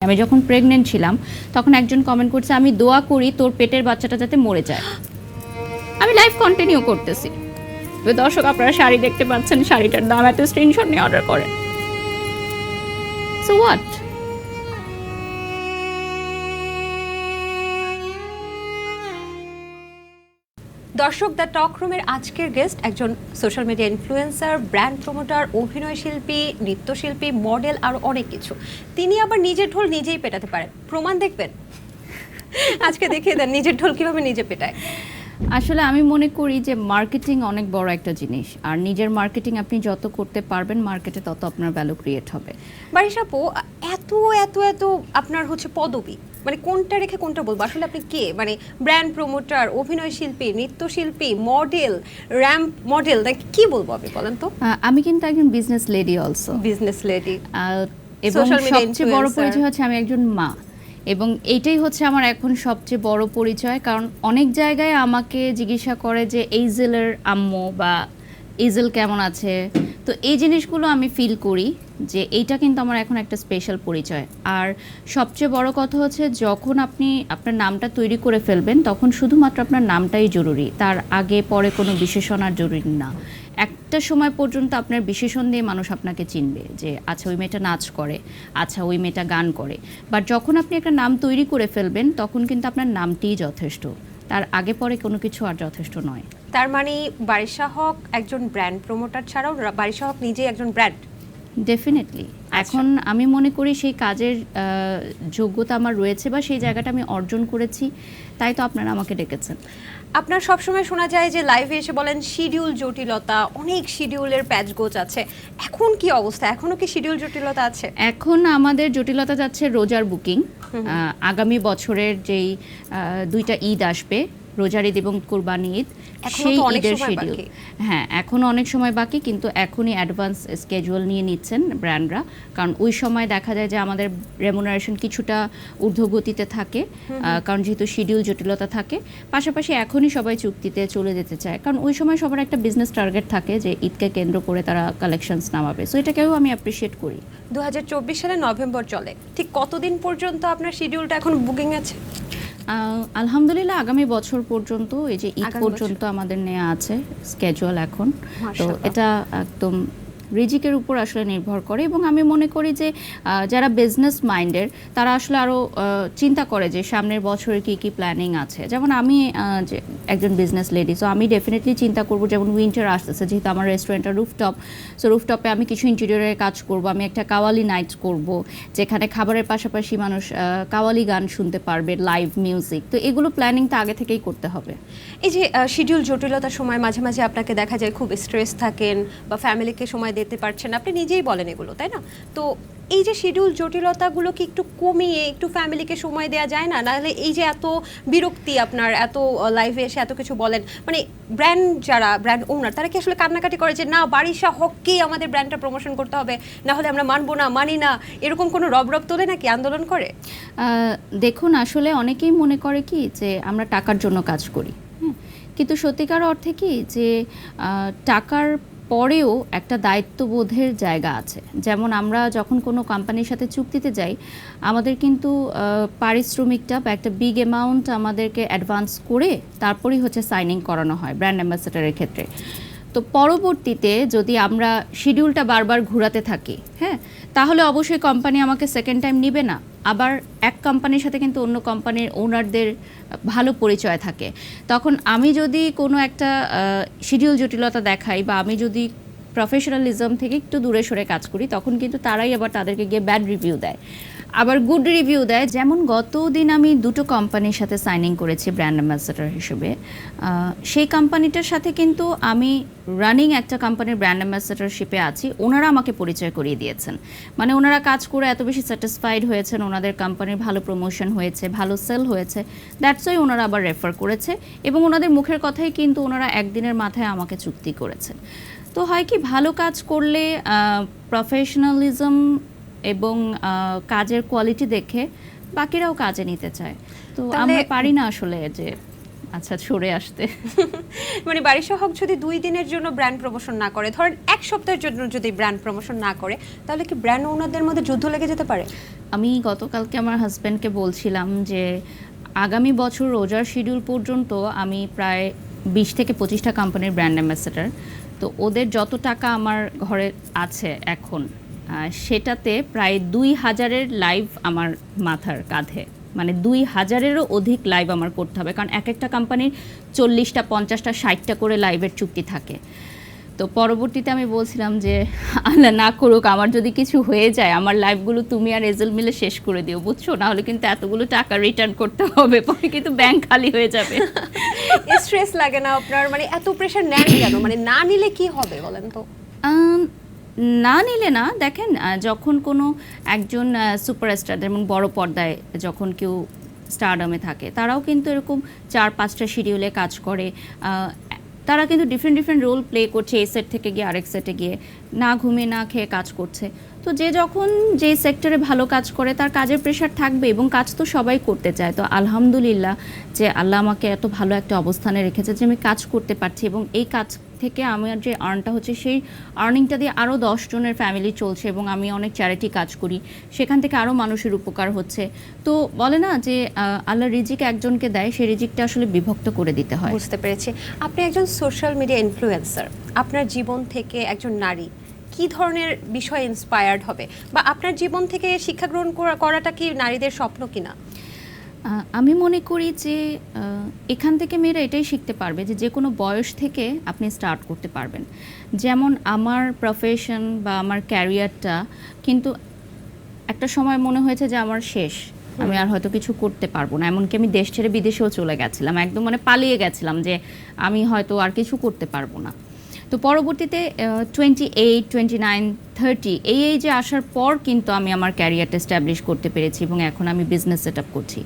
আমি যখন প্রেগনেন্ট ছিলাম তখন একজন কমেন্ট করছে, আমি দোয়া করি তোর পেটের বাচ্চাটা যাতে মরে যায়। আমি লাইভ কন্টিনিউ করতেছি। তো দর্শক, আপনারা শাড়ি দেখতে পাচ্ছেন, শাড়িটার দাম এত, স্ক্রিনশট নিয়ে অর্ডার করেন। So what? দর্শক, দ্য টক রুমের আজকের গেস্ট একজন social media influencer, brand promoter, অভিনয় শিল্পী, নৃত্যশিল্পী, মডেল আর অনেক কিছু। তিনি আবার নিজের ঢোল নিজেই পেটাতে পারেন, প্রমাণ দেখবেন? আজকে দেখিয়ে দেন নিজের ঢোল কিভাবে নিজে পেটায়। আসলে আমি মনে করি যে মার্কেটিং অনেক বড় একটা জিনিস, আর নিজের মার্কেটিং আপনি যত করতে পারবেন মার্কেটে তত আপনার ভ্যালু ক্রিয়েট হবে। বারিশ আপু, এত এত এত আপনার হচ্ছে পদবী, মানে কোনটা রেখে কোনটা বলবো? আসলে আপনি কে? মানে ব্র্যান্ড প্রমোটার, অভিনয় শিল্পী, নৃত্যশিল্পী, মডেল, র্যাম্প মডেল, কি বলবো আপনি বলেন তো? আমি কিন্তু একজন business lady also. Business lady এবং সবচেয়ে বড় পরিচয় হচ্ছে আমি একজন মা, এবং এইটাই হচ্ছে আমার এখন সবচেয়ে বড় পরিচয়। কারণ অনেক জায়গায় আমাকে জিজ্ঞাসা করে যে এইজেলের আম্মু বা এইজেল কেমন আছে। তো এই জিনিসগুলো আমি ফিল করি যে এইটা কিন্তু আমার এখন একটা স্পেশাল পরিচয়। আর সবচেয়ে বড় কথা হচ্ছে যখন আপনি আপনার নামটা তৈরি করে ফেলবেন তখন শুধুমাত্র আপনার নামটাই জরুরি, তার আগে পরে কোনো বিশেষণ আর জরুরি না। একটা সময় পর্যন্ত আপনার বিশেষণ দিয়ে মানুষ আপনাকে চিনবে যে আচ্ছা ওই মেয়েটা নাচ করে, আচ্ছা ওই মেয়েটা গান করে। বাট যখন আপনি একটা নাম তৈরি করে ফেলবেন তখন কিন্তু আপনার নামটিই যথেষ্ট, তার আগে পরে কোনো কিছু আর যথেষ্ট নয়। তার মানে বারিশা হক একজন ব্র্যান্ড প্রমোটার ছাড়াও বারিশা হক নিজেই একজন ব্র্যান্ড। ডেফিনেটলি এখন আমি মনে করি সেই কাজের যোগ্যতা আমার রয়েছে বা সেই জায়গাটা আমি অর্জন করেছি, তাই তো আপনারা আমাকে ডেকেছেন। আপনার সবসময় শোনা যায় যে লাইভে এসে বলেন শিডিউল জটিলতা, অনেক শিডিউলের প্যাচগোছ আছে। এখন কি অবস্থা? এখনো কি শিডিউল জটিলতা আছে? এখন আমাদের জটিলতা যাচ্ছে রোজার বুকিং। আগামী বছরের যেই দুইটা ঈদ আসবে, রোজার ঈদ এবং কুরবানি ঈদ, সেই ঈদের শিডিউল। হ্যাঁ, এখনও অনেক সময় বাকি, কিন্তু এখনই অ্যাডভান্স স্কেজুয়াল নিয়ে নিচ্ছেন ব্র্যান্ডরা। কারণ ওই সময় দেখা যায় যে আমাদের রেমুনারেশন কিছুটা ঊর্ধ্বগতিতে থাকে, কারণ যেহেতু শিডিউল জটিলতা থাকে। পাশাপাশি এখনই সবাই চুক্তিতে চলে যেতে চায়, কারণ ওই সময় সবার একটা বিজনেস টার্গেট থাকে যে ঈদকে কেন্দ্র করে তারা কালেকশনস নামাবে। সো এটাকেও আমি অ্যাপ্রিসিয়েট করি। 2024 সালে নভেম্বর চলে, ঠিক কতদিন পর্যন্ত আপনার শিডিউলটা এখন বুকিং আছে? আলহামদুলিল্লাহ আগামী বছর পর্যন্ত, এই যে ঈদ পর্যন্ত আমাদের নেওয়া আছে স্কেজুয়াল এখন। তো এটা একদম রিজিকের উপর আসলে নির্ভর করে, এবং আমি মনে করি যে যারা বিজনেস মাইন্ডের তারা আসলে আরও চিন্তা করে যে সামনের বছরে কী কী প্ল্যানিং আছে। যেমন আমি যে একজন বিজনেস লেডি, সো আমি ডেফিনেটলি চিন্তা করবো, যেমন উইন্টার আসতেছে, যেহেতু আমার রেস্টুরেন্টটা রুফটপ, সো রুফটপে আমি কিছু ইন্টেরিয়রের কাজ করব। আমি একটা কাওয়ালি নাইট করব, যেখানে খাবারের পাশাপাশি মানুষ কাওয়ালি গান শুনতে পারবে, লাইভ মিউজিক। তো এগুলো প্ল্যানিংটা আগে থেকেই করতে হবে। এই যে শিডিউল জটিলতার সময় মাঝে মাঝে আপনাকে দেখা যায় খুব স্ট্রেস থাকেন বা ফ্যামিলিকে সময় দিতে পারছেন, আপনি নিজেই বলেন এগুলো, তাই না? তো এই যে শিডিউল জটিলতাগুলো কি একটু কমিয়ে একটু ফ্যামিলিকে সময় দেওয়া যায় না? নাহলে এই যে এত বিরক্তি, আপনার এত লাইভে এসে এত কিছু বলেন, মানে যারা ব্র্যান্ড ওনার তারা কি আসলে কান্নাকাটি করে যে না, বারিশা হককেই আমাদের ব্র্যান্ডটা প্রমোশন করতে হবে, না হলে আমরা মানবো না, মানি না, এরকম কোনো রব তোলে নাকি, আন্দোলন করে? দেখুন, আসলে অনেকেই মনে করে কি যে আমরা টাকার জন্য কাজ করি, কিন্তু সত্যিকার অর্থে কি যে টাকার পরেও একটা দায়িত্ববোধের জায়গা আছে। যেমন আমরা যখন কোনো কোম্পানির সাথে চুক্তিতে যাই, আমাদের কিন্তু পারিশ্রমিকটা বা একটা বিগ অ্যামাউন্ট আমাদেরকে অ্যাডভান্স করে তারপরেই হচ্ছে সাইনিং করানো হয় ব্র্যান্ড অ্যাম্বাসেডারের ক্ষেত্রে। তো পরবর্তীতে যদি আমরা শিডিউলটা বারবার ঘোরাতে থাকি, হ্যাঁ, তাহলে অবশ্যই কোম্পানি আমাকে সেকেন্ড টাইম নিবে না। আবার এক কোম্পানির সাথে কিন্তু অন্য কোম্পানির ওনারদের ভালো পরিচয় থাকে। তখন আমি যদি কোনো একটা শিডিউল জটিলতা দেখাই বা আমি যদি প্রফেশনালিজম থেকে একটু দূরে সরে কাজ করি, তখন কিন্তু তারাই আবার তাদেরকে গিয়ে ব্যাড রিভিউ দেয়, আবার গুড রিভিউ দেয়। যেমন গতদিন আমি দুটো কোম্পানির সাথে সাইনিং করেছি ব্র্যান্ড অ্যাম্বাসেডর হিসেবে। সেই কোম্পানিটার সাথে কিন্তু আমি রানিং একটা কোম্পানির ব্র্যান্ড অ্যাম্বাসেডরশিপে আছি, ওনারা আমাকে পরিচয় করিয়ে দিয়েছেন। মানে ওনারা কাজ করে এত বেশি স্যাটিসফাইড হয়েছেন, ওনাদের কোম্পানির ভালো প্রমোশন হয়েছে, ভালো সেল হয়েছে, দ্যাটস ওয়াই ওনারা আবার রেফার করেছে, এবং ওনাদের মুখের কথাই কিন্তু ওনারা একদিনের মাথায় আমাকে চুক্তি করেছেন। তো হয় কি, ভালো কাজ করলে প্রফেশনালিজম এবং কাজের কোয়ালিটি দেখে বাকিরাও কাজে নিতে চায়। তো আমরা পারি না আসলে যে আচ্ছা সরে আসতে। মানে বারিশা হক যদি 2 দিনের জন্য ব্র্যান্ড প্রমোশন না করে, ধরেন 1 সপ্তাহের জন্য যদি ব্র্যান্ড প্রমোশন না করে, তাহলে কি ব্র্যান্ড ওনারদের মধ্যে যুদ্ধ লেগে যেতে পারে? আমি গতকালকে আমার হাজব্যান্ডকে বলছিলাম যে আগামী বছর রোজার শিডিউল পর্যন্ত আমি প্রায় 20 থেকে 25টা কোম্পানির ব্র্যান্ড অ্যাম্বাসেডার। তো ওদের যত টাকা আমার ঘরে আছে এখন, সেটাতে প্রায় 2000-এর লাইভ আমার মাথার কাঁধে, মানে 2000-এরও অধিক লাইভ আমার করতে হবে, কারণ এক একটা কোম্পানির 40টা 50টা 60টা করে লাইভের চুক্তি থাকে। তো পরবর্তীতে আমি বলছিলাম যে আল্লাহ না করুক, আমার যদি কিছু হয়ে যায়, আমার লাইফগুলো তুমি আর এজেল মিলে শেষ করে দিও, বুঝছো, না হলে কিন্তু এতগুলো টাকা রিটার্ন করতে হবে, পরে কিন্তু ব্যাংক খালি হয়ে যাবে। স্ট্রেস লাগে না আপনার? মানে এত প্রেশার নেন কেন? মানে না নিলে কি হবে বলেন তো? না নিলে না, দেখেন যখন কোনো একজন সুপারস্টার যেমন বড় পর্দায় যখন কেউ স্টারডামে থাকে, তারাও কিন্তু এরকম 4-5টা শিডিউলে কাজ করে। তারা কিন্তু ডিফারেন্ট রোল প্লে করছে, এই সেট থেকে গিয়ে আরেক সেটে গিয়ে, না ঘুমিয়ে না খেয়ে কাজ করছে। তো যে যখন যে সেক্টরে ভালো কাজ করে তার কাজের প্রেশার থাকবে, এবং কাজ তো সবাই করতে চায়। তো আলহামদুলিল্লাহ যে আল্লাহ আমাকে এত ভালো একটা অবস্থানে রেখেছে যে আমি কাজ করতে পারছি, এবং এই কাজ থেকে আমার যে আর্নটা হচ্ছে সেই আর্নিংটা দিয়ে আরও 10 জনের ফ্যামিলি চলছে, এবং আমি অনেক চ্যারিটি কাজ করি, সেখান থেকে আরও মানুষের উপকার হচ্ছে। তো বলে না যে আল্লাহ রিজিক একজনকে দেয়, সেই রিজিকটা আসলে বিভক্ত করে দিতে হয়। বুঝতে পেরেছি। আপনি একজন সোশ্যাল মিডিয়া ইনফ্লুয়েন্সার, আপনার জীবন থেকে একজন নারী কি ধরনের বিষয় ইন্সপায়ার্ড হবে, বা আপনার জীবন থেকে শিক্ষা গ্রহণ করাটা কি নারীদের স্বপ্ন কিনা? আমি মনে করি যে এখান থেকে মেয়েরা এটাই শিখতে পারবে যে যে কোনো বয়স থেকে আপনি স্টার্ট করতে পারবেন। যেমন আমার প্রফেশন বা আমার ক্যারিয়ারটা কিন্তু একটা সময় মনে হয়েছে যে আমার শেষ, আমি আর হয়তো কিছু করতে পারবো না, এমনকি আমি দেশ ছেড়ে বিদেশেও চলে গেছিলাম, একদম মানে পালিয়ে গেছিলাম যে আমি হয়তো আর কিছু করতে পারবো না। তো পরবর্তীতে 28, 29, 30 এই এজে আসার পর কিন্তু আমি আমার ক্যারিয়ারটা এস্টাবলিশ করতে পেরেছি, এবং এখন আমি বিজনেস সেট আপ করছি।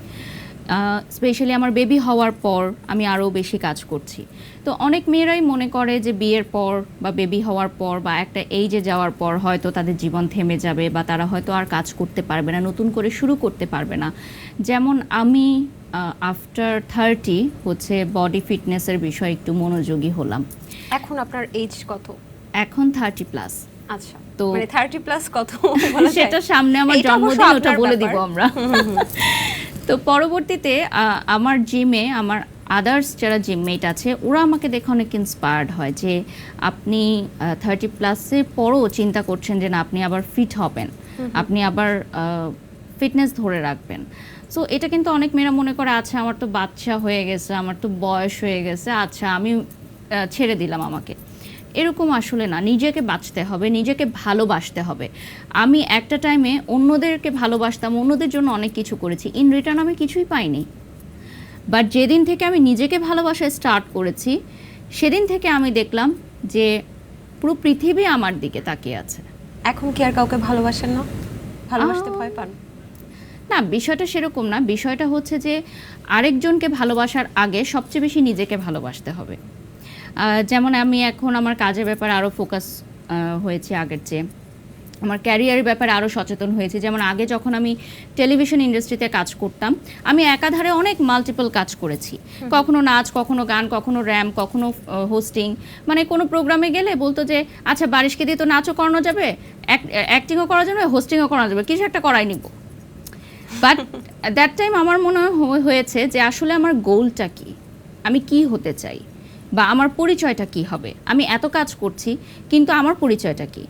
স্পেশালি আমার বেবি হওয়ার পর আমি আরও বেশি কাজ করছি। তো অনেক মেয়েরাই মনে করে যে বিয়ের পর বা বেবি হওয়ার পর বা একটা এইজে যাওয়ার পর হয়তো তাদের জীবন থেমে যাবে, বা তারা হয়তো আর কাজ করতে পারবে না, নতুন করে শুরু করতে পারবে না। যেমন আমি আফটার 30 হচ্ছে বডি ফিটনেসের বিষয়ে একটু মনোযোগী হলাম। এখন আপনার এজ কত? এখন 30+। আচ্ছা, তো মানে 30+ কত সেটা সামনে আমার জন্মদিন, ওটা বলে দিব আমরা। তো পরবর্তীতে আমার জিমে আমার আদার্স যারা জিমমেট আছে, ওরা আমাকে দেখে অনেক ইন্সপায়ার্ড হয় যে আপনি 30+-এর পরও চিন্তা করছেন যে না, আপনি আবার ফিট হবেন, আপনি আবার ফিটনেস ধরে রাখবেন। সো এটা কিন্তু অনেক মেয়েরা মনে করে আচ্ছা আমার তো বাচ্চা হয়ে গেছে, আমার তো বয়স হয়ে গেছে, আচ্ছা আমি ছেড়ে দিলাম আমাকে। এরকম আসলে না, নিজেকে বাঁচতে হবে, নিজেকে ভালোবাসতে হবে। আমি একটা টাইমে অন্যদেরকে ভালোবাসতাম, অন্যদের জন্য অনেক কিছু করেছি, ইন রিটার্ন আমি কিছুই পাইনি। বাট যেদিন থেকে আমি নিজেকে ভালোবাসা স্টার্ট করেছি, সেদিন থেকে আমি দেখলাম যে পুরো পৃথিবী আমার দিকে তাকিয়ে আছে। এখন কি আর কাউকে ভালোবাসেন না? ভালোবাসতে ভয় পান? না, বিষয়টা সেরকম না। বিষয়টা হচ্ছে যে আরেকজনকে ভালোবাসার আগে সবচেয়ে বেশি নিজেকে ভালোবাসতে হবে। যেমন আমি এখন আমার কাজের ব্যাপারে আরও ফোকাস হয়েছে আগের চেয়ে, আমার ক্যারিয়ারের ব্যাপারে আরও সচেতন হয়েছে। যেমন আগে যখন আমি টেলিভিশন ইন্ডাস্ট্রিতে কাজ করতাম, আমি একাধারে অনেক মাল্টিপল কাজ করেছি, কখনো নাচ, কখনো গান, কখনো র্যাম্প, কখনো হোস্টিং। মানে কোনো প্রোগ্রামে গেলে বলতো যে আচ্ছা বারিশকে দিয়ে তো নাচও করানো যাবে, অ্যাক্টিংও করা যাবে, হোস্টিংও করা যাবে, কিছু একটা করাই নিব। বাট দ্যাট টাইম আমার মনে হয়েছে যে আসলে আমার গোলটা কি, আমি কি হতে চাই, বা আমার পরিচয়টা কি হবে। আমি এত কাজ করছি কিন্তু আমার পরিচয়টা কি।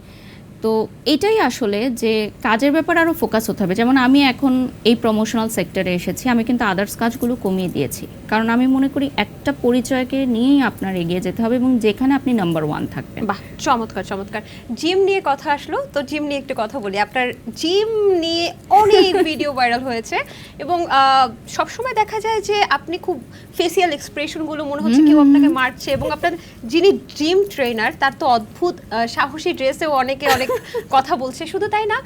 তো এটাই আসলে যে কাজের ব্যাপারে আরও ফোকাস হতে হবে। যেমন আমি এখন এই প্রমোশনাল সেক্টরে এসেছি, আমি কিন্তু আদার্স কাজগুলো কমিয়ে দিয়েছি, কারণ আমি মনে করি একটা পরিচয়কে নিয়েই আপনার এগিয়ে যেতে হবে, এবং যেখানে আপনি নাম্বার 1 থাকবেন। বাহ, চমৎকার চমৎকার। জিম নিয়ে কথা আসলো, তো জিম নিয়ে একটু কথা বলি। আপনার জিম নিয়ে অনেক ভিডিও ভাইরাল হয়েছে, এবং সবসময় দেখা যায় যে আপনি খুব ফেসিয়াল এক্সপ্রেশনগুলো মনে হচ্ছে কেউ আপনাকে মারছে, এবং আপনার যিনি জিম ট্রেনার তার তো অদ্ভুত সাহসী ড্রেসেও অনেকে অনেক কথা বলছে। শুধু তাই না,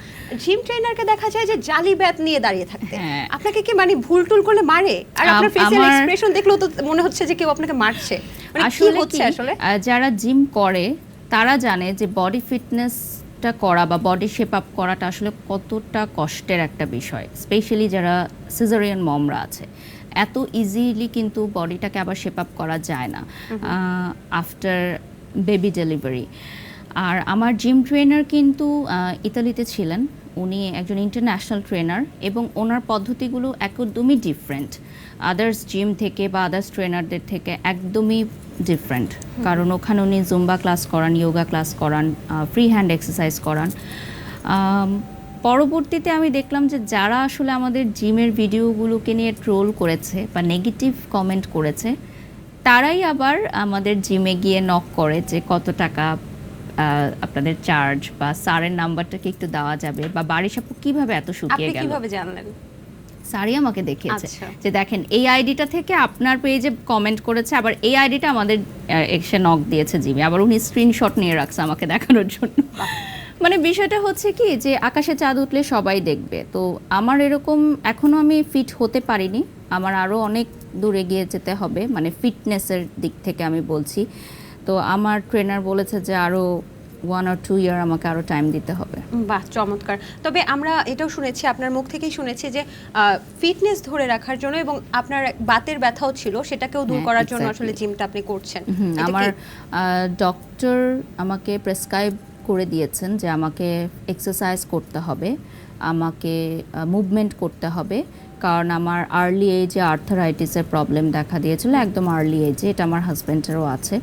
জিম ট্রেনারকে দেখা যায় যে জালি ব্যাট নিয়ে দাঁড়িয়ে থাকতে। আপনাকে কি মানে ভুল টুল করলে মারে? আর আপনার ফেসিয়াল এক্সপ্রেশন দেখলেও তো মনে হচ্ছে যে কেউ আপনাকে মারছে। মানে কি হচ্ছে আসলে? যারা জিম করে তারা জানে যে বডি ফিটনেসটা করা বা বডি শেপ আপ করাটা আসলে কতটা কষ্টের একটা বিষয়। স্পেশালি যারা সিজারিয়ান মমরা আছে, এত ইজিলি কিন্তু বডিটাকে আবার শেপ আপ করা যায় না আফটার বেবি ডেলিভারি। আর আমার জিম ট্রেনার কিন্তু ইতালিতে ছিলেন, উনি একজন ইন্টারন্যাশনাল ট্রেনার এবং ওনার পদ্ধতিগুলো একদমই ডিফারেন্ট আদার্স জিম থেকে বা আদার্স ট্রেনারদের থেকে, একদমই ডিফারেন্ট। কারণ ওখানে উনি জুম্বা ক্লাস করান, ইয়োগা ক্লাস করান, ফ্রি হ্যান্ড এক্সারসাইজ করান। পরবর্তীতে আমি দেখলাম যে যারা আসলে আমাদের জিমের ভিডিওগুলোকে নিয়ে ট্রোল করেছে বা নেগেটিভ কমেন্ট করেছে, তারাই আবার আমাদের জিমে গিয়ে নক করে যে কত টাকা আপনাদের চার্জ, বা স্যারের নাম্বারটাকে একটু দেওয়া যাবে, বা বাড়ির সাপু কিভাবে এত শুকিয়ে আপনি গেল। কিভাবে জানলেন? স্যারই আমাকে দেখিয়েছে আচ্ছা। যে দেখেন এই আইডিটা থেকে আপনার পেজে কমেন্ট করেছে, আবার এই আইডিটা আমাদের এসে নক দিয়েছে জিমে, আবার উনি স্ক্রিনশট নিয়ে রাখছে আমাকে দেখানোর জন্য। মানে বিষয়টা হচ্ছে কি যে আকাশে চাঁদ উঠলে সবাই দেখবে। তো আমার এরকম এখনো আমি ফিট হতে পারিনি, আমার আরও অনেক দূরে গিয়ে যেতে হবে, মানে ফিটনেসের দিক থেকে আমি বলছি। তো আমার ট্রেনার বলেছে যে আরও 1 or 2 ইয়ার আমাকে আরও টাইম দিতে হবে। বাহ, চমৎকার। তবে আমরা এটাও শুনেছি, আপনার মুখ থেকেই শুনেছি যে ফিটনেস ধরে রাখার জন্য এবং আপনার বাতের ব্যথাও ছিল, সেটাকেও দূর হ্যাঁ, করার জন্য exactly. আসলে জিমটা আপনি করছেন। এটা আমার কি? ডক্টর আমাকে প্রেসক্রাইব করে দিয়েছেন যে আমাকে এক্সারসাইজ করতে হবে, আমাকে মুভমেন্ট করতে হবে, কারণ আমার আর্লি এজে আর্থারাইটিসের প্রবলেম দেখা দিয়েছিল, একদম আর্লি এজে। এটা আমার হাজব্যান্ডেরও আছে,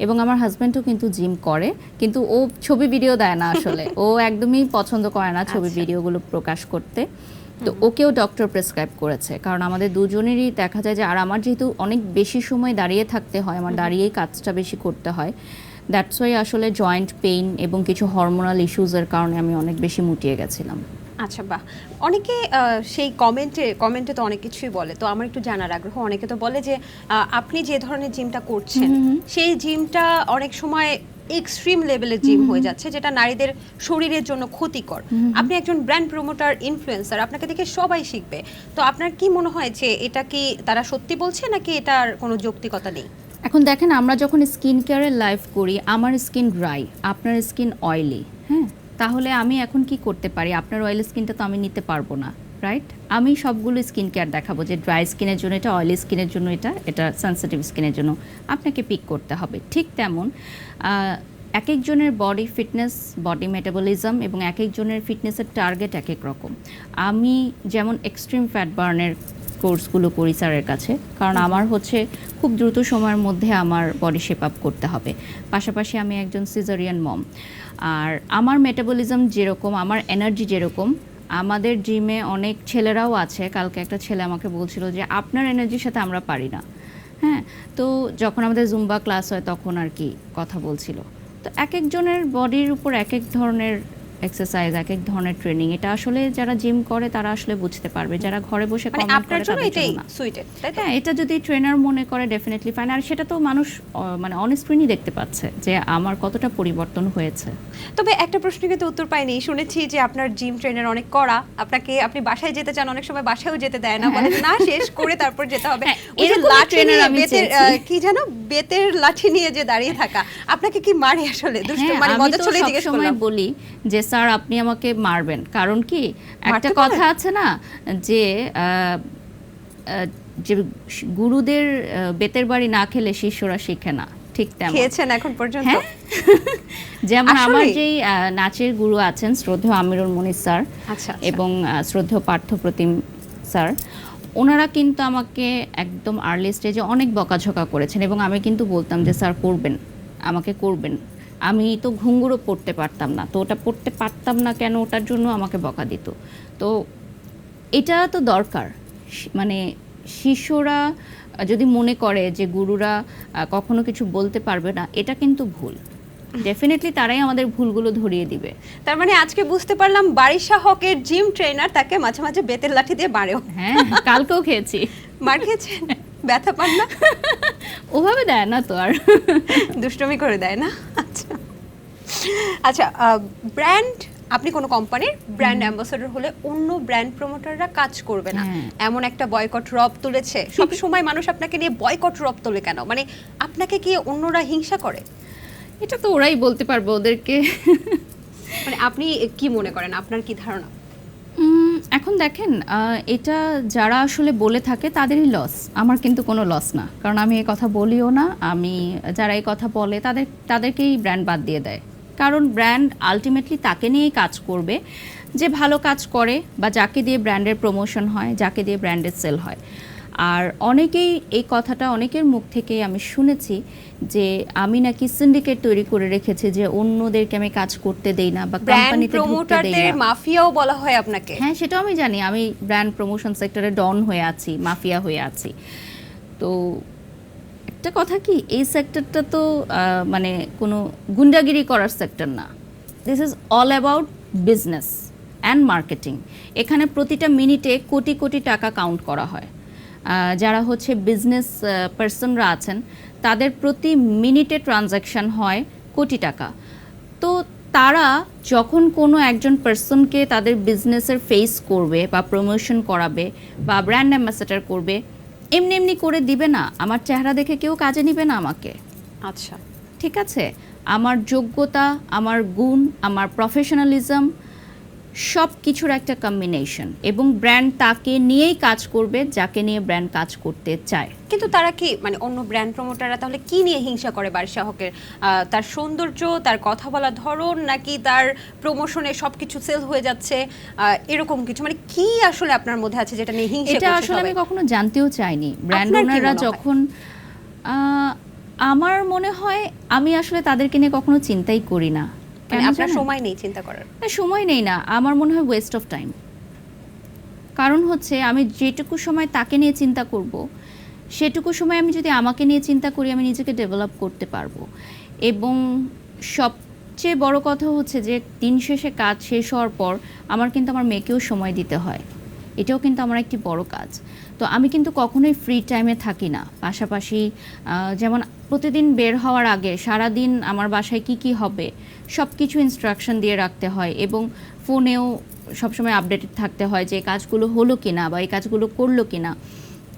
এবং আমার হাজব্যান্ডও কিন্তু জিম করে, কিন্তু ও ছবি ভিডিও দেয় না আসলে। ও একদমই পছন্দ করে না ছবি আচ্ছা। ভিডিওগুলো প্রকাশ করতে। তো ওকেও ডক্টর প্রেসক্রাইব করেছে, কারণ আমাদের দুজনেরই দেখা যায় যে, আর আমার যেহেতু অনেক বেশি সময় দাঁড়িয়ে থাকতে হয়, আমার দাঁড়িয়েই কাজটা বেশি করতে হয়, দ্যাটস ওয়াই আসলে জয়েন্ট পেইন এবং কিছু হরমোনাল ইস্যুজের কারণে আমি অনেক বেশি মুটিয়ে গেছিলাম। আচ্ছা, বাহ। অনেকে সেই কমেন্টে তো অনেক কিছুই বলে, তো আমার একটু জানার আগ্রহ। অনেকে তো বলে যে আপনি যে ধরনের জিমটা করছেন সেই জিমটা অনেক সময় এক্সট্রিম লেভেলের জিম হয়ে যাচ্ছে, যেটা নারীদের শরীরের জন্য ক্ষতিকর। আপনি একজন ব্র্যান্ড প্রমোটার, ইনফ্লুয়েন্সার, আপনাকে দেখে সবাই শিখবে। তো আপনার কি মনে হয় যে এটা কি তারা সত্যি বলছে, নাকি এটার কোনো যৌক্তিকতা নেই? এখন দেখেন, আমরা যখন স্কিন কেয়ারের লাইফ করি, আমার স্কিন ড্রাই, আপনার স্কিন অয়েলি, হ্যাঁ, তাহলে আমি এখন কি করতে পারি? আপনার অয়েলি স্কিনটা তো আমি নিতে পারবো না, রাইট? আমি সবগুলো স্কিন কেয়ার দেখাবো যে ড্রাই স্কিনের জন্য এটা, অয়েলি স্কিনের জন্য এটা, এটা সেনসিটিভ স্কিনের জন্য আপনাকে পিক করতে হবে। ঠিক তেমন এক একজনের বডি ফিটনেস, বডি মেটাবলিজম এবং এক একজনের ফিটনেসের টার্গেট এক এক রকম। আমি যেমন এক্সট্রিম ফ্যাট বার্নের কোর্সগুলো করি স্যারের কাছে, কারণ আমার হচ্ছে খুব দ্রুত সময়ের মধ্যে আমার বডি শেপ আপ করতে হবে। পাশাপাশি আমি একজন সিজারিয়ান মম, আর আমার মেটাবলিজম যেরকম, আমার এনার্জি যেরকম, আমাদের জিমে অনেক ছেলেরাও আছে। কালকে একটা ছেলে আমাকে বলছিল যে আপনার এনার্জির সাথে আমরা পারি না। হ্যাঁ, তো যখন আমাদের জুম্বা ক্লাস হয় তখন আর কি কথা বলছিল। তো এক একজনের বডির উপর এক এক ধরনের এক্সারসাইজ, এক এক ধরনের ট্রেনিং, এটা আসলে যারা জিম করে তারা আসলে বুঝতে পারবে, যারা ঘরে বসে মানে কমেন্ট আপনার করে জন্য তাদের এটাই জন্য না। সুইটেড, তাই তো? হ্যাঁ, এটা যদি ট্রেনার মনে করে ডেফিনেটলি ফাইন, আর সেটা তো মানুষ মানে অন স্ক্রিনই দেখতে পাচ্ছে যে আমার কতটা পরিবর্তন হয়েছে। তবে একটা প্রশ্ন কিন্তু উত্তর পাইনি। শুনেছি যে আপনার জিম ট্রেনার অনেক কড়া, আপনি বাসায় যেতে চান, অনেক সময় বাসায়ও যেতে দেয় না, বলে না শেষ করে তারপর যেতে হবে। হ্যাঁ, ওই যে এরকম লাঠি ট্রেনার নিয়ে আমি বেতের চেয়েছি। কি জানো, বেতের লাঠি নিয়ে যে দাঁড়িয়ে থাকা, আপনাকে কি মারে আসলে? দুষ্ট হ্যাঁ, মানে আমি মজা তো চলে জিজ্ঞেস সবসময় করলাম। বলি যে স্যার আপনি আমাকে মারবেন, কারণ কি একটা মারতে কথা পারেন? আছে না যে যে গুরুদের বেতের বাড়ি না খেলে শিষ্যরা শিখে না, ঠিক তেমন। খেয়েছেন এখন পর্যন্ত? হ্যাঁ, যেমন আমার আসলেই? যেই নাচের গুরু আছেন শ্রদ্ধেয় আমিরুল মনির স্যার, আচ্ছা, এবং শ্রদ্ধেয় পার্থপ্রতিম স্যার, ওনারা কিন্তু আমাকে একদম আর্লি স্টেজে অনেক বকাঝকা করেছেন, এবং আমি কিন্তু বলতাম যে স্যার করবেন, আমাকে করবেন। আমি তো ঘুঙ্গুরও পড়তে পারতাম না, তো ওটা পড়তে পারতাম না কেন, ওটার জন্য আমাকে বকা দিত। তো এটা তো দরকার, মানে শিষ্যরা যদি মনে করে যে গুরুরা কখনো কিছু বলতে পারবে না, এটা কিন্তু ভুল। ডেফিনেটলি তারাই আমাদের ভুলগুলো ধরিয়ে দিবে। তার মানে আজকে বুঝতে পারলাম বারিশা হকের জিম ট্রেনার তাকে মাঝে মাঝে বেতের লাঠি দিয়ে মারেও। হ্যাঁ, কালকেও খেয়েছি। মার খেয়েছেন? ব্যথা পান না? ওভাবে দেয় না তো আর। দুষ্টমি করে দেয় না? আচ্ছা আচ্ছা, ব্র্যান্ড, আপনি কোনো কোম্পানির ব্র্যান্ড অ্যাম্বাসেডর হলে অন্য ব্র্যান্ড প্রমোটাররা কাজ করবে না, হ্যাঁ। এমন একটা বয়কট রব তুলেছে। সব সময় মানুষ আপনাকে নিয়ে বয়কট রব তোলে কেন? মানে আপনাকে কি অন্যরা হিংসা করে? এটা তো ওরাই বলতে পারবে, ওদেরকে। মানে আপনি কি মনে করেন, আপনার কি ধারণা? এখন দেখেন, এটা যারা আসলে বলে থাকে তাদেরই লস, আমার কিন্তু কোনো লস না, কারণ আমি এই কথা বলিও না। আমি যারা এই কথা বলে তাদেরকেই ব্র্যান্ড বাদ দিয়ে দেয়। কারণ ব্র্যান্ড আলটিমেটলি তাকে নিয়েই কাজ করবে যে ভালো কাজ করে বা যাকে দিয়ে ব্র্যান্ডের প্রমোশন হয়, যাকে দিয়ে ব্র্যান্ডের সেল হয়। আর অনেকেই এই কথাটা অনেকের মুখ থেকেই আমি শুনেছি যে আমি নাকি সিন্ডিকেট তৈরি করে রেখেছি, যে অন্যদেরকে আমি কাজ করতে দেই না বা ব্র্যান্ড কোম্পানিতে ঢুকতে দেই প্রমোটারদের না। মাফিয়াও বলা হয় আপনাকে। হ্যাঁ, সেটাও আমি জানি। আমি ব্র্যান্ড প্রমোশন সেক্টরে ডন হয়ে আছি, মাফিয়া হয়ে আছি। তো একটা কথা কি, এই সেক্টরটা তো মানে কোনো গুন্ডাগিরি করার সেক্টর না। This is all about business and marketing. এখানে প্রতিটা মিনিটে কোটি কোটি টাকা কাউন্ট করা হয়। যারা হচ্ছে বিজনেস পার্সনরা আছেন, তাদের প্রতি মিনিটে ট্রানজ্যাকশন হয় কোটি টাকা। তো তারা যখন কোনো একজন পার্সনকে তাদের বিজনেসের ফেস করবে বা প্রমোশন করাবে বা ব্র্যান্ড অ্যাম্বাসেডর করবে, এমনি এমনি করে দিবে না। আমার চেহারা দেখে কেউ কাজে নিবে না আমাকে। আচ্ছা, ঠিক আছে, আমার যোগ্যতা, আমার গুণ, আমার প্রফেশনালিজম সব কিছুর একটা কম্বিনেশন, এবং ব্র্যান্ড তাকে নিয়েই কাজ করবে যাকে নিয়ে ব্র্যান্ড কাজ করতে চায়। কিন্তু তারা কি মানে অন্য ব্র্যান্ড প্রমোটাররা তাহলে কি নিয়ে হিংসা করে বারিশা হকের? তার সৌন্দর্য, তার কথা বলার ধরন, নাকি তার প্রমোশনে সবকিছু সেল হয়ে যাচ্ছে, এরকম কিছু? মানে কি আসলে আপনার মধ্যে আছে যেটা নিয়ে হিংসা এটা করছে আসলে সবাই? আমি কখনো জানতেও চাইনি। ব্র্যান্ড আপনার কি ওনাররা মনে হয়? যখন আমার মনে হয় আমি আসলে তাদেরকে নিয়ে কখনো চিন্তাই করি না। মানে কেন আপনার জানেন? সময় নেই চিন্তা করার? না, সময় নেই না, আমার মনে হয় ওয়েস্ট অফ টাইম। কারণ হচ্ছে আমি যেটুকু সময় তাকে নিয়ে চিন্তা করব, সেটুকু সময় আমি যদি আমাকে নিয়ে চিন্তা করি, আমি নিজেকে ডেভেলপ করতে পারবো। এবং সবচেয়ে বড় কথা হচ্ছে যে দিন শেষে কাজ শেষ হওয়ার পর আমার কিন্তু আমার মেয়েকেও সময় দিতে হয়। এটাও কিন্তু আমার একটি বড় কাজ। তো আমি কিন্তু কখনোই ফ্রি টাইমে থাকি না। পাশাপাশি যেমন প্রতিদিন বের হওয়ার আগে সারাদিন আমার বাসায় কি কি হবে সব কিছু ইনস্ট্রাকশন দিয়ে রাখতে হয়, এবং ফোনেও সবসময় আপডেটেড থাকতে হয় যে কাজগুলো হলো কিনা বা এই কাজগুলো করলো কিনা।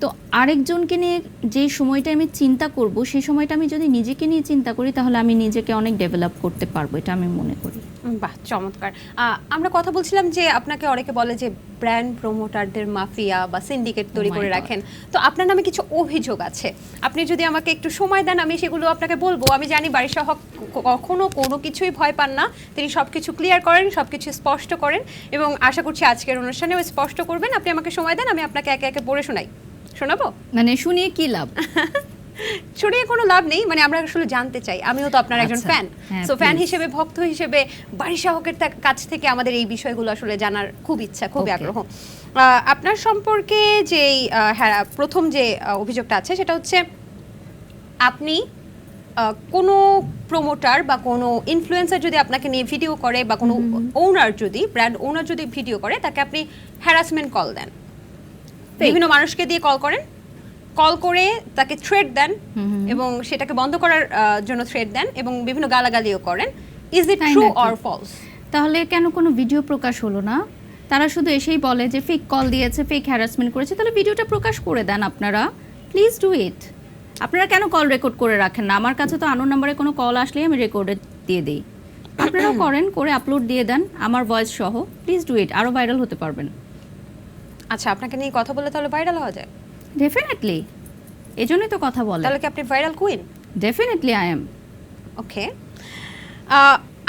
তো আরেকজনকে নিয়ে যে সময়টা আমি চিন্তা করব, সেই সময়টা আমি যদি নিজেকে নিয়ে চিন্তা করি, তাহলে আমি নিজেকে অনেক ডেভেলপ করতে পারবো, এটা আমি মনে করি। বাহ, চমৎকার। আমরা কথা বলছিলাম যে আপনাকে অনেকে বলে যে ব্র্যান্ড প্রমোটারদের মাফিয়া বা সিন্ডিকেট তৈরি Oh my করে God. রাখেন। তো আপনার নামে কিছু অভিযোগ আছে, আপনি যদি আমাকে একটু সময় দেন আমি সেগুলো আপনাকে বলবো। আমি জানি বারিশা হক কখনো কোনো কিছুই ভয় পান না, তিনি সবকিছু ক্লিয়ার করেন, সবকিছু স্পষ্ট করেন, এবং আশা করছি আজকের অনুষ্ঠানেও স্পষ্ট করবেন। আপনি আমাকে সময় দেন, আমি আপনাকে একে একে পড়ে শোনাই। শোনাবো? মানে শুনিয়ে কি লাভ? ছড়িয়ে কোনো লাভ নেই, মানে আমরা আসলে জানতে চাই। আমিও তো আপনার একজন আচ্ছা, ফ্যান। হ্যাঁ, সো ফ্যান please. হিসেবে, ভক্ত হিসেবে বারিশা হকের কাছ থেকে আমাদের এই বিষয়গুলো আসলে জানার খুব ইচ্ছা, খুব Okay. আগ্রহ। আপনার সম্পর্কে যে প্রথম যে অভিযোগটা আছে সেটা হচ্ছে আপনি কোনো প্রমোটার বা কোনো ইনফ্লুয়েন্সার যদি আপনাকে নিয়ে ভিডিও করে বা কোনো ওনার যদি ব্র্যান্ড ওনার যদি ভিডিও করে, তাকে আপনি হ্যারাসমেন্ট কল দেন। বিভিন্ন মানুষকে দিয়ে কল করেন, কল করে তাকে থ্রেট দেন এবং সেটাকে বন্ধ করার জন্য থ্রেট দেন, এবং বিভিন্ন গালাগালিও করেন। ইজ ইট তাই ট্রু নাকি? Or false? তাহলে কেন কোনো ভিডিও প্রকাশ হলো না? তারা শুধু এসেই বলে যে ফেক কল দিয়েছে, ফেক হ্যারাসমেন্ট করেছে। তাহলে ভিডিওটা প্রকাশ করে দেন আপনারা, প্লিজ ডু ইট। আপনারা কেন কল রেকর্ড করে রাখেন না? আমার কাছে তো আননোন নাম্বারে কোনো কল আসলেই আমি রেকর্ডে দিয়ে দিই। আপনারাও করেন, করে আপলোড দিয়ে দেন আমার ভয়েস সহ। প্লিজ ডু ইট, আরও ভাইরাল হতে পারবেন। আচ্ছা, আপনাকে নিয়ে কথা বলে তাহলে ভাইরাল হওয়া যায়? ডেফিনেটলি, এই জন্যই তো কথা বলে। তাহলে কি আপনি viral queen? Definitely I am. Okay.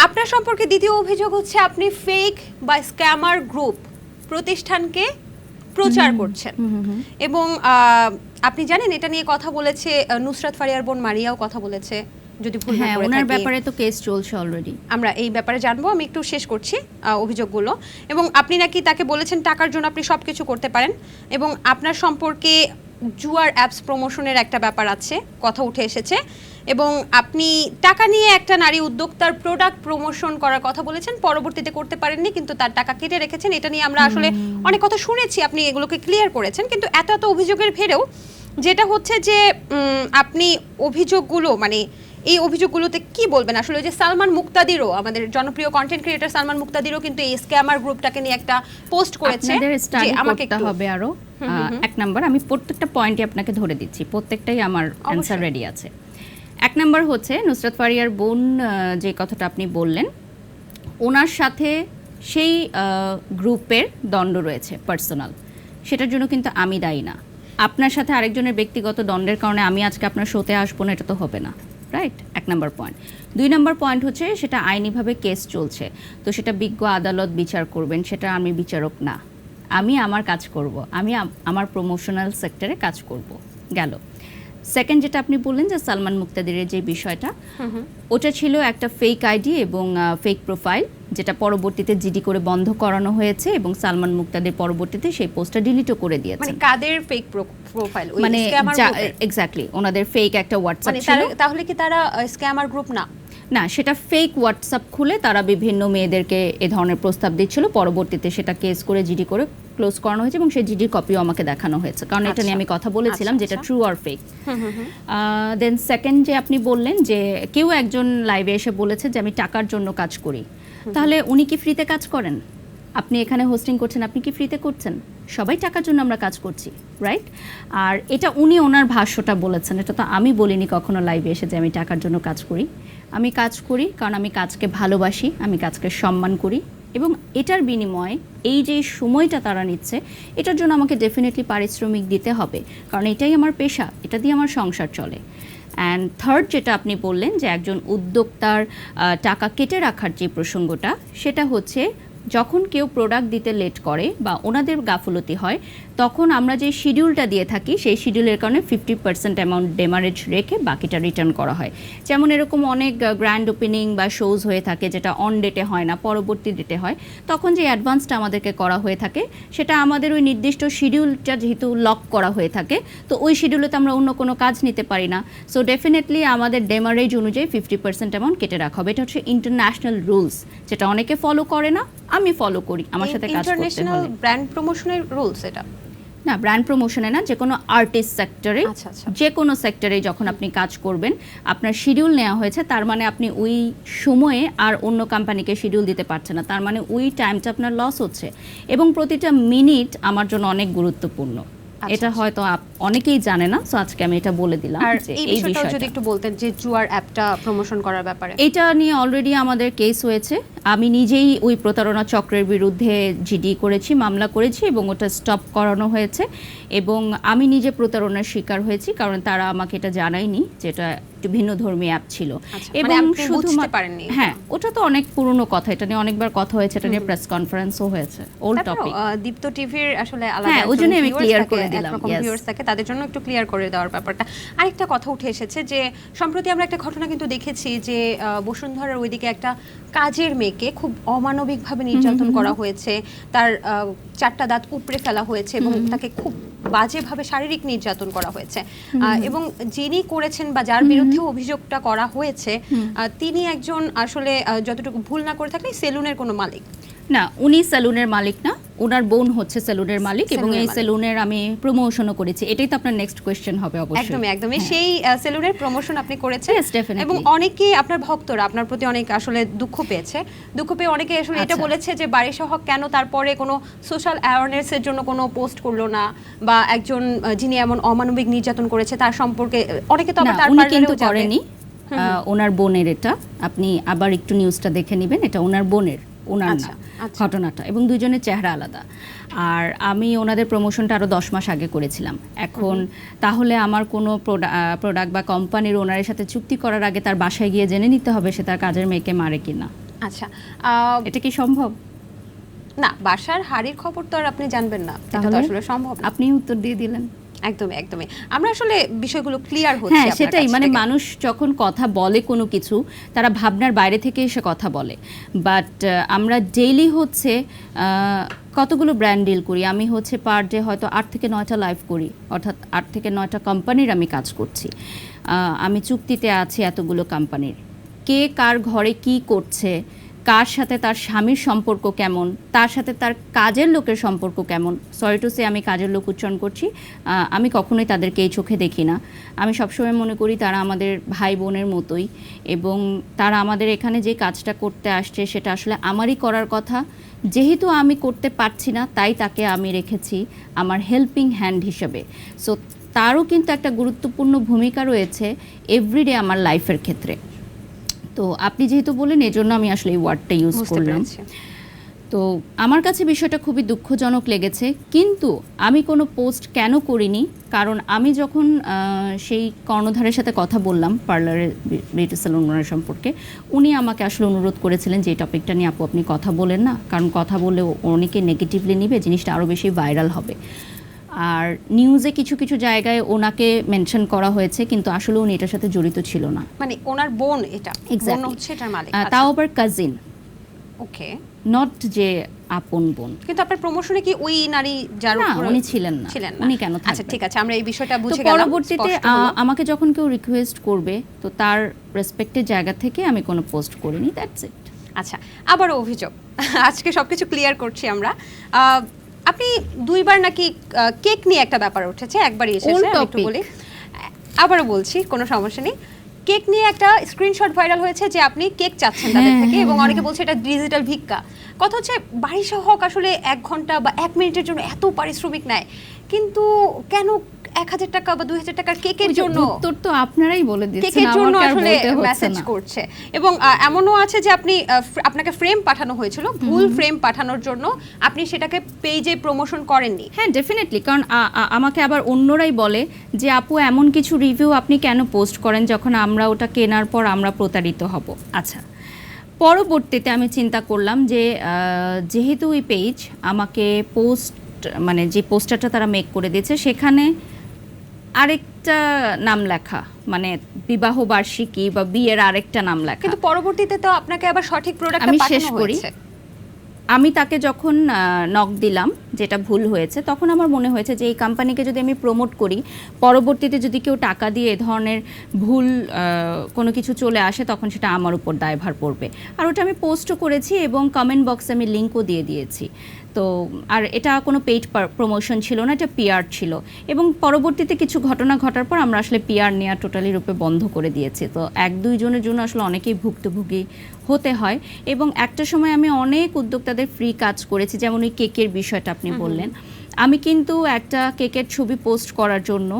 আপনার সম্পর্কে দ্বিতীয় অভিযোগ হচ্ছে আপনি ফেক বা স্ক্যামার গ্রুপ প্রতিষ্ঠানকে প্রচার করছেন, এবং আপনি জানেন এটা নিয়ে কথা বলেছে নুসরাত ফারিয়ার বোন মারিয়াও কথা বলেছে, যদি ভুল না হ্যাঁ, করে ওনার থাকি। ব্যাপারে তো কেস চলছে অলরেডি। আমরা এই ব্যাপারে জানবো, আমি একটু শেষ করছি অভিযোগগুলো। এবং আপনি নাকি তাকে বলেছেন টাকার জন্য আপনি সব কিছু করতে পারেন, এবং আপনার সম্পর্কে জুয়ার অ্যাপস প্রমোশনের একটা ব্যাপার আছে, কথা উঠে এসেছে, এবং আপনি টাকা নিয়ে একটা নারী উদ্যোক্তার প্রোডাক্ট প্রমোশন করার কথা বলেছেন, পরবর্তীতে করতে পারেননি, কিন্তু তার টাকা কেটে রেখেছেন। এটা নিয়ে আমরা আসলে অনেক কথা শুনেছি, আপনি এগুলোকে ক্লিয়ার করেছেন, কিন্তু এত এত অভিযোগের ভেড়েও যেটা হচ্ছে যে আপনি অভিযোগগুলো মানে এই অভিযোগগুলোতে কি বলবেন আসলে? ওই যে সালমান মুক্তাদিরও, আমাদের জনপ্রিয় কন্টেন্ট ক্রিয়েটর সালমান মুক্তাদিরও কিন্তু এই স্ক্যামার গ্রুপটাকে নিয়ে একটা পোস্ট করেছে। আপনাদের স্টাডি আমাকে করতে হবে আরো। এক নাম্বার, আমি প্রত্যেকটা পয়েন্টই আপনাকে ধরে দিচ্ছি, প্রত্যেকটাই আমার অ্যানসার রেডি আছে। এক নাম্বার হচ্ছে নুসরাত ফারিয়ার বোন যে কথাটা আপনি বললেন, ওনার সাথে সেই গ্রুপের দ্বন্দ্ব রয়েছে পার্সোনাল, সেটার জন্য কিন্তু আমি দায়ী না। আপনার সাথে আরেকজনের ব্যক্তিগত দ্বন্দ্বের কারণে আমি আজকে আপনার শোতে আসবো না, এটা তো হবে না, রাইট? এক নাম্বার পয়েন্ট। 2 নম্বর পয়েন্ট হচ্ছে সেটা আইনিভাবে কেস চলছে, তো সেটা বিজ্ঞ আদালত বিচার করবেন, সেটা আমি বিচারক না, আমি আমার কাজ করব, আমি আমার প্রমোশনাল সেক্টরে কাজ করব। গেল সেকেন্ড যেটা আপনি বললেন যে সালমান মুক্তাদিরের যে বিষয়টা, ওটা ছিল একটা ফেক আইডি এবং ফেক প্রোফাইল, যেটা পরবর্তীতে জিডি করে বন্ধ করানো হয়েছে এবং সালমান মুক্তাদির পরবর্তীতে সেই পোস্টটা ডিলিটও করে দিয়েছে। মানে কাদের ফেক প্রোফাইল? ওই মানে স্ক্যামার গ্রুপের? এক্স্যাক্টলি, ওনাদের ফেক একটা হোয়াটসঅ্যাপ মানে ছিল। তাহলে কি তারা স্ক্যামার গ্রুপ না? না, সেটা ফেক হোয়াটসঅ্যাপ খুলে তারা বিভিন্ন মেয়েদেরকে এ ধরনের প্রস্তাব দিচ্ছিল, পরবর্তীতে সেটা কেস করে জিডি করে ক্লোজ করানো হয়েছে এবং সেই জিডির কপিও আমাকে দেখানো হয়েছে, কারণ এটা নিয়ে আমি কথা বলেছিলাম যেটা ট্রু আর ফেক। দেন সেকেন্ড যে আপনি বললেন যে কেউ একজন লাইভে এসে বলেছে যে আমি টাকার জন্য কাজ করি, তাহলে উনি কি ফ্রিতে কাজ করেন? আপনি এখানে হোস্টিং করছেন, আপনি কি ফ্রিতে করছেন? সবাই টাকার জন্য আমরা কাজ করছি, রাইট? আর এটা উনি ওনার ভাষ্যটা বলেছেন, এটা তো আমি বলিনি কখনো লাইভে এসে যে আমি টাকার জন্য কাজ করি। আমি কাজ করি কারণ আমি কাজকে ভালোবাসি, আমি কাজকে সম্মান করি, এবং এটার বিনিময়ে এই যে সময়টা তারা নিচ্ছে এটার জন্য আমাকে ডেফিনেটলি পারিশ্রমিক দিতে হবে, কারণ এটাই আমার পেশা, এটা দিয়ে আমার সংসার চলে। অ্যান্ড থার্ড যেটা আপনি বললেন যে একজন উদ্যোক্তার টাকা কেটে রাখার যে প্রসঙ্গটা, সেটা হচ্ছে যখন কেউ প্রোডাক্ট দিতে লেট করে বা ওনাদের গাফলতি হয়, তখন আমরা যে শিডিউলটা দিয়ে থাকি সেই শিডিউলের কারণে 50% অ্যামাউন্ট ডেমারেজ রেখে বাকিটা রিটার্ন করা হয়। যেমন এরকম অনেক গ্র্যান্ড ওপেনিং বা শোজ হয়ে থাকে যেটা অন ডেটে হয় না, পরবর্তী ডেটে হয়, তখন যে অ্যাডভান্সটা আমাদেরকে করা হয়ে থাকে সেটা আমাদের ওই নির্দিষ্ট শিডিউলটা যেহেতু লক করা হয়ে থাকে, তো ওই শিডিউলে তো আমরা অন্য কোনো কাজ নিতে পারি না, সো ডেফিনেটলি আমাদের ডেমারেজ অনুযায়ী 50% অ্যামাউন্ট কেটে রাখা হবে। এটা হচ্ছে ইন্টারন্যাশনাল রুলস, যেটা অনেকে ফলো করে না, আমি ফলো করি, আমার সাথে কাজ করতে ইন্টারন্যাশনাল হলে। ব্র্যান্ড প্রমোশনের রুলস এটা? না, ব্র্যান্ড প্রমোশনে না, যে কোনো আর্টিস্ট সেক্টরে, আচ্ছা, আচ্ছা। যে কোনো সেক্টরে যখন আপনি কাজ করবেন, আপনার শিডিউল নেওয়া হয়েছে, তার মানে আপনি ওই সময়ে আর অন্য কোম্পানিকে শিডিউল দিতে পারছেন না, তার মানে ওই টাইমটা আপনার লস হচ্ছে, এবং প্রতিটা মিনিট আমার জন্য অনেক গুরুত্বপূর্ণ। এটা হয়তো অনেকেই জানে না, সো আজকে আমি এটা বলে দিলাম আর যে এই এই বিষয়টা যদি বিষয়টা। একটু বলতেন যে জুয়ার অ্যাপটা প্রমোশন করার ব্যাপারে। এটা নিয়ে অলরেডি আমাদের কেস হয়েছে, আমি নিজেই ওই প্রতারণা চক্রের বিরুদ্ধে জিডি করেছি, মামলা করেছি, এবং ওটা স্টপ করানো হয়েছে, এবং আমি নিজে প্রতারণার শিকার হয়েছি, কারণ তারা আমাকে এটা জানায়নি যে এটা একটু ভিন্ন ধর্মী অ্যাপ ছিল। এবং বুঝতে পারেননি? হ্যাঁ, ওটা তো অনেক পুরনো কথা, এটা নিয়ে অনেকবার কথা হয়েছে, এটা নিয়ে প্রেস কনফারেন্সও হয়েছে, ওল্ড টপিক। দীপ্ত টিভির আসলে আলাদা হ্যাঁ, ওই জন্য আমি ক্লিয়ার করে দিলাম, ভিউয়ার্স থাকে, তাদের জন্য একটু ক্লিয়ার করে দেওয়ার ব্যাপারটা। আরেকটা কথা উঠে এসেছে যে সম্প্রতি আমরা একটা ঘটনা কিন্তু দেখেছি যে বসুন্ধরার ওইদিকে একটা কাজের মেয়েকে খুব অমানবিকভাবে নির্যাতন করা হয়েছে, তার 4টা দাঁত উপড়ে ফেলা হয়েছে এবং তাকে খুব বাজেভাবে শারীরিক নির্যাতন করা হয়েছে, এবং যিনি করেছেন বা যার বিরুদ্ধে অভিযোগটা করা হয়েছে তিনি একজন আসলে যতটুকু ভুল না করে থাকলে সেলুনের কোনো মালিক না, উনি সেলুনের মালিক না, ওনার বোন হচ্ছে সেলুনের মালিক, এবং এই সেলুনের আমি প্রমোশনও করেছি। এটাই তো আপনার নেক্সট কোশ্চেন হবে অবশ্যই। একদমই একদমই, সেই সেলুনের প্রমোশন আপনি করেছেন। Yes, definitely. এবং অনেকেই আপনার ভক্তরা আপনার প্রতি অনেক আসলে দুঃখ পেয়ে অনেকে আসলে এটা বলেছে যে বারিশা হক কেন তারপরে কোনো সোশ্যাল অ্যাওয়ারনেস এর জন্য কোনো পোস্ট করলো না, বা একজন যিনি এমন অমানবিক নির্যাতন করেছে তার সম্পর্কে অনেকে তো আবার তার উনি পার্লারেও কিন্তু যাবে। করেনি, ওনার বোনের, এটা আপনি আবার একটু নিউজটা দেখে নেবেন, এটা ওনার বোনের, ওনার না ঘটনাটা, এবং দুইজনের চেহারা আলাদা। আর আমি ওনাদের প্রমোশনটা আরও 10 মাস আগে করেছিলাম। এখন তাহলে আমার কোনো প্রোডাক্ট বা কোম্পানির ওনারের সাথে চুক্তি করার আগে তার বাসায় গিয়ে জেনে নিতে হবে সে তার কাজের মেয়েকে মারে কিনা। আচ্ছা, এটা কি সম্ভব? না, বাসার হাড়ির খবর তো আর আপনি জানবেন না, এটা তো আসলে সম্ভব না। আপনি উত্তর দিয়ে দিলেন। একদমই আমরা আসলে বিষয়গুলো ক্লিয়ার হচ্ছে। হ্যাঁ, সেটাই, মানে মানুষ যখন কথা বলে কোনো কিছু, তারা ভাবনার বাইরে থেকে এসে কথা বলে, বাট আমরা ডেইলি হচ্ছে কতগুলো ব্র্যান্ড ডিল করি, আমি হচ্ছে পার ডে হয়তো 8 থেকে 9টা লাইভ করি, অর্থাৎ 8 থেকে 9টা কোম্পানির আমি কাজ করছি, আমি চুক্তিতে আছি এতগুলো কোম্পানির, কে কার ঘরে কি করছে, কার সাথে তার স্বামীর সম্পর্ক কেমন, তার সাথে তার কাজের লোকের সম্পর্ক কেমন। সরি টু সে, আমি কাজের লোক উচ্চারণ করছি, আমি কখনোই তাদেরকে এই চোখে দেখি না, আমি সবসময় মনে করি তারা আমাদের ভাই বোনের মতোই, এবং তারা আমাদের এখানে যে কাজটা করতে আসছে সেটা আসলে আমারই করার কথা, যেহেতু আমি করতে পারছি না তাই তাকে আমি রেখেছি আমার হেল্পিং হ্যান্ড হিসেবে। সো তারও কিন্তু একটা গুরুত্বপূর্ণ ভূমিকা রয়েছে এভরিডে আমার লাইফের ক্ষেত্রে। তো আপনি যেহেতু বললেন, এজন্য আমি আসলে এই ওয়ার্ডটা ইউজ করলাম। তো আমার কাছে বিষয়টা খুবই দুঃখজনক লেগেছে, কিন্তু আমি কোনো পোস্ট কেন করিনি, কারণ আমি যখন সেই কর্ণধারের সাথে কথা বললাম পার্লারের বিউটি স্যালন ওনার সম্পর্কে, উনি আমাকে আসলে অনুরোধ করেছিলেন যে এই টপিকটা নিয়ে আপু আপনি কথা বলেন না, কারণ কথা বললে অনেকে নেগেটিভলি নিবে, জিনিসটা আরও বেশি ভাইরাল হবে। আর নিউজে কিছু কিছু জায়গায় ওনাকে মেনশন করা হয়েছে, কিন্তু আসলে উনি এটার সাথে জড়িত ছিল না। মানে ওনার বোন, এটা বোন Exactly. হচ্ছে এটার মালিক। তাও আবার কাজিন, ওকে, নট যে আপন বোন। কিন্তু আপনার প্রমোশনে কি ওই নারী যার না, উপর উনি ছিলেন না। ছিলেন না? উনি কেন আচ্ছা থাকবেন? ঠিক আছে, আমরা এই বিষয়টা তো বুঝে গেলাম। পরবর্তীতে স্পষ্ট হলো। আমাকে যখন কেউ রিকোয়েস্ট করবে, তো তার রেসপেক্টের জায়গা থেকে আমি কোনো পোস্ট করিনি, দ্যাটস ইট। আচ্ছা, আবারও অভিযোগ। আজকে সবকিছু ক্লিয়ার করছি আমরা। আপনি দুইবার নাকি কেক নিয়ে একটা ব্যাপার উঠেছে, একবারই এসেছে, Old আমি একটু topic. বলি। আবারও বলছি, কোনো সমস্যা নেই। কেক নিয়ে একটা স্ক্রিনশট ভাইরাল হয়েছে যে আপনি কেক চাচ্ছেন তাদের হ্যাঁ, থেকে, হ্যাঁ, এবং হ্যাঁ। অনেকে বলছে এটা ডিজিটাল ভিক্ষা। কথা হচ্ছে বাড়ি সহক আসলে 1 ঘন্টা বা 1 মিনিটের জন্য এত পারিশ্রমিক নেয়, কিন্তু কেন 1000 টাকা বা 2000 টাকার কেকের জন্য? উত্তর তো আপনারাই বলে দিচ্ছেন, কেকের জন্য আমাকে আর আসলে বলতে হচ্ছে মেসেজ না। করছে। এবং এমনও আছে যে আপনি আপনাকে ফ্রেম পাঠানো হয়েছিল, ভুল ফ্রেম পাঠানোর জন্য আপনি সেটাকে পেজে প্রমোশন করেননি। হ্যাঁ, ডেফিনেটলি, কারণ আমাকে আবার অন্যরাই বলে যে আপু এমন কিছু রিভিউ আপনি কেন পোস্ট করেন যখন আমরা ওটা কেনার পর আমরা প্রতারিত হব। আচ্ছা, পরবর্তীতে আমি চিন্তা করলাম যে যেহেতু ওই পেজ আমাকে পোস্ট, মানে যে পোস্টারটা তারা মেক করে দিয়েছে সেখানে আরেকটা নাম লেখা, মানে বিবাহ বার্ষিকী বা বিয়ের আরেকটা নাম লেখা। কিন্তু পরবর্তীতে তো আপনাকে আবার সঠিক প্রোডাক্টটা আমি পাঠানো শেষ করি। হয়েছে। আমি তাকে যখন নক দিলাম, যেটা ভুল হয়েছে, তখন আমার মনে হয়েছে যে এই কোম্পানিকে যদি আমি প্রমোট করি, পরবর্তীতে যদি কেউ টাকা দিয়ে এ ধরনের ভুল কোনো কিছু চলে আসে, তখন সেটা আমার উপর দায়ভার পড়বে। আর ওটা আমি পোস্টও করেছি এবং কমেন্ট বক্সে আমি লিঙ্কও দিয়ে দিয়েছি। তো আর এটা কোনো পেইড প্রমোশন ছিল না, এটা পিআর ছিল। এবং পরবর্তীতে কিছু ঘটনা ঘটার পর আমরা আসলে পিআর নেওয়া টোটালি রূপে বন্ধ করে দিয়েছি। তো 1-2 জনের জন্য আসলে অনেকেই ভুক্তভোগী হতে হয়। এবং একটা সময় আমি অনেক উদ্যোক্তাদের ফ্রি কাজ করেছি, যেমন ওই কেকের বিষয়টা আপনি বললেন। আমি কিন্তু একটা কেকের ছবি পোস্ট করার জন্য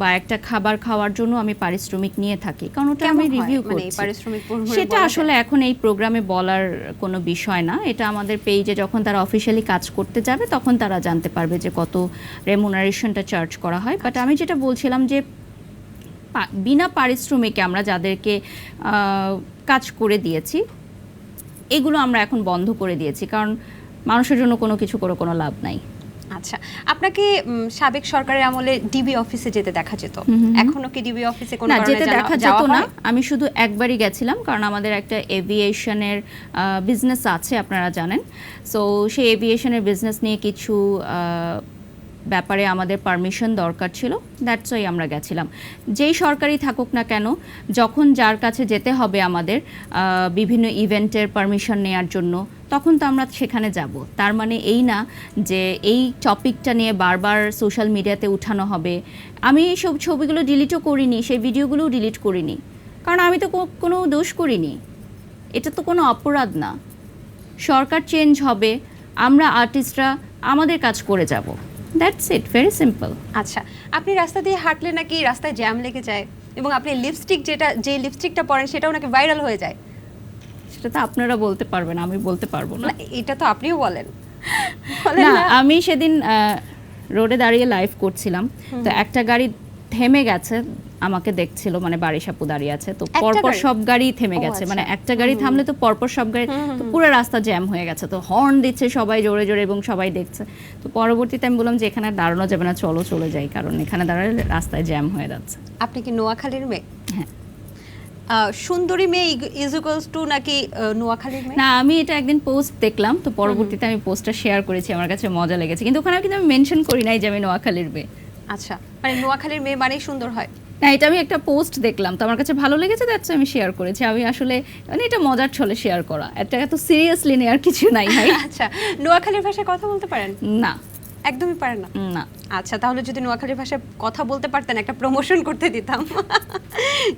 বা একটা খাবার খাওয়ার জন্য আমি পারিশ্রমিক নিয়ে থাকি, কারণ ওটা আমি রিভিউ মানে করছি। পারিশ্রমিক সেটা আসলে এখন এই প্রোগ্রামে বলার কোনো বিষয় না, এটা আমাদের পেজে যখন তারা অফিসিয়ালি কাজ করতে যাবে তখন তারা জানতে পারবে যে কত রেমুনারেশনটা চার্জ করা হয়। বাট আমি যেটা বলছিলাম যে বিনা পারিশ্রমিকে আমরা যাদেরকে কাজ করে দিয়েছি, এগুলো আমরা এখন বন্ধ করে দিয়েছি, কারণ মানুষের জন্য কোনো কিছু করে কোনো লাভ নাই। আচ্ছা, আপনাকে সাবেক সরকারের আমলে ডিবি অফিসে যেতে দেখা যেত, এখনো কি ডিবি অফিসে কোনো না, কারণে যেতে দেখা যেত যাওয়া না। হয়? আমি শুধু একবারই গেছিলাম, কারণ আমাদের একটা এভিয়েশনের বিজনেস আছে, আপনারা জানেন। সো সেই এভিয়েশনের বিজনেস নিয়ে কিছু ব্যাপারে আমাদের পারমিশন দরকার ছিল, দ্যাটস ওয়াই আমরা গেছিলাম। যেই সরকারি থাকুক না কেন, যখন যার কাছে যেতে হবে আমাদের বিভিন্ন ইভেন্টের পারমিশন নেওয়ার জন্য, তখন তো আমরা সেখানে যাব। তার মানে এই না যে এই টপিকটা নিয়ে বারবার সোশ্যাল মিডিয়াতে উঠানো হবে। আমি এই সব ছবিগুলো ডিলিটও করিনি, সেই ভিডিওগুলোও ডিলিট করিনি, কারণ আমি তো কোনো দোষ করিনি, এটা তো কোনো অপরাধ না। সরকার চেঞ্জ হবে, আমরা আর্টিস্টরা আমাদের কাজ করে যাব, দ্যাটস ইট, ভেরি সিম্পল। আচ্ছা, আপনি রাস্তা দিয়ে হাঁটলে নাকি রাস্তায় জ্যাম লেগে যায়, এবং আপনি যে লিপস্টিকটা পরেন সেটাও নাকি ভাইরাল হয়ে যায়? সেটা তো আপনারা বলতে পারবেন, আমি বলতে পারবো না। না, এটা তো আপনিও বলেন। না, আমি সেদিন রোডে দাঁড়িয়ে লাইভ করছিলাম, তো একটা গাড়ি থেমে গেছে, আমাকে দেখছিল, মানে বারিশাপু দাঁড়িয়ে আছে, তো পরপর সব গাড়ি থেমে গেছে। মানে একটা গাড়ি থামলে তো পরপর সব গাড়ি, তো পুরো রাস্তা জ্যাম হয়ে গেছে, তো হর্ন দিচ্ছে সবাই জোরে জোরে এবং সবাই দেখছে। তো পরবর্তীতে আমি বললাম যে এখানে দাঁড়ানো যাবে না, চলো চলে যাই, কারণ এখানে দাঁড়ালে রাস্তায় জ্যাম হয়ে যাচ্ছে। আপনি কি নোয়াখালীর মেয়ে? হ্যাঁ। সুন্দরী মেয়ে ইজ ইকুয়ালস টু নাকি নোয়াখালীর মেয়ে? না, আমি এটা একদিন পোস্ট দেখলাম, তো পরবর্তীতে আমি পোস্টটা শেয়ার করেছি, আমার কাছে মজা লেগেছে, কিন্তু ওখানে কিন্তু আমি মেনশন করি নাই যে আমি নোয়াখালীর মেয়ে। আচ্ছা, মানে নোয়াখালীর মেয়ে মানেই সুন্দর হয়? না, এটা আমি একটা পোস্ট দেখলাম, তো আমার কাছে ভালো লেগেছে, দ্যাটস আমি শেয়ার করেছি। আমি আসলে মানে এটা মজার ছলে শেয়ার করা, এটা এত সিরিয়াসলি নেওয়ার কিছু নাই ভাই। আচ্ছা, নোয়াখালীর ভাষায় কথা বলতে পারেন? না, একদমই পারেন না? না। আচ্ছা, তাহলে যদি নোয়াখালীর ভাষায় কথা বলতে পারতেন একটা প্রমোশন করতে দিতাম।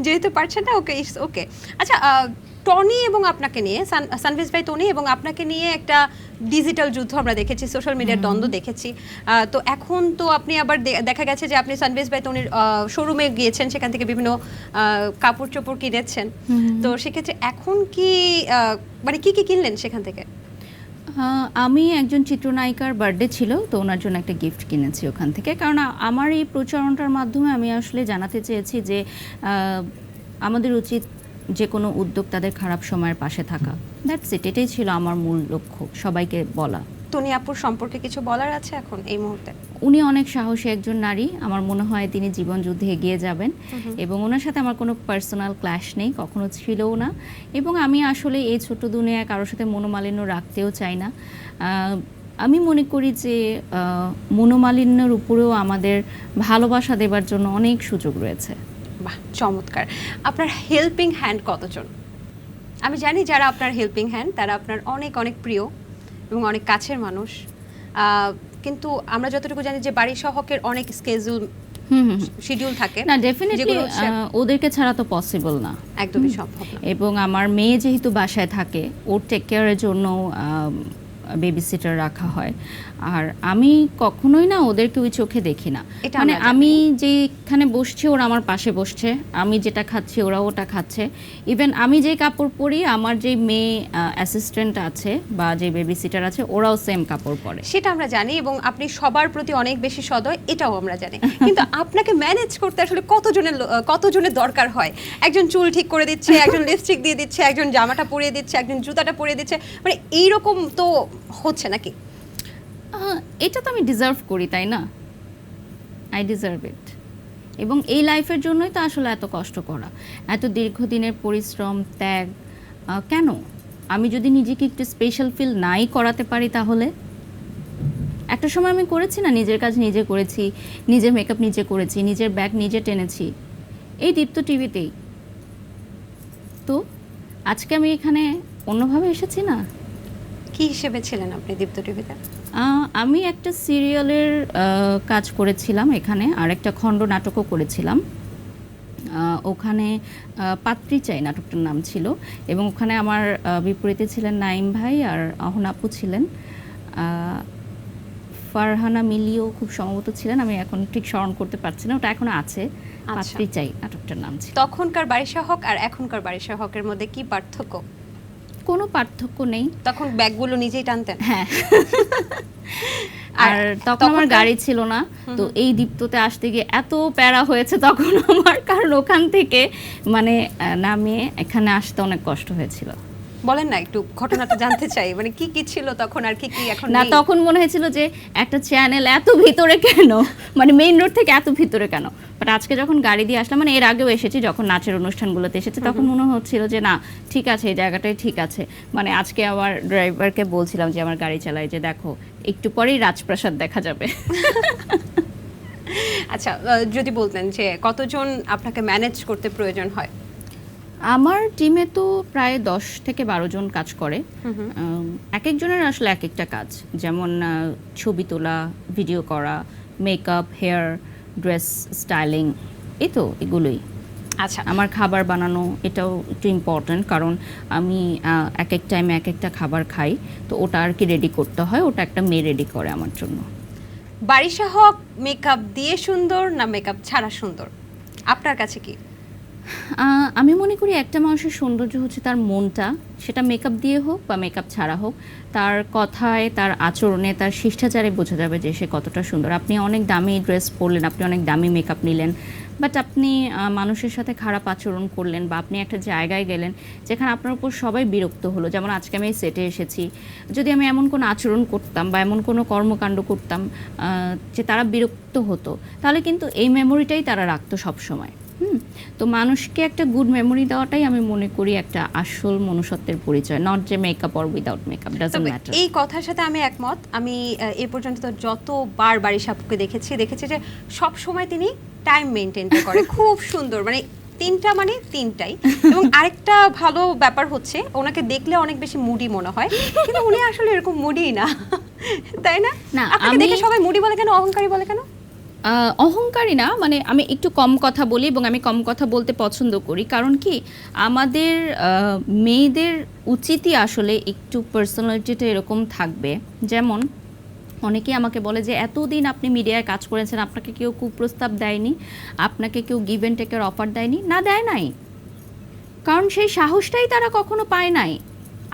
যেহেতু পারছেন না, ওকে, ইটস ওকে। আচ্ছা, টনি এবং আপনাকে নিয়ে, সানভিজ ভাই টনি এবং আপনাকে নিয়ে একটা ডিজিটাল যুদ্ধ আমরা দেখেছি, সোশ্যাল মিডিয়ার দ্বন্দ্ব দেখেছি। তো এখন তো আপনি আবার দেখা গেছে যে আপনি সানভিজ ভাই টনির শোরুমে গিয়েছেন, সেখান থেকে বিভিন্ন কাপড় চোপড় কিনেছেন। তো সেক্ষেত্রে এখন কি মানে কি কি কিনলেন সেখান থেকে? আমি একজন চিত্রনায়িকার বার্থডে ছিল, তো ওনার জন্য একটা গিফট কিনেছি ওখান থেকে। কারণ আমার এই প্রচারণাটার মাধ্যমে আমি আসলে জানাতে চেয়েছি যে আমাদের উচিত যে কোনো উদ্যোক্তাদের খারাপ সময়ের পাশে থাকা। দ্যাটস ইট, এটাই ছিল আমার মূল লক্ষ্য, সবাইকে বলা। টনি আপুর সম্পর্কে কিছু বলার আছে এখন এই মুহূর্তে? উনি অনেক সাহসী একজন নারী, আমার মনে হয় তিনি জীবন যুদ্ধে এগিয়ে যাবেন এবং ওনার সাথে আমার কোনো পার্সোনাল ক্ল্যাশ নেই, কখনো ছিলও না। এবং আমি আসলে এই ছোট দুনিয়ায় কারোর সাথে মনোমালিন্য রাখতেও চাই না। আমি মনে করি যে মনোমালিন্যের উপরেও আমাদের ভালোবাসা দেবার জন্য অনেক সুযোগ রয়েছে। বাহ, চমৎকার। আপনার হেল্পিং হ্যান্ড কতজন? আমি জানি যারা আপনার হেল্পিং হ্যান্ড তারা আপনার অনেক অনেক প্রিয় এবং অনেক কাছের মানুষ, কিন্তু আমরা যতটুকু জানি যে বাড়ি সহকের অনেক শিডিউল থাকে না, ডেফিনেটলি ওদেরকে ছাড়া তো পসিবল না, একদমই সম্ভব না। এবং আমার মেয়ে যেহেতু বাসায় থাকে, ওর টেক কেয়ারের জন্য বেবি সিটার রাখা হয়। আর আমি কখনোই না ওদেরকে ওই চোখে দেখি না, এটা মানে আমরা জানি। আমি যেখানে বসছি ওরা আমার পাশে বসছে, আমি যেটা খাচ্ছি ওরা ওটা খাচ্ছে। ইভেন আমি যে কাপড় পরি, আমার যে মেয়ে অ্যাসিস্ট্যান্ট আছে বা যে বেবি সিটার আছে, ওরাও সেম কাপড় পরে। সেটা আমরা জানি এবং আপনি সবার প্রতি অনেক বেশি সদয়, এটাও আমরা জানি। কিন্তু আপনাকে ম্যানেজ করতে আসলে কতজনের দরকার হয়? একজন চুল ঠিক করে দিচ্ছে, একজন লিপস্টিক দিয়ে দিচ্ছে, একজন জামাটা পরিয়ে দিচ্ছে, একজন জুতাটা পরিয়ে দিচ্ছে, মানে এইরকম তো হচ্ছে নাকি? এটা তো আমি ডিজার্ভ করি, তাই না? আই ডিজার্ভ ইট। এবং এই লাইফের জন্যই তো আসলে এত কষ্ট করা, এত দীর্ঘদিনের পরিশ্রম, ত্যাগ। কেন? আমি যদি নিজেকে একটু স্পেশাল ফিল নাই করাতে পারি, তাহলে একটা সময় আমি করেছি না, নিজের কাজ নিজে করেছি, নিজের মেকআপ নিজে করেছি, নিজের ব্যাগ নিজে টেনেছি, এই দীপ্ত টিভিতেই। তো আজকে আমি এখানে অন্যভাবে এসেছি না। কি হিসেবে ছিলেন আপনি দীপ্ত টিভিতে? আমি একটা সিরিয়ালের কাজ করেছিলাম এখানে, আর একটা খণ্ড নাটকও করেছিলাম। ওখানে পাত্রী চাই নাটকটার নাম ছিল, এবং ওখানে আমার বিপরীতে ছিলেন নাইম ভাই আর অহন আপু ছিলেন, ফারহানা মিলিও খুব সম্ভবত ছিলেন, আমি এখন ঠিক স্মরণ করতে পারছি না, ওটা এখনো আছে। পাত্রী চাই নাটকটার নাম ছিল। তখনকার বারিশা হক আর এখনকার বারিশা হকের মধ্যে কি পার্থক্য? কোনো পার্থক্য নেই। তখন ব্যাগগুলো নিজেই টানতেন? হ্যাঁ। আর তখন আমার গাড়ি ছিল না, তো এই দীপ্ততে আসতে গিয়ে এত প্যারা হয়েছে তখন আমার, কারণ ওখান থেকে মানে নামিয়ে এখানে আসতে অনেক কষ্ট হয়েছিল। বলেন না, একটু ঘটনাটা জানতে চাই, মানে কি কি ছিল তখন আর কি কি এখন না, নেই? তখন মনে হয়েছিল যে একটা চ্যানেল এত ভিতরে কেন, মানে মেইন রোড থেকে এত ভিতরে কেন। বাট আজকে যখন গাড়ি দিয়ে আসলাম, মানে এর আগেও এসেছি যখন নাচের অনুষ্ঠানগুলোতে এসেছি, তখন মনে হচ্ছিল যে না, ঠিক আছে, এই জায়গাটাই ঠিক আছে। মানে আজকে আমার ড্রাইভারকে বলছিলাম যে আমার গাড়ি চালাই, যে দেখো একটু পরেই রাজপ্রাসাদ দেখা যাবে। আচ্ছা, যদি বলতেন যে কতজন আপনাকে ম্যানেজ করতে প্রয়োজন হয়? আমার টিমে তো প্রায় 10 থেকে 12 জন কাজ করে। এক একজনের আসলে এক একটা কাজ, যেমন ছবি তোলা, ভিডিও করা, মেকআপ, হেয়ার, ড্রেস স্টাইলিং, এই তো এগুলোই। আচ্ছা, আমার খাবার বানানো এটাও একটু ইম্পর্ট্যান্ট, কারণ আমি এক এক টাইমে এক একটা খাবার খাই, তো ওটা আর কি রেডি করতে হয়, ওটা একটা মেয়ে রেডি করে আমার জন্য। বারিশা হক মেকআপ দিয়ে সুন্দর না মেকআপ ছাড়া সুন্দর আপনার কাছে কি? আমি মনে করি একটা মানুষের সৌন্দর্য হচ্ছে তার মনটা, সেটা মেকআপ দিয়ে হোক বা মেকআপ ছাড়া হোক, তার কথায়, তার আচরণে, তার শিষ্টাচারে বোঝা যাবে যে সে কতটা সুন্দর। আপনি অনেক দামি ড্রেস পরলেন, আপনি অনেক দামি মেকআপ নিলেন, বাট আপনি মানুষের সাথে খারাপ আচরণ করলেন, বা আপনি একটা জায়গায় গেলেন যেখানে আপনার উপর সবাই বিরক্ত হলো, যেমন আজকে আমি সেটে এসেছি, যদি আমি এমন কোনো আচরণ করতাম বা এমন কোনো কর্মকাণ্ড করতাম যে তারা বিরক্ত হতো, তাহলে কিন্তু এই মেমোরিটাই তারা রাখতো সবসময়। তো মানুষকে একটা গুড মেমোরি দেওয়াটাই আমি মনে করি একটা আসল মনুষ্যত্বের পরিচয়, নট যে makeup or without makeup, doesn't matter. এই কথার সাথে আমি একমত। আমি এ পর্যন্ত তো যতবার বারিশা আপুকে দেখেছি যে সব সময় তিনি টাইম মেনটেনটা করে খুব সুন্দর, মানে তিনটা মানে তিনটাই। এবং আরেকটা ভালো ব্যাপার হচ্ছে ওনাকে দেখলে অনেক বেশি মুডি মনে হয়, কিন্তু উনি আসলে এরকম মুডি না, তাই না? না, আপনাকে দেখে সবাই মুডি বলে কেন, অহংকারী বলে কেন? অহংকারী না, মানে আমি একটু কম কথা বলি এবং আমি কম কথা বলতে পছন্দ করি, কারণ কি আমাদের মেয়েদের উচিতই আসলে একটু পার্সোনালিটিটা এরকম থাকবে। যেমন অনেকেই আমাকে বলে যে এতদিন আপনি মিডিয়ায় কাজ করেছেন, আপনাকে কেউ কুপ্রস্তাব দেয়নি, আপনাকে কেউ গিভ অ্যান্ড টেকের অফার দেয়নি? না, দেয় নাই, কারণ সেই সাহসটাই তারা কখনো পায় নাই।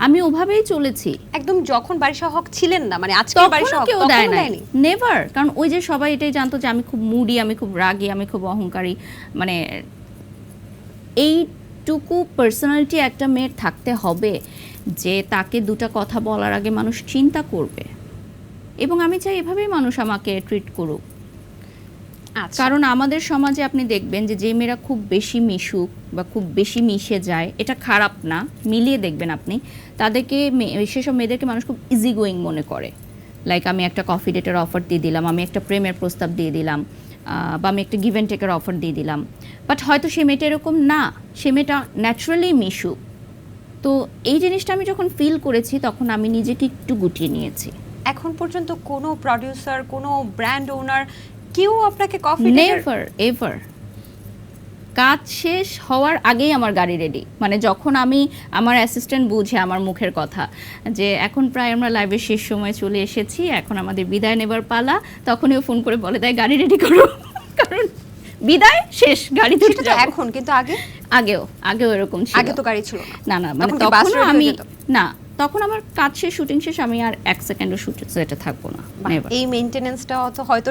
আমি ওভাবেই চলেছি। একদম যখন বারিশা হক ছিলেন না, মানে আজকে বারিশা তখনও হক কেউ তখনও দেয় নাই, দেয়নি? নেভার। কারণ ওই যে সবাই এটাই জানতো যে আমি খুব মুডি, আমি খুব রাগী, আমি খুব অহংকারী, মানে এইটুকু পার্সোনালিটি একটা মেয়ের থাকতে হবে যে তাকে দুটা কথা বলার আগে মানুষ চিন্তা করবে। এবং আমি চাই এভাবেই মানুষ আমাকে ট্রিট করুক। আচ্ছা, কারণ আমাদের সমাজে আপনি দেখবেন যে যে মেয়েরা খুব বেশি মিশুক বা খুব বেশি মিশে যায়, এটা খারাপ না, মিলিয়ে দেখবেন আপনি, তাদেরকে সেসব মেয়েদেরকে মানুষ খুব ইজি গোয়িং মনে করে। লাইক আমি একটা কফি ডেটের অফার দিয়ে দিলাম, আমি একটা প্রেমের প্রস্তাব দিয়ে দিলাম, বা আমি একটা গিভ অ্যান্ড টেকের অফার দিয়ে দিলাম, বাট হয়তো সে মেয়েটা এরকম না, সে মেয়েটা ন্যাচারালি মিশুক। তো এই জিনিসটা আমি যখন ফিল করেছি তখন আমি নিজেকে একটু গুটিয়ে নিয়েছি। এখন পর্যন্ত কোনো প্রোডিউসার, কোনো ব্র্যান্ড ওনার কেউ আপনাকে কফি নেভার এভার। কাজ শেষ হওয়ার আগেই আমার গাড়ি রেডি, মানে যখন আমি, আমার অ্যাসিস্ট্যান্ট বুঝে আমার মুখের কথা যে এখন প্রায় আমরা লাইভের শেষ সময় চলে এসেছি, এখন আমাদের বিদায় নেবার পালা, তখনই ও ফোন করে বলে দেয় গাড়ি রেডি করো, কারণ বিদায় শেষ, গাড়ি ধরতে যাবো। এখন কিন্তু আগেও এরকম ছিল। আগে তো গাড়ি ছিল না। না মানে তখন কি বাস তখন ready হয়ে আমি যেত? না, তখন আমার কাজ শেষ, শুটিং শেষ, আমি আর এক সেকেন্ডও শুট সেটে থাকবো না। Never. এই মেইনটেনেন্সটা হয়তো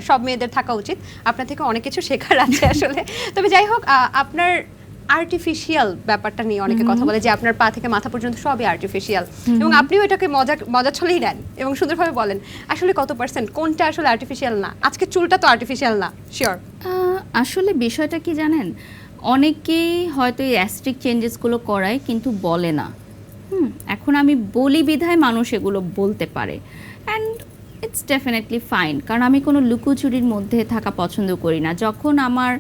সব মেয়েদের থাকা উচিত। আপনার থেকে অনেক কিছু শেখার আছে আসলে। তবে যাই হোক, আপনার আর্টিফিশিয়াল ব্যাপারটা নিয়ে অনেকে কথা বলে যে আপনার পা থেকে মাথা পর্যন্ত সবই আর্টিফিশিয়াল, এবং আপনিও এটাকে মজা ছলেই নেন এবং সুন্দরভাবে বলেন। আসলে কত পার্সেন্ট কোনটা আসলে আর্টিফিশিয়াল না? আজকে চুলটা তো আর্টিফিশিয়াল না, শিওর। আসলে বিষয়টা কি জানেন, অনেকেই হয়তো এই অ্যাস্ট্রিক চেঞ্জেসগুলো করায় কিন্তু বলে না। এখন আমি বলি বিধায় মানুষ এগুলো বলতে পারে, অ্যান্ড ইটস ডেফিনেটলি ফাইন, কারণ আমি কোনো লুকোচুরির মধ্যে থাকা পছন্দ করি না। যখন আমার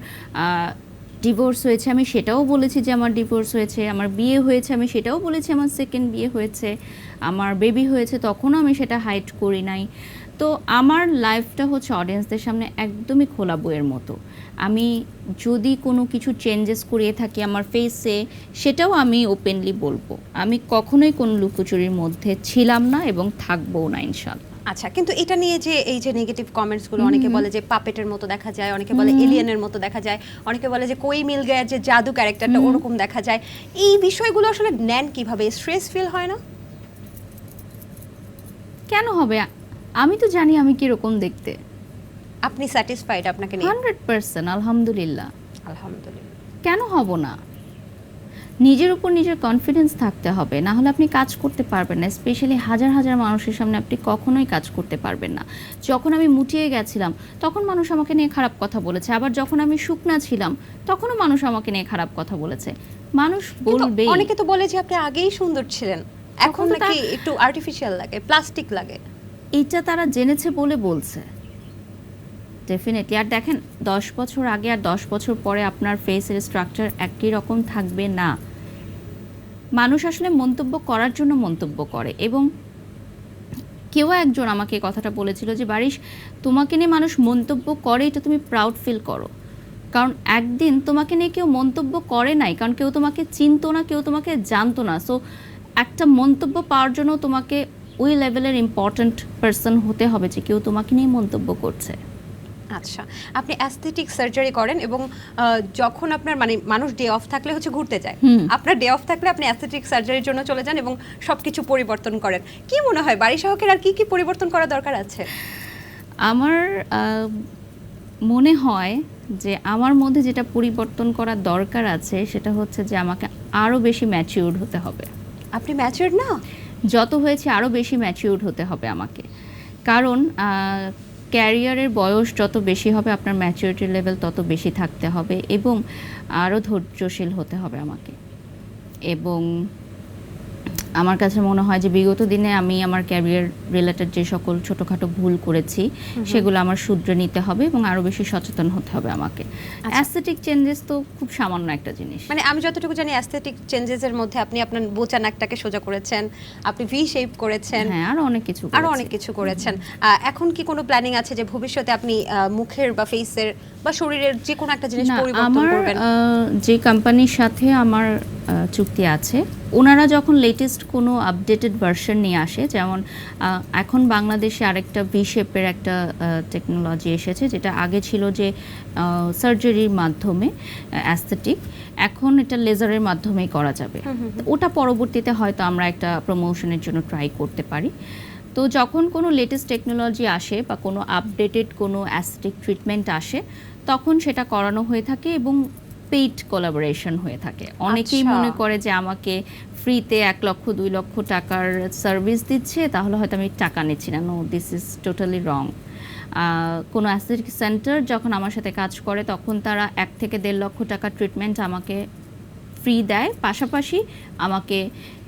ডিভোর্স হয়েছে আমি সেটাও বলেছি যে আমার ডিভোর্স হয়েছে, আমার বিয়ে হয়েছে আমি সেটাও বলেছি আমার সেকেন্ড বিয়ে হয়েছে, আমার বেবি হয়েছে তখনও আমি সেটা হাইড করি নাই। তো আমার লাইফটা হচ্ছে অডিয়েন্সদের সামনে একদমই খোলা বইয়ের মতো। আমি যদি কোনো কিছু চেঞ্জেস করিয়ে থাকি আমার ফেসে, সেটাও আমি ওপেনলি বলবো। আমি কখনোই কোনো লুকোচুরির মধ্যে ছিলাম না এবং থাকবো না ইনশাল্লাহ। আচ্ছা, কিন্তু এটা নিয়ে যে এই যে নেগেটিভ কমেন্টস গুলো, অনেকে বলে যে পাপেটের মতো দেখা যায়, অনেকে বলে এলিয়েনের মতো দেখা যায়, অনেকে বলে যে কই মিল গায়ের যে জাদু ক্যারেক্টারটা ওরকম দেখা যায়, এই বিষয়গুলো আসলে নেন কিভাবে? স্ট্রেস ফিল হয় না? কেন হবে? আমি তো জানি আমি কিরকম দেখতে। আপনি স্যাটিসফাইড আপনাকে নিয়ে? 100% আলহামদুলিল্লাহ। আলহামদুলিল্লাহ। কেন হব না? নিজের উপর নিজের কনফিডেন্স থাকতে হবে, না হলে আপনি কাজ করতে পারবেন না। স্পেশালি হাজার হাজার মানুষের সামনে আপনি কখনোই কাজ করতে পারবেন না। যখন আমি মুটিয়ে গেছিলাম তখন মানুষ আমাকে নিয়ে খারাপ কথা বলেছে, আবার যখন আমি শুকনা ছিলাম তখনও মানুষ আমাকে নিয়ে খারাপ কথা বলেছে। মানুষ বলবে। অনেকে তো বলে যে আপনি আগেই সুন্দর ছিলেন, এখন তো নাকি একটু আর্টিফিশিয়াল লাগে, প্লাস্টিক লাগে। এইটা তারা জেনেছে বলে বলছে ডেফিনেটলি। আর দেখেন 10 বছর আগে আর 10 বছর পরে আপনার ফেসের স্ট্রাকচার একই রকম থাকবে না। মানুষ আসলে মন্তব্য করার জন্য মন্তব্য করে। এবং কেউ একজন আমাকে এই কথাটা বলেছিল যে বারিশ, তোমাকে নিয়ে মানুষ মন্তব্য করে, এটা তুমি প্রাউড ফিল করো, কারণ একদিন তোমাকে নিয়ে কেউ মন্তব্য করে নাই, কারণ কেউ তোমাকে চিনতো না, কেউ তোমাকে জানতো না। সো একটা মন্তব্য পাওয়ার জন্য তোমাকে ওই লেভেলের ইম্পর্ট্যান্ট পারসন হতে হবে যে কেউ তোমাকে নিয়ে মন্তব্য করছে। আচ্ছা, আপনি অ্যাস্থেটিক সার্জারি করেন এবং যখন আপনার মানে মানুষ ডে অফ থাকলে হচ্ছে ঘুরতে যায়, আপনার ডে অফ থাকলে আপনি অ্যাস্থেটিক সার্জারির জন্য চলে যান এবং সবকিছু পরিবর্তন করেন। কি মনে হয় বারিশা হকের আর কি কি পরিবর্তন করা দরকার আছে? আমার মনে হয় যে আমার মধ্যে যেটা পরিবর্তন করা দরকার আছে সেটা হচ্ছে যে আমাকে আরও বেশি ম্যাচিউরড হতে হবে। আপনি ম্যাচিউরড না? যত হয়েছে আরও বেশি ম্যাচিউরড হতে হবে আমাকে, কারণ ক্যারিয়ারের বয়স যত বেশি হবে আপনার ম্যাচুরিটি লেভেল তত বেশি থাকতে হবে, এবং আরও ধৈর্যশীল হতে হবে আমাকে। এবং আমার কাছে মনে হয় যে বিগত দিনে আমি আমার ক্যারিয়ার রিলেটেড যে সকল ছোটোখাটো ভুল করেছি সেগুলো আমার শুধরে নিতে হবে এবং আরও বেশি সচেতন হতে হবে আমাকে। অ্যাস্থেটিক চেঞ্জেস তো খুব সামান্য একটা জিনিস। মানে আমি যতটুকু জানি অ্যাস্থেটিক চেঞ্জেসের মধ্যে আপনি আপনার বোচা নাকটাকে সোজা করেছেন, আপনি ভি শেপ করেছেন, হ্যাঁ, আরও অনেক কিছু করেছেন। এখন কি কোনো প্ল্যানিং আছে যে ভবিষ্যতে আপনি মুখের বা ফেসের বা শরীরের যে কোনো একটা জিনিস পরিবর্তন করবেন? আমার যে কোম্পানির সাথে আমার চুক্তি আছে। ওনারা যখন লেটেস্ট কোনো আপডেটেড ভার্সন নিয়ে আসে, যেমন এখন বাংলাদেশে আরেকটা ভি শেপের একটা টেকনোলজি এসেছে, যেটা আগে ছিল যে সার্জারির মাধ্যমে অ্যাস্থেটিক, এখন এটা লেজারের মাধ্যমেই করা যাবে। তো ওটা পরবর্তীতে হয়তো আমরা একটা প্রমোশনের জন্য ট্রাই করতে পারি। তো যখন কোনো লেটেস্ট টেকনোলজি আসে বা কোনো আপডেটেড কোনো অ্যাস্থেটিক ট্রিটমেন্ট আসে, তখন সেটা করানো হয়ে থাকে এবং পেইড কোলাবোরেশন হয়ে থাকে। অনেকেই আচ্ছা। মনে করে যে আমাকে ফ্রিতে 1 লক্ষ 2 লক্ষ টাকার সার্ভিস দিচ্ছে, তাহলে হয়তো আমি টাকা নিচ্ছি না। No, this is totally wrong. কোনো অ্যাস্থেটিক সেন্টার যখন আমার সাথে কাজ করে, তখন তারা 1 থেকে 1.5 লক্ষ টাকার ট্রিটমেন্ট আমাকে ফ্রি দেয়, পাশাপাশি আমাকে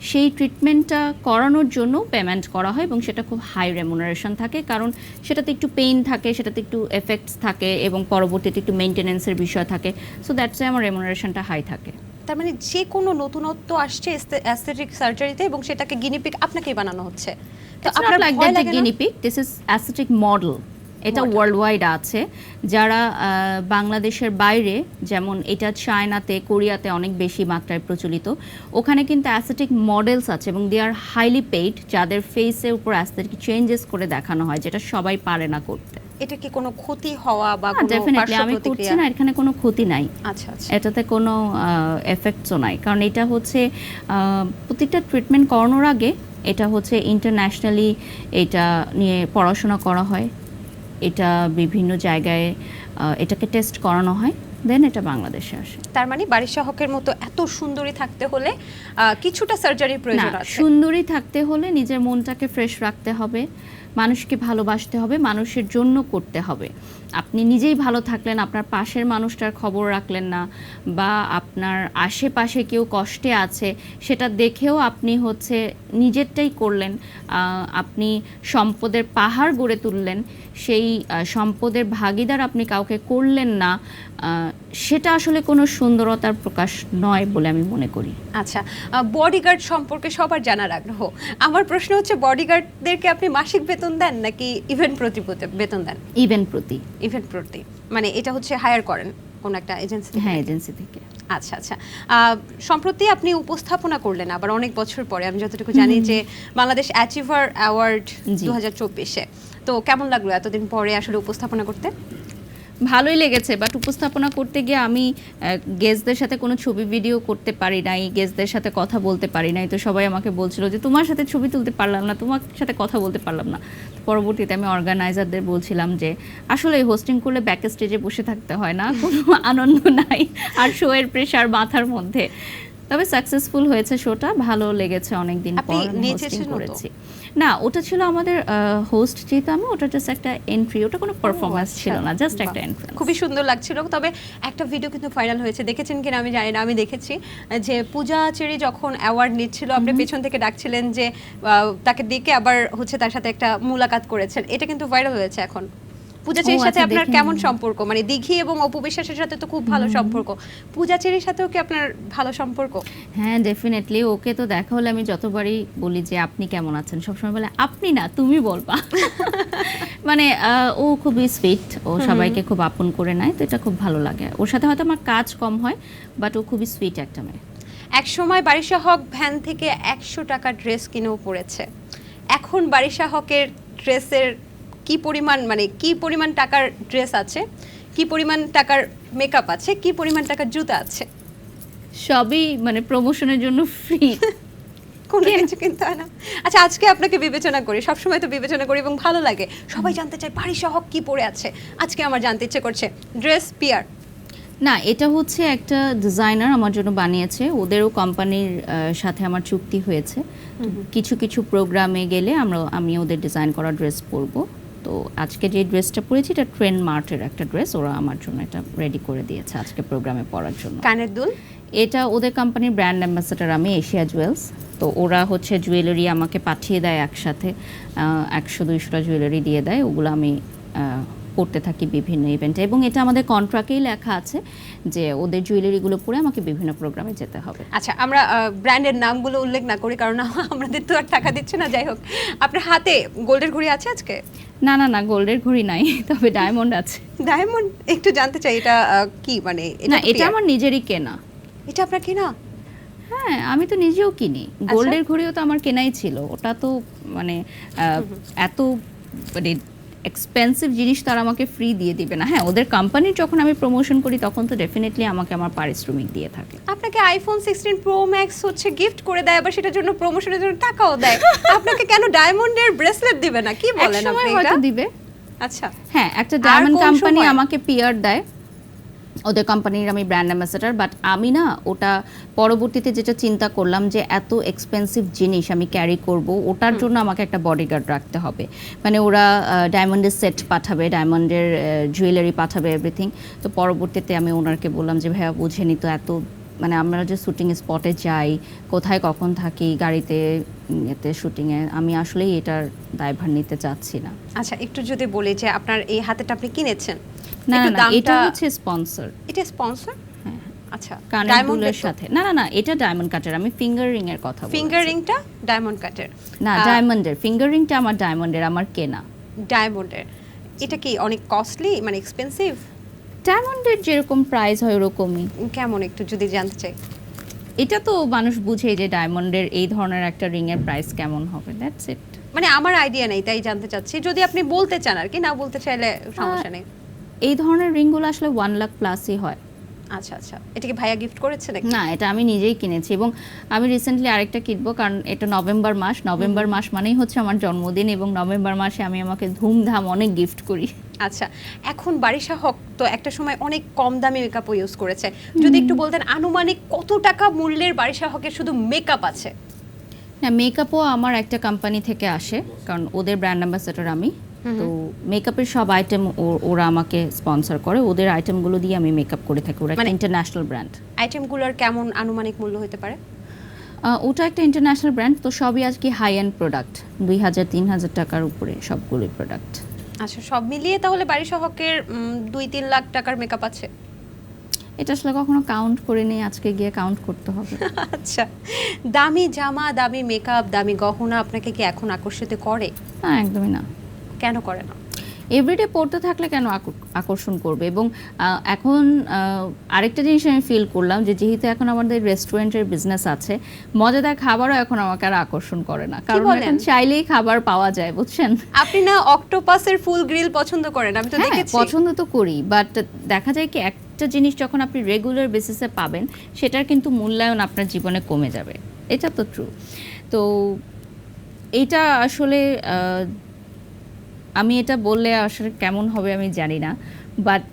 সেই ট্রিটমেন্টটা করানোর জন্য পেমেন্ট করা হয় এবং সেটা খুব হাই রেমুনারেশন থাকে, কারণ সেটাতে একটু পেইন থাকে, সেটাতে একটু এফেক্টস থাকে এবং পরবর্তীতে একটু মেনটেনেন্সের বিষয় থাকে। সো দ্যাটস ওয়াই আমার রেমুনারেশনটা হাই থাকে। তার মানে যে কোনো নতুনত্ব আসছে অ্যাস্থেটিক সার্জারিতে এবং সেটাকে গিনিপিগ আপনাকেই বানানো হচ্ছে, তো It's not আপনার like ভয় that, the লাগে না? guinea pig. This is aesthetic model. এটা Model. ওয়ার্ল্ড ওয়াইড আছে। যারা বাংলাদেশের বাইরে, যেমন এটা চায়নাতে, কোরিয়াতে অনেক বেশি মাত্রায় প্রচলিত, ওখানে কিন্তু অ্যাস্থেটিক মডেলস আছে এবং দে আর হাইলি পেইড, যাদের ফেসের উপর অ্যাস্থেটিক চেঞ্জেস করে দেখানো হয়, যেটা সবাই পারে না করতে। এটা কি কোনো ক্ষতি হওয়া বা কোনো ডেফিনেটলি পার্শ্ব আমি করছি প্রতিক্রিয়া? না, এখানে কোনো ক্ষতি নাই, আচ্ছা আচ্ছা। এটাতে কোনো এফেক্টসও নাই, কারণ এটা হচ্ছে প্রতিটা ট্রিটমেন্ট করানোর আগে এটা হচ্ছে ইন্টারন্যাশনালি এটা নিয়ে পড়াশোনা করা হয়, এটা বিভিন্ন জায়গায় এটাকে টেস্ট করানো হয়, দেন এটা বাংলাদেশে আসে। তার মানে বাড়ির সহকের মতো এত সুন্দরী থাকতে হলে কিছুটা সার্জারির না, প্রয়োজন আছে। সুন্দরী থাকতে হলে নিজের মনটাকে ফ্রেশ রাখতে হবে, মানুষকে ভালোবাসতে হবে, মানুষের জন্য করতে হবে। আপনি নিজেই ভালো থাকলেন, আপনার পাশের মানুষটার খবর রাখলেন না, বা আপনার আশেপাশে কেউ কষ্টে আছে সেটা দেখেও আপনি হচ্ছে নিজেরটাই করলেন, আপনি সম্পদের পাহাড় গড়ে তুললেন, সেই সম্পদের ভাগীদার আপনি কাউকে করলেন না, সেটা আসলে কোনো সুন্দরতার প্রকাশ নয় বলে আমি মনে করি। আচ্ছা, বডিগার্ড সম্পর্কে সবার জানার আগ্রহ। আমার প্রশ্ন হচ্ছে, বডিগার্ডদেরকে আপনি মাসিক বেতন দেন নাকি ইভেন্ট প্রতি বেতন দেন? ইভেন্ট প্রতি। ইভেন্ট প্রতি মানে এটা হচ্ছে হায়ার করেন কোন একটা এজেন্সি? হ্যাঁ, এজেন্সি থেকে। আচ্ছা আচ্ছা। সম্প্রতি আপনি উপস্থাপনা করলেন আবার অনেক বছর পরে, আমি যতটুকু জানি যে বাংলাদেশ অ্যাচিভার অ্যাওয়ার্ড জি। 2024-এ। তো কেমন লাগলো এতদিন পরে আসলে উপস্থাপনা করতে? ভালোই লেগেছে, বাট উপস্থাপনা করতে গিয়ে আমি গেস্টদের সাথে কোনো ছবি ভিডিও করতে পারি নাই, গেস্টদের সাথে কথা বলতে পারি নাই। তো সবাই আমাকে বলছিল যে তোমার সাথে ছবি তুলতে পারলাম না, তোমার সাথে কথা বলতে পারলাম না। পরবর্তীতে আমি অর্গানাইজারদের বলছিলাম যে আসলে হোস্টিং করলে ব্যাক স্টেজে বসে থাকতে হয় না, কোনো আনন্দ নাই, আর শো এর প্রেশার মাথার মধ্যে। তবে সাকসেসফুল হয়েছে শোটা, ভালো লেগেছে, অনেক দিন আপনি পর হোস্টিং নেচেছেন তো? করেছি। না, ওটা ছিল আমাদের হোস্ট যেহেতু আমি, ওটা জাস্ট একটা এন্ট্রি, ওটা কোনো পারফরমেন্স ছিল না, জাস্ট একটা এন্ট্রি। খুবই সুন্দর লাগছিল। তবে একটা ভিডিও কিন্তু ভাইরাল হয়েছে, দেখেছেন কিনা আমি জানি না, আমি দেখেছি যে পূজা চেরি যখন অ্যাওয়ার্ড নিচ্ছিল, আপনি পেছন থেকে ডাকছিলেন যে তাকে ডেকে আবার হচ্ছে তার সাথে একটা মুলাকাত করেছেন, এটা কিন্তু ভাইরাল হয়েছে এখন। পূজা চেরির সাথে আচ্ছা, আপনার দেখিনি। কেমন সম্পর্ক? মানে দিঘি এবং অপু বিশ্বাসের সাথে তো খুব ভালো সম্পর্ক, পূজা চেরির সাথেও কি আপনার ভালো সম্পর্ক? হ্যাঁ, ডেফিনেটলি। ওকে তো দেখা হলে আমি যতবারই বলি যে আপনি কেমন আছেন, সবসময় বলে আপনি না, তুমি বলবা। মানে ও খুবই সুইট, ও সবাইকে খুব আপন করে নেয়, তো এটা খুব ভালো লাগে। ওর সাথে হয়তো আমার কাজ কম হয়, বাট ও খুবই সুইট একটা মেয়ে। এক সময় বারিশা হক ভ্যান থেকে 100 টাকার ড্রেস কিনেও পড়েছে। এখন বারিশা হকের ড্রেসের কি পরিমাণ, মানে কি পরিমাণ টাকার ড্রেস আছে, কি পরিমাণ টাকার মেকআপ আছে, কি পরিমাণ টাকার জুতা আছে? সবই মানে প্রমোশনের জন্য ফ্রি। কোনো কিছু কিনতে হয় না। আচ্ছা, আজকে আপনাকে বিবেচনা করি, সবসময় তো বিবেচনা করি এবং ভালো লাগে, সবাই জানতে চায় বারিশা হক কি পরে আছে। আজকে আমার জানতে ইচ্ছে করছে, ড্রেস পিয়ার? না, এটা হচ্ছে একটা ডিজাইনার আমার জন্য বানিয়েছে, ওদেরও কোম্পানির সাথে আমার চুক্তি হয়েছে। তো কিছু কিছু প্রোগ্রামে গেলে আমি ওদের ডিজাইন করা ড্রেস পরবো। তো আজকে যে ড্রেসটা পরেছি এটা ট্রেন্ড মার্টের একটা ড্রেস, ওরা আমার জন্য এটা রেডি করে দিয়েছে আজকে প্রোগ্রামে পরার জন্য। কানের দুল? এটা ওদের কোম্পানির ব্র্যান্ড অ্যাম্বাসেডর আমি, এশিয়া জুয়েলস। তো ওরা হচ্ছে জুয়েলারি আমাকে পাঠিয়ে দেয় একসাথে, 100-200টা জুয়েলারি দিয়ে দেয়, ওগুলো আমি পড়তে থাকি বিভিন্ন ইভেন্টে, এবং এটা আমাদের কন্ট্রাক্টেই লেখা আছে যে ওদের জুয়েলারিগুলো পরে আমাকে বিভিন্ন প্রোগ্রামে যেতে হবে। আচ্ছা, আমরা ব্র্যান্ডের নামগুলো উল্লেখ না করি, কারণ আমাদের তো আর টাকা দিচ্ছে না। যাই হোক, আপনার হাতে গোল্ডের ঘড়ি আছে আজকে? না না না, গোল্ডের ঘড়ি নাই, তবে ডায়মন্ড আছে। ডায়মন্ড? একটু জানতে চাই, এটা কি মানে? না, তো এটা পেয়ার? আমার নিজেরই কেনা। এটা আপনার কিনা? হ্যাঁ, আমি তো নিজেও কিনি। গোল্ডের ঘড়িও তো আমার কেনাই ছিল। ওটা তো মানে এত মানে এক্সপেন্সিভ জিনিস তারা আমাকে ফ্রি দিয়ে দিবে না। হ্যাঁ, ওদের কোম্পানির যখন আমি প্রমোশন করি তখন তো ডেফিনেটলি আমাকে আমার পারিশ্রমিক দিয়ে থাকে। আপনাকে আইফোন 16 প্রো ম্যাক্স হচ্ছে গিফট করে দেয়, আবার সেটার জন্য প্রমোশনের জন্য টাকাও দেয়। আপনাকে কেন ডায়মন্ডের ব্রেসলেট দিবে না? কি বলেন একসময় আপনি হয়তো এটা? দিবে। আচ্ছা, হ্যাঁ, একটা ডায়মন্ড কোন কোম্পানি সময়? আমাকে পিআর দেয়, ওদের কোম্পানির আমি ব্র্যান্ড অ্যাম্বাসেডর। বাট আমি না ওটা পরবর্তীতে যেটা চিন্তা করলাম যে এত এক্সপেন্সিভ জিনিস আমি ক্যারি করব, ওটার জন্য আমাকে একটা বডিগার্ড রাখতে হবে। মানে ওরা ডায়মন্ডের সেট পাঠাবে, ডায়মন্ডের জুয়েলারি পাঠাবে, এভরিথিং। তো পরবর্তীতে আমি ওনারকে বললাম যে ভাইয়া বুঝেনি তো, এত মানে আমরা যে শুটিং স্পটে যাই, কোথায় কখন থাকি, গাড়িতে এতে শুটিংয়ে, আমি আসলেই এটার দায়ভার নিতে চাচ্ছি না। আচ্ছা, একটু যদি বলি যে আপনার এই হাতেটা আপনি কিনেছেন, না একটু না না, এটা দামটা- হচ্ছে স্পন্সর। এটা স্পন্সর? আচ্ছা, কানের ডায়মন্ডের দুলের সাথে। না না না, এটা ডায়মন্ড কাটের, আমি ফিঙ্গার রিং এর কথা বলছি। ফিঙ্গার রিংটা ডায়মন্ড কাটের? না, ডায়মন্ডের ফিঙ্গার রিংটা আমার ডায়মন্ডের, আমার কেনা। ডায়মন্ডের। এটা কি অনেক কস্টলি, মানে এক্সপেন্সিভ? ডায়মন্ডের যেরকম প্রাইস হয় ওরকমই। কেমন একটু যদি জানতে চাই। এটা তো মানুষ বুঝে যে ডায়মন্ডের এই ধরনের একটা রিং এর প্রাইস কেমন হবে, দ্যাটস ইট। মানে আমার আইডিয়া নেই, তাই জানতে চাচ্ছি। যদি আপনি বলতে চান আর কি, না বলতে চাইলে সমস্যা নেই। এই ধরনের রিংগুলো আসলে 1 লাখ প্লাসই হয়। আচ্ছা আচ্ছা, এটা কি ভাইয়া গিফট করেছে নাকি? না, এটা আমি নিজেই কিনেছি এবং আমি রিসেন্টলি আরেকটা কিনবো, কারণ এটা নভেম্বর মাস। নভেম্বর মাস মানেই হচ্ছে আমার জন্মদিন, এবং নভেম্বর মাসে আমি আমাকে ধুমধাম অনেক গিফট করি। আচ্ছা, এখন বারিশা হক তো একটা সময় অনেক কম দামি মেকআপ ইউজ করেছে। যদি একটু বলতেন আনুমানিক কত টাকা মূল্যের বারিশা হকের শুধু মেকআপ আছে? হ্যাঁ, মেকআপও আমার একটা কোম্পানি থেকে আসে, কারণ ওদের ব্র্যান্ড অ্যাম্বাসেডর আমি। তো মেকআপের সব আইটেম ওরা আমাকে স্পন্সর করে, ওদের আইটেমগুলো দিয়ে আমি মেকআপ করে থাকি। ওরা একটা ইন্টারন্যাশনাল ব্র্যান্ড। আইটেমগুলোর কেমন আনুমানিক মূল্য হতে পারে? ওটা একটা ইন্টারন্যাশনাল ব্র্যান্ড, তো সবই আজকে হাই এন্ড প্রোডাক্ট, 2000-3000 টাকার উপরে সবগুলোই প্রোডাক্ট। আচ্ছা, সব মিলিয়ে তাহলে বারিশা হকের 2-3 লাখ টাকার মেকআপ আছে? এটা আসলে কখনো কাউন্ট করিনি, আজকে গিয়ে কাউন্ট করতে হবে। আচ্ছা, দামি জামা, দামি মেকআপ, দামি গহনা আপনাকে কি এখন আকর্ষিত করে? না, একদমই না। কেন করে না? এভরিডে পড়তে থাকলে কেন আকর্ষণ করবে? এবং এখন আরেকটা জিনিস আমি ফিল করলাম যে যেহেতু এখন আমাদের রেস্টুরেন্টের বিজনেস আছে, মজাদার খাবারও এখন আমাকে আর আকর্ষণ করে না, কারণ বলেন? এখন চাইলেই খাবার পাওয়া যায়, বুঝছেন? আপনি না অক্টোপাসের ফুল গ্রিল পছন্দ করেন? আমি তো হ্যাঁ, দেখেছি। পছন্দ তো করি, বাট দেখা যায় কি একটা জিনিস যখন আপনি রেগুলার বেসিসে পাবেন, সেটার কিন্তু মূল্যায়ন আপনার জীবনে কমে যাবে। এটা তো ট্রু। তো এটা আসলে আমি এটা বললে আসলে কেমন হবে আমি জানি না, বাট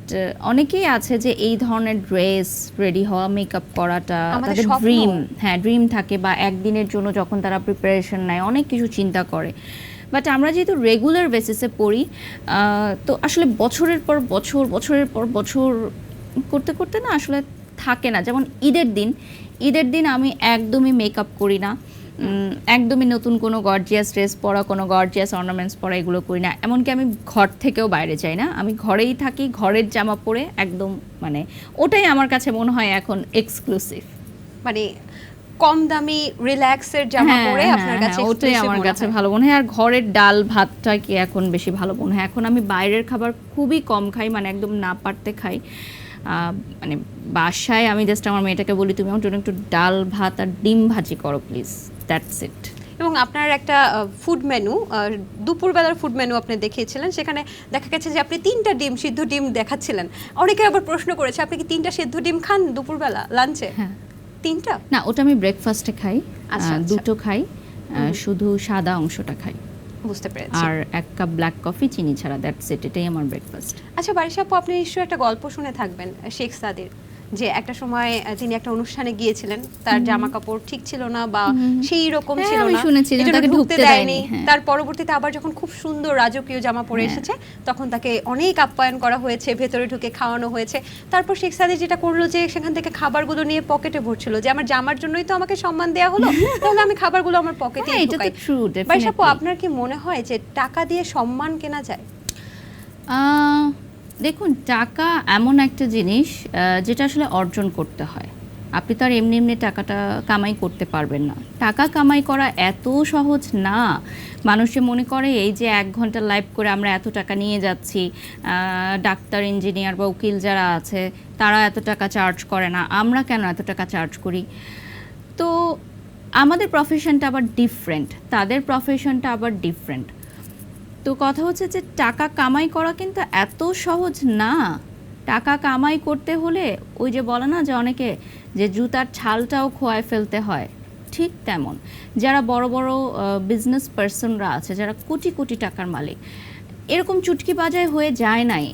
অনেকেই আছে যে এই ধরনের ড্রেস, রেডি হওয়া, মেকআপ করাটা আমাদের তাদের স্বপ্ন। ড্রিম। হ্যাঁ, ড্রিম থাকে, বা একদিনের জন্য যখন তারা প্রিপারেশন নেয়, অনেক কিছু চিন্তা করে। বাট আমরা যেহেতু রেগুলার বেসিসে পড়ি, তো আসলে বছরের পর বছর, বছরের পর বছর করতে করতে না আসলে থাকে না। যেমন ঈদের দিন আমি একদমই মেকআপ করি না, একদমই নতুন কোনো গর্জিয়াস ড্রেস পরা, কোনো গর্জিয়াস অর্নামেন্টস পরা, এগুলো করি না। এমনকি আমি ঘর থেকেও বাইরে যাই না, আমি ঘরেই থাকি, ঘরের জামা পরে একদম, মানে ওটাই আমার কাছে মনে হয় এখন এক্সক্লুসিভ। মানে কম দামি রিল্যাক্সের জামা পরে আপনার কাছে ওটাই exclusive আমার মনে কাছে হয়। ভালো মনে হয়। আর ঘরের ডাল ভাতটা কি এখন বেশি ভালো মনে হয়। এখন আমি বাইরের খাবার খুবই কম খাই, মানে একদম না পারতে খাই। মানে বাসায় আমি জাস্ট আমার মেয়েটাকে বলি, তুমি আমার জন্য একটু ডাল ভাত আর ডিম ভাজি করো প্লিজ, দ্যাটস ইট। এবং আপনার একটা ফুড মেনু, দুপুরবেলার ফুড মেনু আপনি দেখিয়েছিলেন, সেখানে দেখা গেছে যে আপনি 3টা ডিম, সিদ্ধ ডিম দেখাচ্ছিলেন। অনেকে আবার প্রশ্ন করেছে আপনি কি 3টা সিদ্ধ ডিম খান দুপুরবেলা লাঞ্চে? হ্যাঁ। 3টা? না, ওটা আমি ব্রেকফাস্টে খাই, আচ্ছা, আচ্ছা। দুটো খাই, শুধু সাদা অংশটা খাই, বুঝতে পেরেছি। আর 1 কাপ ব্ল্যাক কফি চিনি ছাড়া, দ্যাটস ইট। এটাই আমার ব্রেকফাস্ট। আচ্ছা বারিশা আপু, আপনি নিশ্চয়ই একটা গল্প শুনে থাকবেন শেখ সাদির, যে একটা সময় তিনি একটা অনুষ্ঠানে গিয়েছিলেন, তার জামা কাপড় ঠিক ছিল না বা সেই রকম হ্যাঁ, ছিল আমি না, শুনেছি যে এজন্য তাকে ঢুকতে ঢুকতে দেয়নি। দেয়নি, হ্যাঁ। তার পরবর্তীতে আবার যখন খুব সুন্দর রাজকীয় জামা পরে এসেছে, তখন তাকে অনেক আপ্যায়ন করা হয়েছে, ভেতরে ঢুকে খাওয়ানো হয়েছে। তারপর শেখ সাদি যেটা করলো যে সেখান থেকে খাবারগুলো নিয়ে পকেটে ভরছিল, যে আমার জামার জন্যই তো আমাকে সম্মান দেওয়া হলো, তাহলে আমি খাবারগুলো আমার পকেটে হ্যাঁ, এটা তো ঢুকাই। true, বারিশা আপু, definitely। আপনার কি মনে হয় যে টাকা দিয়ে সম্মান কেনা যায়? দেখুন, টাকা এমন একটা জিনিস যেটা আসলে অর্জন করতে হয়। আপনি তো আর এমনি এমনি টাকাটা কামাই করতে পারবেন না। টাকা কামাই করা এত সহজ না। মানুষে মনে করে এই যে 1 ঘন্টা লাইভ করে আমরা এত টাকা নিয়ে যাচ্ছি, ডাক্তার, ইঞ্জিনিয়ার বা উকিল যারা আছে তারা এত টাকা চার্জ করে না, আমরা কেন এত টাকা চার্জ করি? তো আমাদের প্রফেশনটা আবার ডিফারেন্ট, তাদের প্রফেশনটা আবার ডিফারেন্ট। তো কথা হচ্ছে যে টাকা কামাই করা কিন্তু এত সহজ না। টাকা কামাই করতে হলে ওই যে বলে না যে অনেকে যে জুতার ছালটাও খোয়ায় ফেলতে হয়, ঠিক তেমন যারা বড় বড় বিজনেস পার্সনরা আছে, যারা কোটি কোটি টাকার মালিক, এরকম চুটকি বাজায় হয়ে যায় নাই।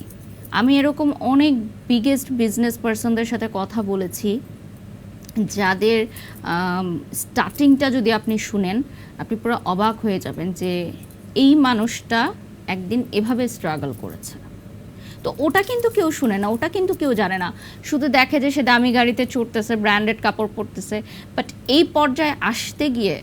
আমি এরকম অনেক বিগেস্ট বিজনেস পার্সনদের সাথে কথা বলেছি, যাদের স্টার্টিংটা যদি আপনি শুনেন আপনি পুরো অবাক হয়ে যাবেন যে এই মানুষটা একদিন এভাবে স্ট্রাগল করেছে। তো ওটা কিন্তু কেউ শুনে না, ওটা কিন্তু কেউ জানে না, শুধু দেখে যে সে দামি গাড়িতে চড়তেছে, ব্র্যান্ডেড কাপড় পরতেছে, বাট এই পর্যায়ে আসতে গিয়ে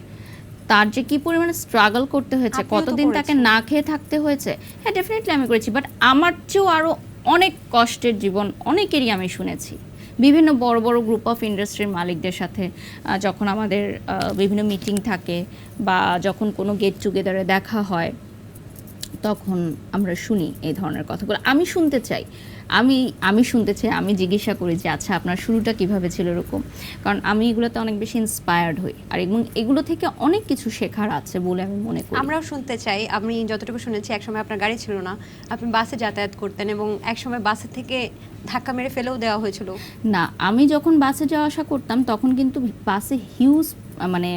তার যে কি পরিমাণে স্ট্রাগল করতে হয়েছে, আপনিও তো কতদিন তাকে করেছেন। না খেয়ে থাকতে হয়েছে। হ্যাঁ, ডেফিনেটলি আমি করেছি, বাট আমার চেয়েও আরও অনেক কষ্টের জীবন অনেকেরই আমি শুনেছি। বিভিন্ন বড় বড় গ্রুপ অফ ইন্ডাস্ট্রির মালিকদের সাথে যখন আমাদের বিভিন্ন মিটিং থাকে বা যখন কোনো গেট টুগেদারে দেখা হয়, তখন আমরা শুনি এই ধরনের কথাগুলো। আমি শুনতে চাই, আমি শুনতে চাই, আমি জিজ্ঞাসা করি যে আচ্ছা আপনার শুরুটা কিভাবে ছিল এরকম, কারণ আমি এগুলোতে অনেক বেশি ইন্সপায়ার্ড হই আর এবং এগুলো থেকে অনেক কিছু শেখার আছে বলে আমি মনে করি। আমরাও শুনতে চাই। আমি যতটুকু শুনেছি একসময় আপনার গাড়ি ছিল না, আপনি বাসে যাতায়াত করতেন এবং একসময় বাসে থেকে ধাক্কা মেরে ফেলেও দেওয়া হয়েছিল। না, আমি যখন বাসে যাওয়া আসা করতাম তখন কিন্তু বাসে হিউজ মানে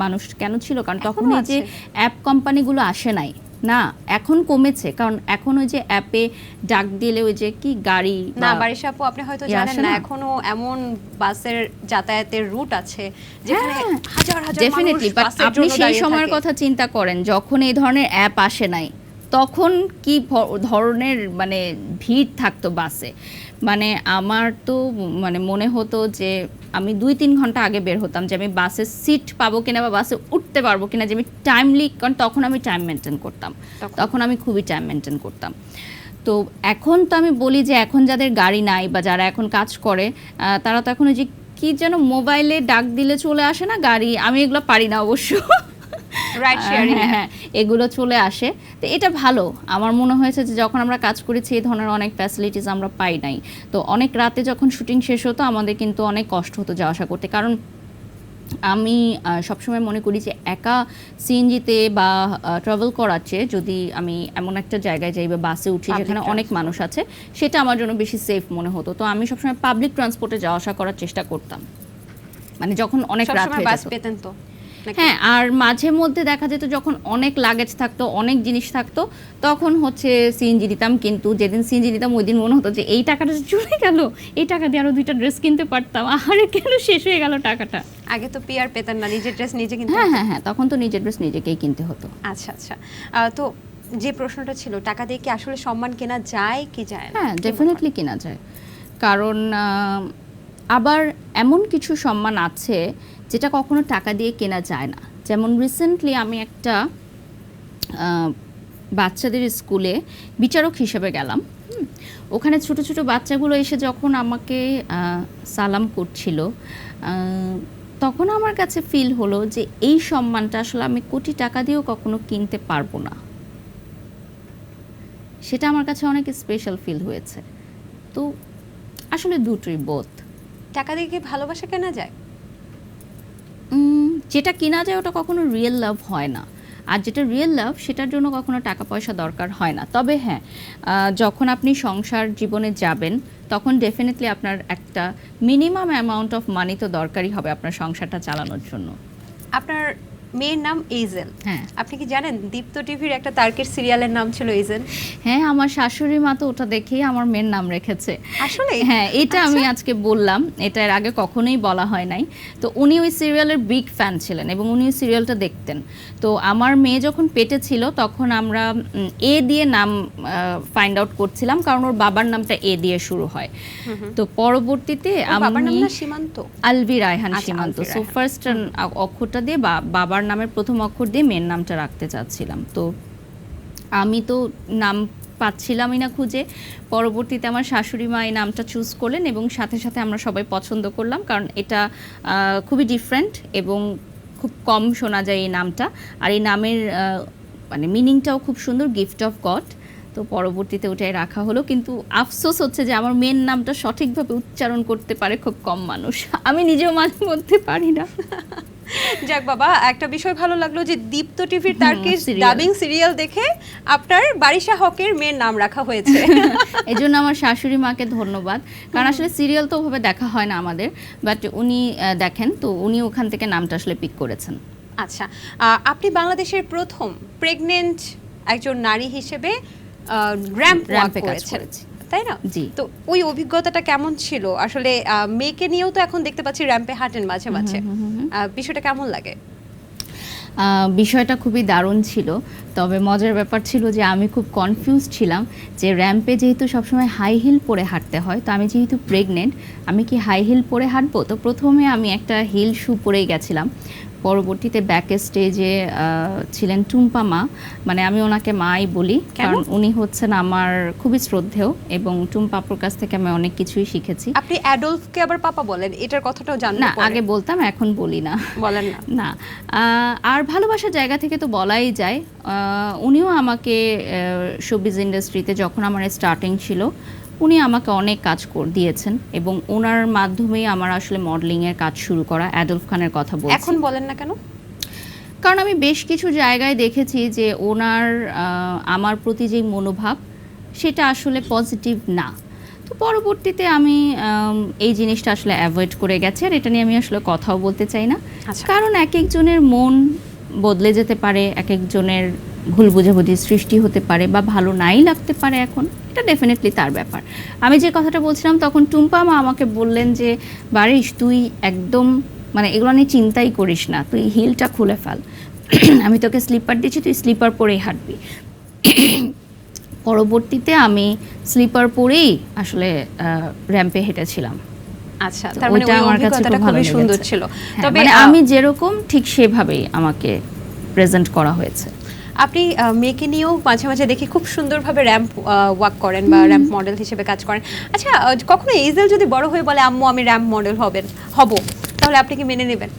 মানুষ কেন ছিল, কারণ তখন এখনো এই যে আছে? অ্যাপ কোম্পানিগুলো আসে নাই না, এখন কমেছে, কারণ এখন ওই যে অ্যাপে ডাক দিলে ওই যে কি গাড়ি না বা- বারিশা আপু, আপনি হয়তো ইয়ে জানেন আসে না, না? এখনো এমন বাসের যাতায়াতের রুট আছে যেখানে হ্যাঁ, হাজার হাজার মানুষ ডেফিনেটলি, বাট বাসের আপনি জন্য সেই দাঁড়িয়ে সময়ের থাকে। কথা চিন্তা করেন যখন এই ধরনের অ্যাপ আসে নাই, তখন কি ধরনের মানে ভিড় থাকতো বাসে। মানে আমার তো মানে মনে হতো যে আমি 2-3 ঘন্টা আগে বের হতাম যে আমি বাসে সিট পাবো কিনা বা বাসে উঠতে পারবো কিনা, যে আমি টাইমলি, কারণ তখন আমি টাইম মেনটেন করতাম, তখন আমি খুবই টাইম মেনটেন করতাম। তো এখন তো আমি বলি যে এখন যাদের গাড়ি নাই বা যারা এখন কাজ করে তারা তো এখন ওই যে কি যেন মোবাইলে ডাক দিলে চলে আসে না গাড়ি, আমি এগুলো পারি না অবশ্য। Ride sharing. হ্যাঁ হ্যাঁ, এগুলো চলে আসে। তো এটা ভালো, আমার মনে হয়েছে যে যখন আমরা কাজ করেছি এই ধরনের অনেক ফ্যাসিলিটিস আমরা পাই নাই। তো অনেক রাতে যখন শুটিং শেষ হতো আমাদের কিন্তু অনেক কষ্ট হতো যাওয়া আসা করতে, কারণ আমি সবসময় মনে করি যে একা সিএনজিতে বা ট্রাভেল করার চেয়ে যদি আমি এমন একটা জায়গায় যাই বা বাসে উঠি Public যেখানে অনেক transport। মানুষ আছে, সেটা আমার জন্য বেশি সেফ মনে হতো। তো আমি সবসময় পাবলিক ট্রান্সপোর্টে যাওয়া আসা করার চেষ্টা করতাম, মানে যখন অনেক রাত সবসময় হয়ে বাস যেত। পেতেন তো নাকি? হ্যাঁ, আর মাঝে মধ্যে দেখা যেত যখন অনেক লাগেজ থাকতো, অনেক জিনিস থাকতো, তখন হচ্ছে সিএনজি দিতাম। কিন্তু যেদিন সিএনজি দিতাম ওই দিন মনে হতো যে এই টাকাটা যে চলে গেল, এই টাকা দিয়ে আরো 2টা ড্রেস কিনতে পারতাম, আরে কেন শেষ হয়ে গেল টাকাটা। আগে তো পিআর পেতেন না, নিজের ড্রেস নিজে কিনতে হ্যাঁ হতো। হ্যাঁ হ্যাঁ, তখন তো নিজের ড্রেস নিজেকেই কিনতে হতো। আচ্ছা আচ্ছা। তো যে প্রশ্নটা ছিল, টাকা দিয়ে কি আসলে সম্মান কেনা যায় কি যায় না? হ্যাঁ, কি ডেফিনেটলি কেনা যায়, কারণ আবার এমন কিছু সম্মান আছে যেটা কখনো টাকা দিয়ে কেনা যায় না। যেমন রিসেন্টলি আমি একটা বাচ্চাদের স্কুলে বিচারক হিসেবে গেলাম। ওখানে ছোট ছোট বাচ্চাগুলো এসে যখন আমাকে সালাম করছিল, তখন আমার কাছে ফিল হলো যে এই সম্মানটা আসলে আমি কোটি টাকা দিয়েও কখনো কিনতে পারবো না। সেটা আমার কাছে অনেক স্পেশাল ফিল হয়েছে। তো আসলে দুটোই বোথ। টাকা দিয়ে কি ভালোবাসা কেনা যায়? যেটা কিনা যায় ওটা কখনো রিয়েল লাভ হয় না, আর যেটা রিয়েল লাভ সেটার জন্য কখনো টাকা পয়সা দরকার হয় না। তবে হ্যাঁ, যখন আপনি সংসার জীবনে যাবেন তখন ডেফিনেটলি আপনার একটা মিনিমাম অ্যামাউন্ট অফ মানি তো দরকারই হবে আপনার সংসারটা চালানোর জন্য। আপনার মেয়ের নাম এইজেল। হ্যাঁ আপনি কি জানেন দীপ্ত টিভির একটা তারকের সিরিয়ালের নাম ছিল এইজেল? হ্যাঁ, আমার শাশুড়ি মা তো ওটা দেখেই আমার মেয়ের নাম রেখেছে। আসলে হ্যাঁ, এটা আমি আজকে বললাম, এটা এর আগে কখনোই বলা হয় নাই। তো উনি ওই সিরিয়ালের বিগ ফ্যান ছিলেন এবং উনি ওই সিরিয়ালটা দেখতেন। তো আমার মেয়ে যখন পেটে ছিল তখন আমরা এ দিয়ে নাম ফাইন্ড আউট করছিলাম, কারণ ওর বাবার নামটা এ দিয়ে শুরু হয়। তো পরবর্তীতে ওর বাবার নাম আমি না সীমান্ত? আলভি রায়হান আচ্ছা, সীমান্ত। আলভি সো রায়হান। ফার্স্ট অক্ষরটা দিয়ে বাবার নামের প্রথম অক্ষর দিয়ে মেয়ের নামটা রাখতে চাচ্ছিলাম। তো আমি তো নাম পাচ্ছিলামই না খুঁজে। পরবর্তীতে আমার শাশুড়ি মা এই নামটা চুজ করলেন এবং সাথে সাথে আমরা সবাই পছন্দ করলাম, কারণ এটা খুবই ডিফারেন্ট এবং খুব কম শোনা যায় এই নামটা। আর এই নামের মানে মিনিংটাও খুব সুন্দর, গিফট অফ গড। তো পরবর্তীতে ওটাই রাখা হলো, কিন্তু আফসোস হচ্ছে যে আমার মেয়ের নামটা সঠিকভাবে উচ্চারণ করতে পারে খুব কম মানুষ, আমি নিজেও মাঝে মধ্যে পারি না। যাক বাবা, একটা বিষয় ভালো লাগলো যে দীপ্ত টিভির তারকির serial। ডাবিং সিরিয়াল দেখে আপনার বারিশা হকের মেয়ের নাম রাখা হয়েছে। এই জন্য আমার শাশুড়ি মাকে ধন্যবাদ, কারণ আসলে সিরিয়াল তো ওভাবে দেখা হয় না আমাদের, বাট উনি দেখেন, তো উনি ওখান থেকে নামটা আসলে পিক করেছেন। আচ্ছা, আপনি বাংলাদেশের প্রথম প্রেগনেন্ট একজন নারী হিসেবে র্যাম্প ওয়াক র্যাম্পে কাজ করেছেন, করেছি। তাই না? জি। তো ওই অভিজ্ঞতাটা কেমন ছিল? আসলে মেয়েকে নিয়েও তো এখন দেখতে পাচ্ছি র্যাম্পে হাঁটেন মাঝে মাঝে, বিষয়টা কেমন লাগে? বিষয়টা খুবই দারুণ ছিল, তবে মজার ব্যাপার ছিল যে আমি খুব কনফিউজ ছিলাম যে র্যাম্পে যেহেতু সবসময় হাই হিল পরে হাঁটতে হয়, তো আমি যেহেতু প্রেগনেন্ট, আমি কি হাই হিল পরে হাঁটবো? তো প্রথমে আমি একটা হিল শু পরেই গেছিলাম। পরবর্তীতে ব্যাক স্টেজে ছিলেন টুম্পা মা, মানে আমি ওনাকে মাই বলি, কারণ উনি হচ্ছেন আমার খুবই শ্রদ্ধেয়, এবং টুম্পা আপুর কাছ থেকে আমি অনেক কিছুই শিখেছি। আপনি অ্যাডলফকে আবার পাপা বলেন, এটার কথাটাও জানবো না, পরে। আগে বলতাম, এখন বলি না। বলেন না। না, আর ভালোবাসার জায়গা থেকে তো বলাই যায়। উনিও আমাকে শোবিজ ইন্ডাস্ট্রিতে যখন আমার স্টার্টিং ছিল, উনি আমাকে অনেক কাজ দিয়েছেন, এবং ওনার মাধ্যমেই আমার আসলে মডেলিংয়ের কাজ শুরু করা। অ্যাডলফ খানের কথা বলছি। এখন বলেন না কেন? কারণ আমি বেশ কিছু জায়গায় দেখেছি যে ওনার আমার প্রতি যেই মনোভাব, সেটা আসলে পজিটিভ না। তো পরবর্তীতে আমি এই জিনিসটা আসলে অ্যাভয়েড করে গেছি, আর এটা নিয়ে আমি আসলে কথাও বলতে চাই না। আচ্ছা। কারণ এক একজনের মন বদলে যেতে পারে, এক একজনের ভুল বোঝাবুঝির সৃষ্টি হতে পারে, বা ভালো নাই লাগতে পারে, এখন এটা ডেফিনেটলি তার ব্যাপার। আমি যে কথাটা বলছিলাম, তখন টুম্পা মা আমাকে বললেন যে বারিশ, তুই একদম মানে এগুলো নিয়ে চিন্তাই করিস না, তুই হিলটা খুলে ফেল, আমি তোকে স্লিপার দিচ্ছি, তুই স্লিপার পরেই হাঁটবি। পরবর্তীতে আমি স্লিপার পরেই আসলে র্যাম্পে হেঁটেছিলাম। আচ্ছা, তার মানে ওইটা ওই আমার কাছে অভিজ্ঞতাটা খুব ভালো খুবই সুন্দর লেগেছে। ছিল। হ্যাঁ, তবে মানে আমি যেরকম ঠিক সেভাবেই আমাকে প্রেজেন্ট করা হয়েছে। আপনি মেয়েকে নিয়েও মাঝে মাঝে দেখি খুব সুন্দরভাবে র্যাম্প ওয়াক করেন বা র্যাম্প মডেল হিসেবে কাজ করেন। আচ্ছা, কখনো এইজেল যদি বড় হয়ে বলে আম্মু আমি র্যাম্প মডেল হব, তাহলে আপনি কি মেনে নেবেন?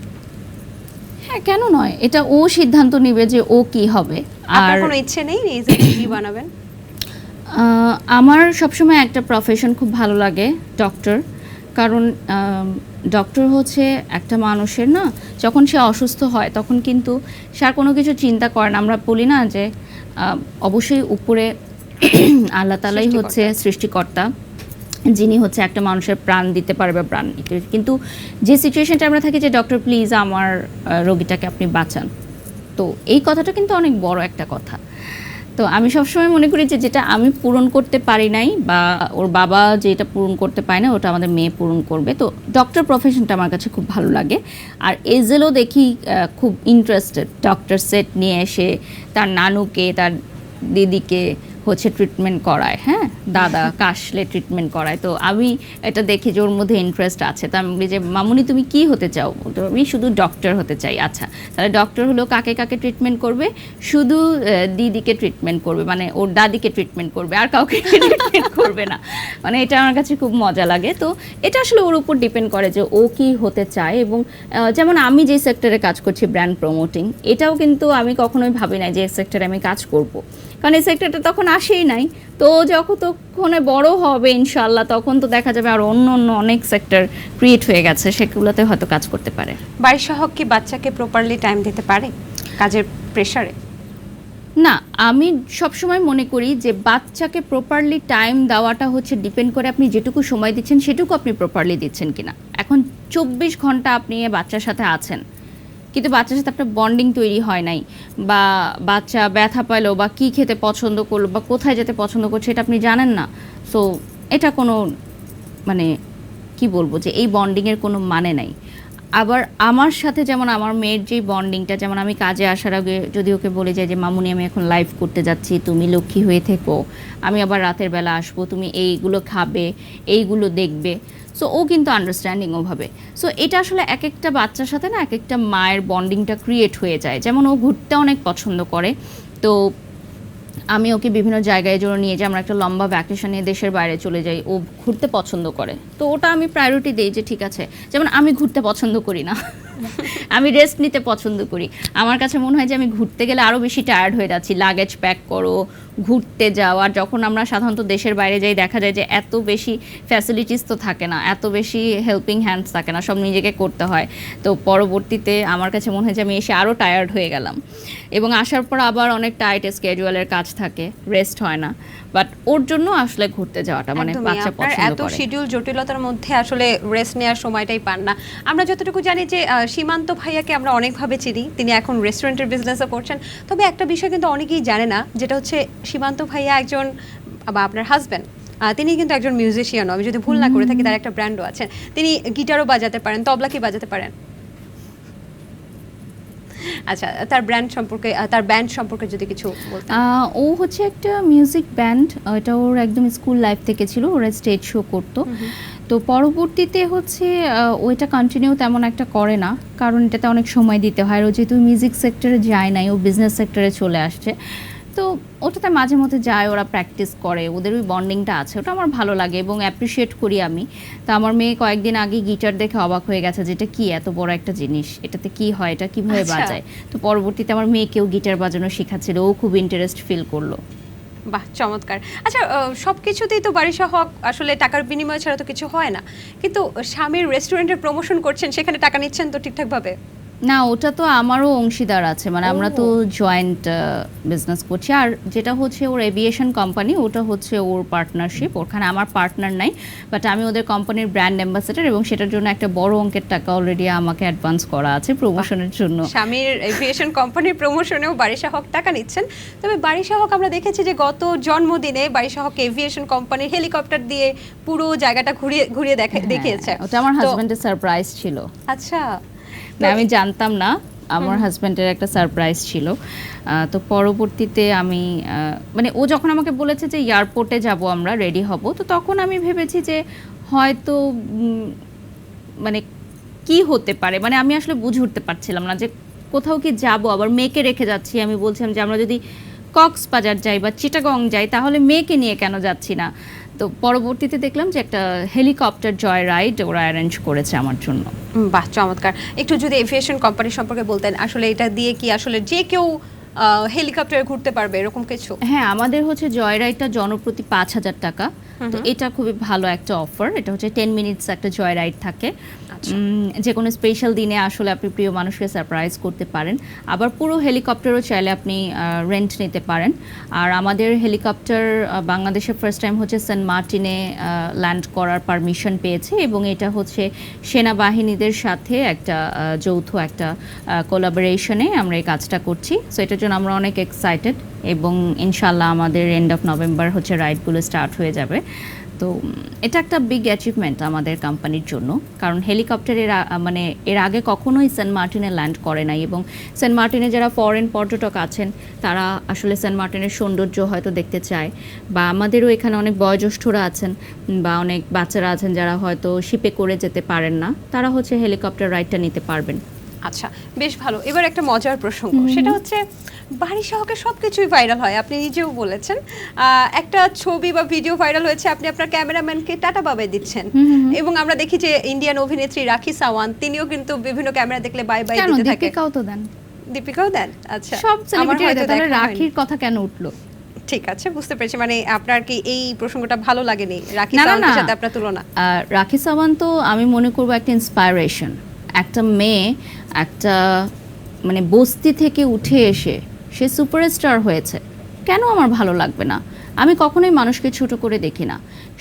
হ্যাঁ, কেন নয়, এটা ও সিদ্ধান্ত নেবে যে ও কি হবে। আপনার আর কোনো ইচ্ছে নেই এইজেল কি বানাবেন? আমার সবসময় একটা প্রফেশন খুব ভালো লাগে, ডক্টর। কারণ ডক্টর হচ্ছে একটা মানুষের, না, যখন সে অসুস্থ হয় তখন কিন্তু সে আর কোনো কিছু চিন্তা করে না। আমরা বলি না যে অবশ্যই উপরে আল্লাহ তাআলাই হচ্ছে সৃষ্টিকর্তা, যিনি হচ্ছে একটা মানুষের প্রাণ দিতে পারে বা প্রাণ নিতে, কিন্তু যে সিচুয়েশনটা আমরা থাকি যে ডক্টর প্লিজ আমার রোগীটাকে আপনি বাঁচান, তো এই কথাটা কিন্তু অনেক বড় একটা কথা। তো আমি সবসময় মনে করি যে যেটা আমি পূরণ করতে পারি নাই, বা ওর বাবা যেটা পূরণ করতে পারে না, ওটা আমাদের মেয়ে পূরণ করবে। তো ডক্টর প্রফেশনটা আমার কাছে খুব ভালো লাগে। আর এজেলও দেখি খুব ইন্টারেস্টেড, ডক্টর সেট নিয়ে এসে তার নানুকে, তার দিদিকে হচ্ছে ট্রিটমেন্ট করায়, হ্যাঁ, দাদা কাশলে ট্রিটমেন্ট করায়। তো আমি এটা দেখি যে ওর মধ্যে ইন্টারেস্ট আছে। তো আমি বলি যে মামুনি তুমি কি হতে চাও? তো আমি শুধু ডক্টর হতে চাই। আচ্ছা, তাহলে ডক্টর হলো কাকে কাকে ট্রিটমেন্ট করবে? শুধু দিদিকে ট্রিটমেন্ট করবে, মানে ওর দাদিকে ট্রিটমেন্ট করবে, আর কাউকে ট্রিটমেন্ট করবে না। মানে এটা আমার কাছে খুব মজা লাগে। তো এটা আসলে ওর উপর ডিপেন্ড করে যে ও কি হতে চায়। এবং যেমন আমি যে সেক্টরে কাজ করছি, ব্র্যান্ড প্রমোটিং, এটাও কিন্তু আমি কখনোই ভাবি নাই যে এই সেক্টরে আমি কাজ করব, কারণ এই সেক্টরটা তখন আসেই নাই। তো যতক্ষণে বড় হবে ইনশাল্লাহ, তখন তো দেখা যাবে আর অন্য অন্য অনেক সেক্টর ক্রিয়েট হয়ে গেছে, সেগুলোতে হয়তো কাজ করতে পারে। বারিশা হক কি বাচ্চাকে প্রপারলি টাইম দিতে পারে কাজের প্রেসারে? না, আমি সবসময় মনে করি যে বাচ্চাকে প্রপারলি টাইম দেওয়াটা হচ্ছে ডিপেন্ড করে আপনি যেটুকু সময় দিচ্ছেন সেটুকু আপনি প্রপারলি দিচ্ছেন কিনা। এখন 24 ঘন্টা আপনি বাচ্চার সাথে আছেন, কিন্তু বাচ্চার সাথে আপনার বন্ডিং তৈরি হয় নাই, বা বাচ্চা ব্যথা পাইলো বা কী খেতে পছন্দ করলো বা কোথায় যেতে পছন্দ করছে এটা আপনি জানেন না। সো এটা কোনো, মানে কি বলবো, যে এই বন্ডিংয়ের কোনো মানে নাই। আবার আমার সাথে যেমন আমার মেয়ের যে বন্ডিংটা, যেমন আমি কাজে আসার আগে যদি ওকে বলে যাই যে মামুনি আমি এখন লাইভ করতে যাচ্ছি, তুমি লক্ষ্মী হয়ে থেকো, আমি আবার রাতের বেলা আসবো, তুমি এইগুলো খাবে, এইগুলো দেখবে, সো ও কিন্তু আন্ডারস্ট্যান্ডিং ওভাবে। সো এটা আসলে এক একটা বাচ্চার সাথে না এক একটা মায়ের বন্ডিংটা ক্রিয়েট হয়ে যায়। যেমন ও ঘুরতে অনেক পছন্দ করে, তো আমি ওকে বিভিন্ন জায়গায় জন্য নিয়ে যাই, আমরা একটা লম্বা ভ্যাকেশনে দেশের বাইরে চলে যাই, ও ঘুরতে পছন্দ করে, তো ওটা আমি প্রায়োরিটি দিই যে ঠিক আছে। যেমন আমি ঘুরতে পছন্দ করি না, আমি রেস্ট নিতে পছন্দ করি। আমার কাছে মনে হয় যে আমি ঘুরতে গেলে আরও বেশি টায়ার্ড হয়ে যাচ্ছি। লাগেজ প্যাক করো, ঘুরতে যাও, আর যখন আমরা সাধারণত দেশের বাইরে যাই দেখা যায় যে এত বেশি ফ্যাসিলিটিস তো থাকে না, এত বেশি হেল্পিং হ্যান্ডস থাকে না, সব নিজেকে করতে হয়। তো পরবর্তীতে আমার কাছে মনে হয় যে আমি এসে আরও টায়ার্ড হয়ে গেলাম, এবং আসার পর আবার অনেক টাইট স্কেজুয়ালের কাজ থাকে, রেস্ট হয় না। বাট ওর জন্য আসলে ঘুরতে যাওয়াটা মানে একদমই, বাচ্চা আপনার পছন্দ এত করে। শিডিউল জটিলতার মধ্যে আসলে রেস্ট নেওয়ার সময়টাই পান না। আমরা যতটুকু জানি যে সীমান্ত ভাইয়াকে আমরা অনেকভাবে চিনি, তিনি এখন রেস্টুরেন্টের বিজনেসও করছেন। তবে একটা বিষয় কিন্তু অনেকেই জানে না, যেটা হচ্ছে সীমান্ত ভাইয়া একজন, বা আপনার হাজব্যান্ড, তিনি কিন্তু একজন মিউজিশিয়ান, আমি যদি ভুল না করে থাকি, তার একটা ব্র্যান্ডও আছে। তিনি গিটারও বাজাতে পারেন, তবলা কি বাজাতে পারেন? আচ্ছা, তার ব্যান্ড সম্পর্কে যদি কিছু বলতেন। ও হচ্ছে একটা মিউজিক ব্যান্ড, এটা ওর একদম স্কুল লাইফ থেকে ছিল, ওরা স্টেজ শো করতো। তো পরবর্তীতে হচ্ছে ওইটা কন্টিনিউ তেমন একটা করে না, কারণ এটাতে অনেক সময় দিতে হয়। ও যেহেতু মিউজিক সেক্টরে যায় নাই, ও বিজনেস সেক্টরে চলে আসছে, তো ওটাতে মাঝে মধ্যে যায়, ওরা প্র্যাকটিস করে, ওদের ওই বন্ডিংটা আছে, ওটা আমার ভালো লাগে এবং অ্যাপ্রিসিয়েট করি আমি। তো আমার মেয়ে কয়েকদিন আগে গিটার দেখে অবাক হয়ে গেছে, যেটা কি এত বড় একটা জিনিস, এটাতে কি হয়, এটা কিভাবে আচ্ছা। বাজায়। তো পরবর্তীতে আমার মেয়েকেও গিটার বাজানো শেখাচ্ছিল, ও খুব ইন্টারেস্ট ফিল করলো। বাহ, চমৎকার। আচ্ছা, সবকিছুতেই তো বারিশা হক আসলে টাকার বিনিময় ছাড়া তো কিছু হয় না, কিন্তু স্বামীর রেস্টুরেন্টের প্রমোশন করছেন, সেখানে টাকা নিচ্ছেন তো ঠিকঠাক ভাবে? না, ওটা তো আমারও অংশীদার আছে, মানে আমরা তো জয়েন্ট বিজনেস করছি। আর যেটা হচ্ছে ওর এভিয়েশন কোম্পানি, ওটা হচ্ছে ওর পার্টনারশিপ, ওখানে আমার পার্টনার নাই, বাট আমি ওদের কোম্পানির ব্র্যান্ড অ্যাম্বাসেডর, এবং সেটার জন্য একটা বড় অঙ্কের টাকা অলরেডি আমাকে অ্যাডভান্স করা আছে প্রমোশনের জন্য। স্বামীর এভিয়েশন কোম্পানির প্রমোশনেও বারিশা হক টাকা নিচ্ছেন। তবে বারিশা হক আমরা দেখেছি যে গত জন্মদিনে বারিশা হক এভিয়েশন কোম্পানির হেলিকপ্টার দিয়ে পুরো জায়গাটা ঘুরিয়ে দেখিয়েছে। ওটা আমার তো- হাজব্যান্ডের সারপ্রাইজ ছিল। আচ্ছা, না, আমি জানতাম না, আমার হাজব্যান্ডের একটা সারপ্রাইজ ছিল। তো পরবর্তীতে আমি মানে ও যখন আমাকে বলেছে যে এয়ারপোর্টে যাব, আমরা রেডি হব, তো তখন আমি ভেবেছি যে হয়তো মানে কি হতে পারে, মানে আমি আসলে বুঝে উঠতে পারছিলাম না যে কোথাও কি যাব, আবার মেয়েকে রেখে যাচ্ছি। আমি বলছিলাম যে আমরা যদি কক্সবাজার যাই বা চিটাগং যাই, তাহলে মেয়েকে নিয়ে কেন যাচ্ছি না। তো পরবর্তীতে দেখলাম যে একটা হেলিকপ্টার জয় রাইড ওরা অ্যারেঞ্জ করেছে আমার জন্য। বাহ, চমৎকার। একটু যদি এভিয়েশন কোম্পানি সম্পর্কে বলতেন, আসলে এটা দিয়ে কি আসলে যে কেউ হেলিকপ্টারে ঘুরতে পারবে এরকম কিছু? হ্যাঁ, আমাদের হচ্ছে জয় রাইডটা জনপ্রতি 5,000 টাকা। তো এটা খুবই ভালো একটা অফার। এটা হচ্ছে 10 মিনিটস একটা জয় রাইড থাকে। যে কোনো স্পেশাল দিনে আসলে আপনি প্রিয় মানুষকে সারপ্রাইজ করতে পারেন। আবার পুরো হেলিকপ্টারও চাইলে আপনি রেন্ট নিতে পারেন। আর আমাদের হেলিকপ্টার বাংলাদেশে ফার্স্ট টাইম হচ্ছে সেন্ট মার্টিনে ল্যান্ড করার পারমিশন পেয়েছে, এবং এটা হচ্ছে সেনাবাহিনীদের সাথে একটা যৌথ একটা কোলাবোরেশনে আমরা এই কাজটা করছি। সো এটার জন্য আমরা অনেক এক্সাইটেড, এবং ইনশাল্লাহ আমাদের এন্ড অফ নভেম্বর হচ্ছে রাইডগুলো স্টার্ট হয়ে যাবে। তো এটা একটা বিগ অ্যাচিভমেন্ট আমাদের কোম্পানির জন্য, কারণ হেলিকপ্টারের মানে এর আগে কখনোই সেন্ট মার্টিনে ল্যান্ড করে নাই, এবং সেন্ট মার্টিনে যারা ফরেন পর্যটক আছেন তারা আসলে সেন্ট মার্টিনের সৌন্দর্য হয়তো দেখতে চায়, বা আমাদেরও এখানে অনেক বয়োজ্যেষ্ঠরা আছেন বা অনেক বাচ্চারা আছেন যারা হয়তো শিপে করে যেতে পারেন না, তারা হচ্ছে হেলিকপ্টার রাইডটা নিতে পারবেন। আচ্ছা, বেশ ভালো। এবার একটা মজার প্রসঙ্গ, সেটা হচ্ছে বারিশা হকের সবকিছুই ভাইরাল হয়, আপনি নিজেও বলেছেন। একটা ছবি বা ভিডিও ভাইরাল হয়েছে, আপনি আপনার ক্যামেরাম্যানকে টাটা বাই বাই দিচ্ছেন, এবং আমরা দেখি যে ইন্ডিয়ান অভিনেত্রী রাখি সাওয়ান্ত, তিনিও কিন্তু বিভিন্ন ক্যামেরা দেখলে বাই বাই কেন, দিতে থাকে। দীপিকাও তো দেন, দীপিকাও দেন? আচ্ছা, সব আমার সেলিব্রিটি হয়তো তাহলে দেখা হয়নি। রাখির কথা কেন উঠলো? ঠিক আছে, বুঝতে পেরেছি। মানে আপনার কি এই প্রসঙ্গটা ভালো লাগেনি, রাখি না, না, সাওয়ান্তের না। সাথে আপনার তুলনা? রাখি সাওয়ান্ত তো আমি মনে করবো একটা ইন্সপায়ারেশন। একটা মেয়ে একটা মানে বস্তি থেকে উঠে এসে সে সুপারস্টার হয়েছে, কেন আমার ভালো লাগবে না? আমি কখনোই মানুষকে ছোট করে দেখি না।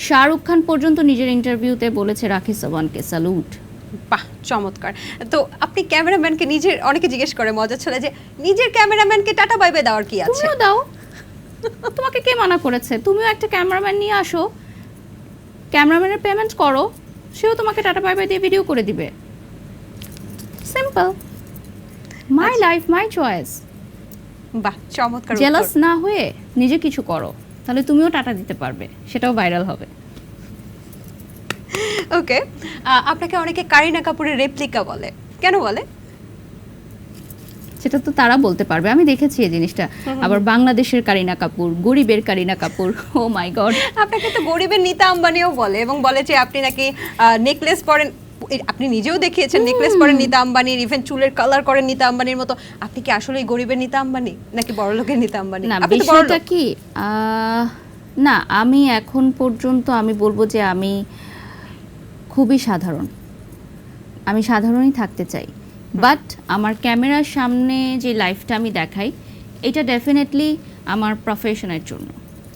শাহরুখ খান পর্যন্ত নিজের ইন্টারভিউতে বলেছে রাখি সাওয়ান্তকে স্যালুট। বাহ, চমৎকার। তো আপনি ক্যামেরাম্যানকে নিজের, অনেকে জিজ্ঞেস করে মজা ছিল যে নিজের ক্যামেরাম্যানকে টাটা বাই বাই দেওয়ার কি আছে? তুমিও দাও, তোমাকে কে মানা করেছে? তুমিও একটা ক্যামেরাম্যান নিয়ে আসো, ক্যামেরাম্যানের পেমেন্ট করো, সেও তোমাকে টাটা বাই বাই দিয়ে ভিডিও করে দিবে। Simple, my life my choice. বাহ, চমৎকার। জেলাস না হয়ে নিজে কিছু করো, তাহলে তুমিও টাটা দিতে পারবে, সেটাও ভাইরাল হবে। ওকে, আপনাকে অনেকে কারিনা কাপুরের রেপ্লিকা বলে, কেন বলে? সেটা তো তারা বলতে পারবে, আমি দেখেছি এই জিনিসটা। আবার বাংলাদেশের কারিনা কাপুর, গরিবের কারিনা কাপুর, ও মাই গড। আপনাকে তো গরিবের নিতা আম্বানিও বলে, এবং বলে যে আপনি নাকি নেকলেস পরেন। আপনি নিজেও দেখিয়েছেন নেকলেস পরেন নিতা আম্বানির, ইভেন চুলের কালার করেন নিতা আম্বানির মতো। আপনি কি আসলেই গরিবের নিতা আম্বানি নাকি বড়লোকের নিতা আম্বানি? না, আপনি তো বিষয়টা বড়লোক। কি না, আমি এখন পর্যন্ত আমি বলবো যে আমি খুবই সাধারণ, আমি সাধারণই থাকতে চাই। বাট আমার ক্যামেরার সামনে যে লাইফটা আমি দেখাই, এটা ডেফিনেটলি আমার প্রফেশনের জন্য।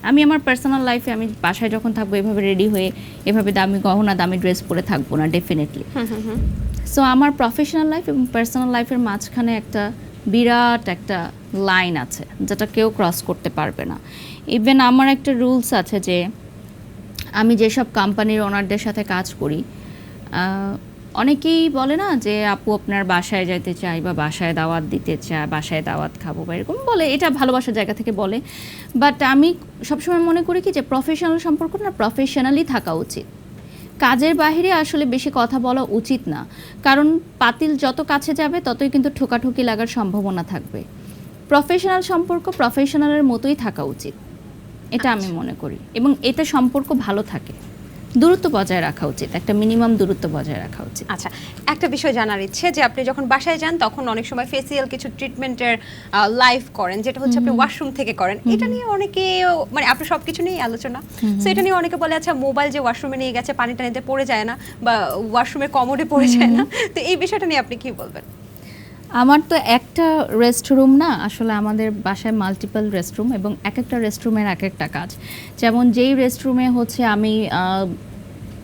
আমি আমার পার্সোনাল লাইফে আমি বাসায় যখন থাকবো এভাবে রেডি হয়ে এভাবে দামি গহনা দামি ড্রেস পরে থাকবো না ডেফিনেটলি। সো আমার প্রফেশনাল লাইফ এবং পার্সোনাল লাইফের মাঝখানে একটা বিরাট একটা লাইন আছে যেটা কেউ ক্রস করতে পারবে না। ইভেন আমার একটা রুলস আছে যে আমি যেসব কোম্পানির ওনারদের সাথে কাজ করি, অনেকেই বলে না যে আপু আপনার বাসায় যেতে চাই বা বাসায় দাওয়াত দিতে চাই, বাসায় দাওয়াত খাবো বা এরকম বলে, এটা ভালোবাসার জায়গা থেকে বলে। বাট আমি সবসময় মনে করি কি যে প্রফেশনাল সম্পর্ক না প্রফেশনালি থাকা উচিত, কাজের বাইরে আসলে বেশি কথা বলা উচিত না। কারণ পাতিল যত কাছে যাবে ততই কিন্তু ঠোকাঠুকি লাগার সম্ভাবনা থাকবে। প্রফেশনাল সম্পর্ক প্রফেশনালের মতোই থাকা উচিত, এটা আমি মনে করি। এবং এতে সম্পর্ক ভালো থাকে, দূরত্ব বজায় রাখা উচিত, একটা মিনিমাম দূরত্ব বজায় রাখা উচিত। আচ্ছা, একটা বিষয় জানার ইচ্ছে যে আপনি যখন বাসায় যান তখন অনেক সময় ফেসিয়াল কিছু ট্রিটমেন্টের লাইভ করেন, যেটা হচ্ছে আপনি ওয়াশরুম থেকে করেন। এটা নিয়ে অনেকে মানে আপনি সবকিছু নিয়ে আলোচনা, সো এটা নিয়ে অনেকে বলে আচ্ছা মোবাইল যে ওয়াশরুমে নিয়ে গেছে পানি টানিতে পড়ে যায় না বা ওয়াশরুমের কমোডে পড়ে যায় না, তো এই বিষয়টা নিয়ে আপনি কি বলবেন? আমার তো একটা রেস্টরুম না, আসলে আমাদের বাসায় মাল্টিপল রেস্টরুম এবং এক একটা রেস্টরুমের এক একটা কাজ। যেমন যেই রেস্টরুমে হচ্ছে আমি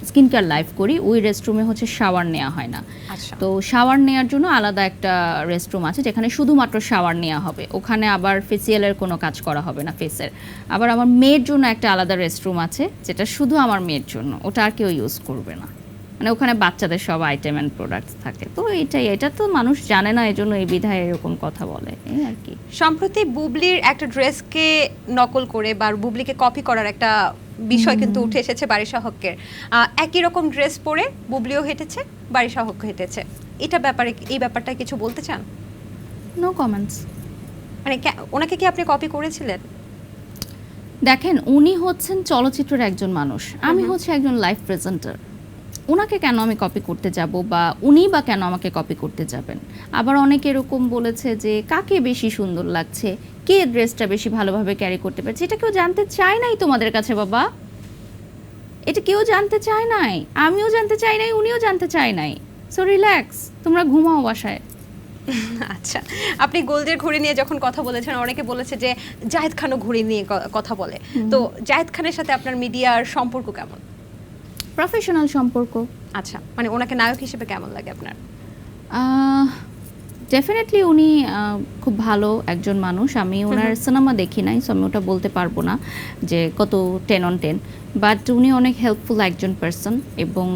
স্কিন কেয়ার লাইভ করি, ওই রেস্টরুমে হচ্ছে শাওয়ার নেওয়া হয় না। আচ্ছা, তো শাওয়ার নেওয়ার জন্য আলাদা একটা রেস্টরুম আছে যেখানে শুধুমাত্র শাওয়ার নেওয়া হবে, ওখানে আবার ফেসিয়ালের কোনো কাজ করা হবে না ফেসের। আবার আমার মেয়ের জন্য একটা আলাদা রেস্টরুম আছে যেটা শুধু আমার মেয়ের জন্য, ওটা আর কেউ ইউজ করবে না। মানে ওখানে বাচ্চাদের সব আইটেম অ্যান্ড প্রোডাক্টস থাকে। তো এটা তো মানুষ জানে না, এজন্য এই বিধায় এরকম কথা বলে, এই আর কি। সম্প্রতি বুবলির একটা ড্রেসকে নকল করে বা বুবলিকে কপি করার একটা বিষয় কিন্তু উঠে এসেছে বারিশা হকের। একই রকম ড্রেস পরে বুবলিও হেঁটেছে, বারিশা হক হেঁটেছে। এই ব্যাপারটা কিছু বলতে চান? No comments. মানে ওনাকে কি আপনি কপি করেছিলেন? দেখেন, উনি হচ্ছেন চলচ্চিত্রের একজন মানুষ, আমি হচ্ছে একজন লাইভ প্রেজেন্টার। ওনাকে কেন আমি কপি করতে যাব বা উনি বা কেন আমাকে কপি করতে যাবেন? আবার অনেকে এরকম বলেছে যে কাকে বেশি সুন্দর লাগছে, কে ড্রেসটা বেশি ভালোভাবে ক্যারি করতে পারছে। এটা কেউ জানতে চায় নাই তোমাদের কাছে বাবা, এটা কেউ জানতে চায় নাই, আমিও জানতে চাই নাই, উনিও জানতে চায় নাই। সো রিল্যাক্স, তোমরা ঘুমাও বাসায়। আচ্ছা, আপনি গোল্ডের ঘড়ি নিয়ে যখন কথা বলেছেন, অনেকে বলেছে যে জাহেদ খানও ঘড়ি নিয়ে কথা বলে। তো জাহেদ খানের সাথে আপনার মিডিয়ার সম্পর্ক কেমন? প্রফেশনাল সম্পর্ক। আচ্ছা, মানে ওনাকে নায়ক হিসেবে কেমন লাগে আপনার? ডেফিনেটলি উনি খুব ভালো একজন মানুষ। আমি ওনার সিনেমা দেখি নাই, সো আমি ওটা বলতে পারবো না যে কত 10 on 10, বাট উনি অনেক হেল্পফুল একজন পার্সন। এবং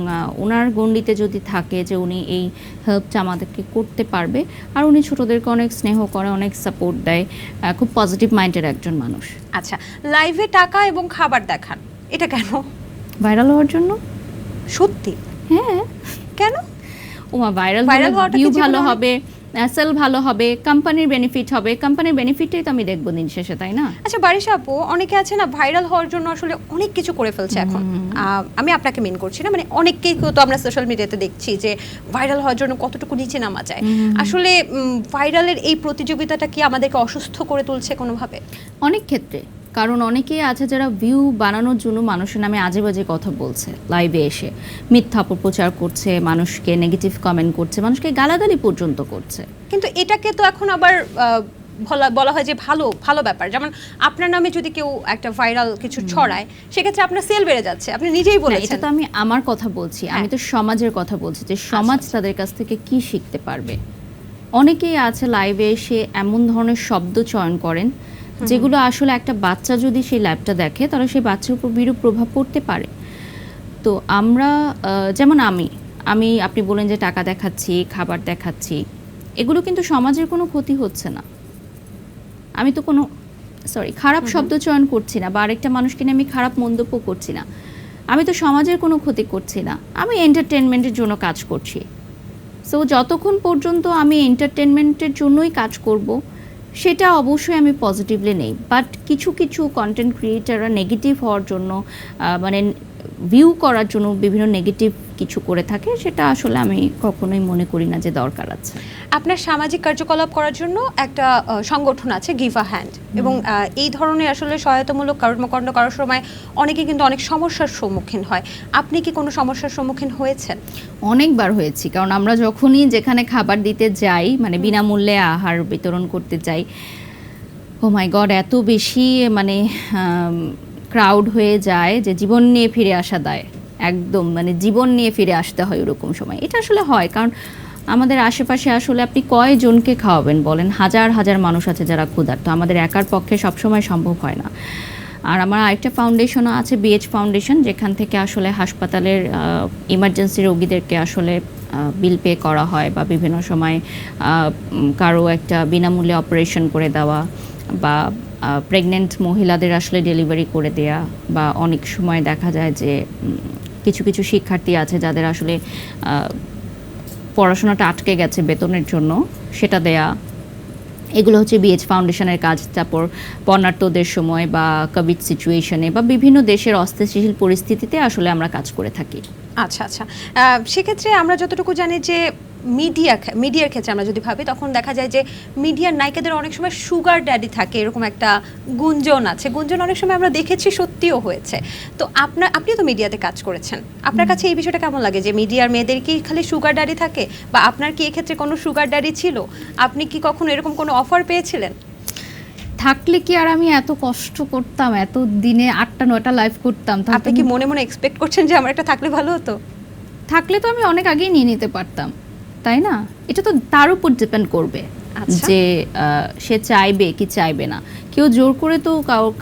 ওনার গণ্ডিতে যদি থাকে যে উনি এই হেল্পটা আমাদেরকে করতে পারবে, আর উনি ছোটদেরকে অনেক স্নেহ করে, অনেক সাপোর্ট দেয়, খুব পজিটিভ মাইন্ডের একজন মানুষ। আচ্ছা, লাইভে টাকা এবং খাবার দেখান, এটা কেন? ভাইরাল হওয়ার জন্য। সত্যি? হ্যাঁ। কেন? ওমা, ভাইরাল হওয়াটা ভিউ কি জীবনে ভালো হবে, সেল ভালো হবে, কোম্পানির বেনিফিট হবে, কোম্পানির বেনিফিটটাই তো আমি দেখবো দিন শেষে, তাই না? আচ্ছা বারিশা আপু, অনেকে আছে না ভাইরাল হওয়ার জন্য আসলে অনেক কিছু করে ফেলছে এখন। আমি আপনাকে মেন করছি না, মানে অনেককেই তো আমরা সোশ্যাল মিডিয়াতে দেখছি যে ভাইরাল হওয়ার জন্য কতটুকু নিচে নামা যায়। আসলে ভাইরালের এই প্রতিযোগিতাটা কি আমাদেরকে অসুস্থ করে তুলছে কোনোভাবে? অনেক ক্ষেত্রে, কারণ অনেকেই আছে যারা ভিউ বানানোর জন্য মানুষের নামে আজে বাজে কথা বলছে, লাইভে এসে মিথ্যা অপপ্রচার করছে, মানুষকে নেগেটিভ কমেন্ট করছে, মানুষকে গালাগালি পর্যন্ত করছে। কিন্তু এটাকে তো এখন আবার বলা হয় যে ভালো ভালো ব্যাপার। যেমন আপনার নামে যদি কেউ একটা ভাইরাল কিছু ছড়ায়, সেক্ষেত্রে আপনার সেল বেড়ে যাচ্ছে, আপনি নিজেই বলেছেন। এটা তো আমি আমার কথা বলছি, আমি তো সমাজের কথা বলছি যে সমাজ তাদের কাছ থেকে কি শিখতে পারবে। অনেকেই আছে লাইভে এসে এমন ধরনের শব্দ চয়ন করেন যেগুলো আসলে একটা বাচ্চা যদি সেই লাইভটা দেখে তাহলে সেই বাচ্চার উপর বিরূপ প্রভাব পড়তে পারে। তো আমরা যেমন আপনি বলেন যে টাকা দেখাচ্ছি, খাবার দেখাচ্ছি, এগুলো কিন্তু সমাজের কোনো ক্ষতি হচ্ছে না। আমি তো কোনো খারাপ শব্দ চয়ন করছি না বা আরেকটা মানুষকে নিয়ে আমি খারাপ মন্তব্য করছি না। আমি তো সমাজের কোনো ক্ষতি করছি না, আমি এন্টারটেনমেন্টের জন্য কাজ করছি। সো যতক্ষণ পর্যন্ত আমি এন্টারটেনমেন্টের জন্যই কাজ করব, সেটা অবশ্যই আমি পজিটিভলি নেই। বাট কিছু কিছু কন্টেন্ট ক্রিয়েটাররা নেগেটিভ হওয়ার জন্য, মানে ভিউ করার জন্য বিভিন্ন নেগেটিভ কিছু করে থাকে, সেটা আসলে আমি কখনোই মনে করি না যে দরকার আছে। আপনার সামাজিক কার্যকলাপ করার জন্য একটা সংগঠন আছে গিভ আ হ্যান্ড, এবং এই ধরনের আসলে সহায়তামূলক কর্মকাণ্ড করার সময় অনেকে কিন্তু অনেক সমস্যার সম্মুখীন হয়। আপনি কি কোনো সমস্যার সম্মুখীন হয়েছেন? অনেকবার হয়েছি, কারণ আমরা যখনই যেখানে খাবার দিতে যাই, মানে বিনামূল্যে আহার বিতরণ করতে যাই, ও মাই গড, এত বেশি মানে ক্রাউড হয়ে যায় যে জীবন নিয়ে ফিরে আসা দায়, একদম মানে জীবন নিয়ে ফিরে আসতে হয় ওরকম সময়। এটা আসলে হয় কারণ আমাদের আশেপাশে আসলে আপনি কয়জনকে খাওয়াবেন বলেন, হাজার হাজার মানুষ আছে যারা ক্ষুধার্ত, আমাদের একার পক্ষে সবসময় সম্ভব হয় না। আর আমার আরেকটা ফাউন্ডেশনও আছে, বিএইচ ফাউন্ডেশন, যেখান থেকে আসলে হাসপাতালের ইমার্জেন্সি রোগীদেরকে আসলে বিল পে করা হয়, বা বিভিন্ন সময় কারো একটা বিনামূল্যে অপারেশন করে দেওয়া, বা প্রেগনেন্ট মহিলাদের আসলে ডেলিভারি করে দেয়া, বা অনেক সময় দেখা যায় যে কিছু কিছু শিক্ষার্থী আছে যাদের আসলে পড়াশোনাটা আটকে গেছে বেতনের জন্য, সেটা দেয়া। এগুলো হচ্ছে বিএইচ ফাউন্ডেশনের কাজ। তারপর বন্যার্তদের সময় বা কোভিড সিচুয়েশনে বা বিভিন্ন দেশের অস্থিতিশীল পরিস্থিতিতে আসলে আমরা কাজ করে থাকি। আচ্ছা আচ্ছা, সেক্ষেত্রে আমরা যতটুকু জানি যে মিডিয়ার ক্ষেত্রে আমরা যদি ভাবি, তখন দেখা যায় যে মিডিয়ার নায়িকাদের অনেক সময় সুগার ড্যাডি থাকে, এরকম একটা গুঞ্জন আছে। গুঞ্জন অনেক সময় আমরা দেখেছি সত্যিও হয়েছে। তো আপনি তো মিডিয়াতে কাজ করেছেন, আপনার কাছে এই বিষয়টা কেমন লাগে যে মিডিয়ার মেয়েদের কি খালি সুগার ড্যাডি থাকে, বা আপনার কি এক্ষেত্রে কোনো সুগার ড্যাডি ছিল? আপনি কি কখনো এরকম কোনো অফার পেয়েছিলেন? থাকলে কি আর আমি এত কষ্ট করতাম, এত দিনে 8টা-9টা লাইভ করতাম? আপনি কি মনে মনে এক্সপেক্ট করছেন যে আমার একটা থাকলে ভালো হতো? থাকলে তো আমি অনেক আগেই নিয়ে নিতে পারতাম, তাই না? এটা তো তার উপর ডিপেন্ড করবে যে সে চাইবে কি চাইবে না। কেউ জোর করে তো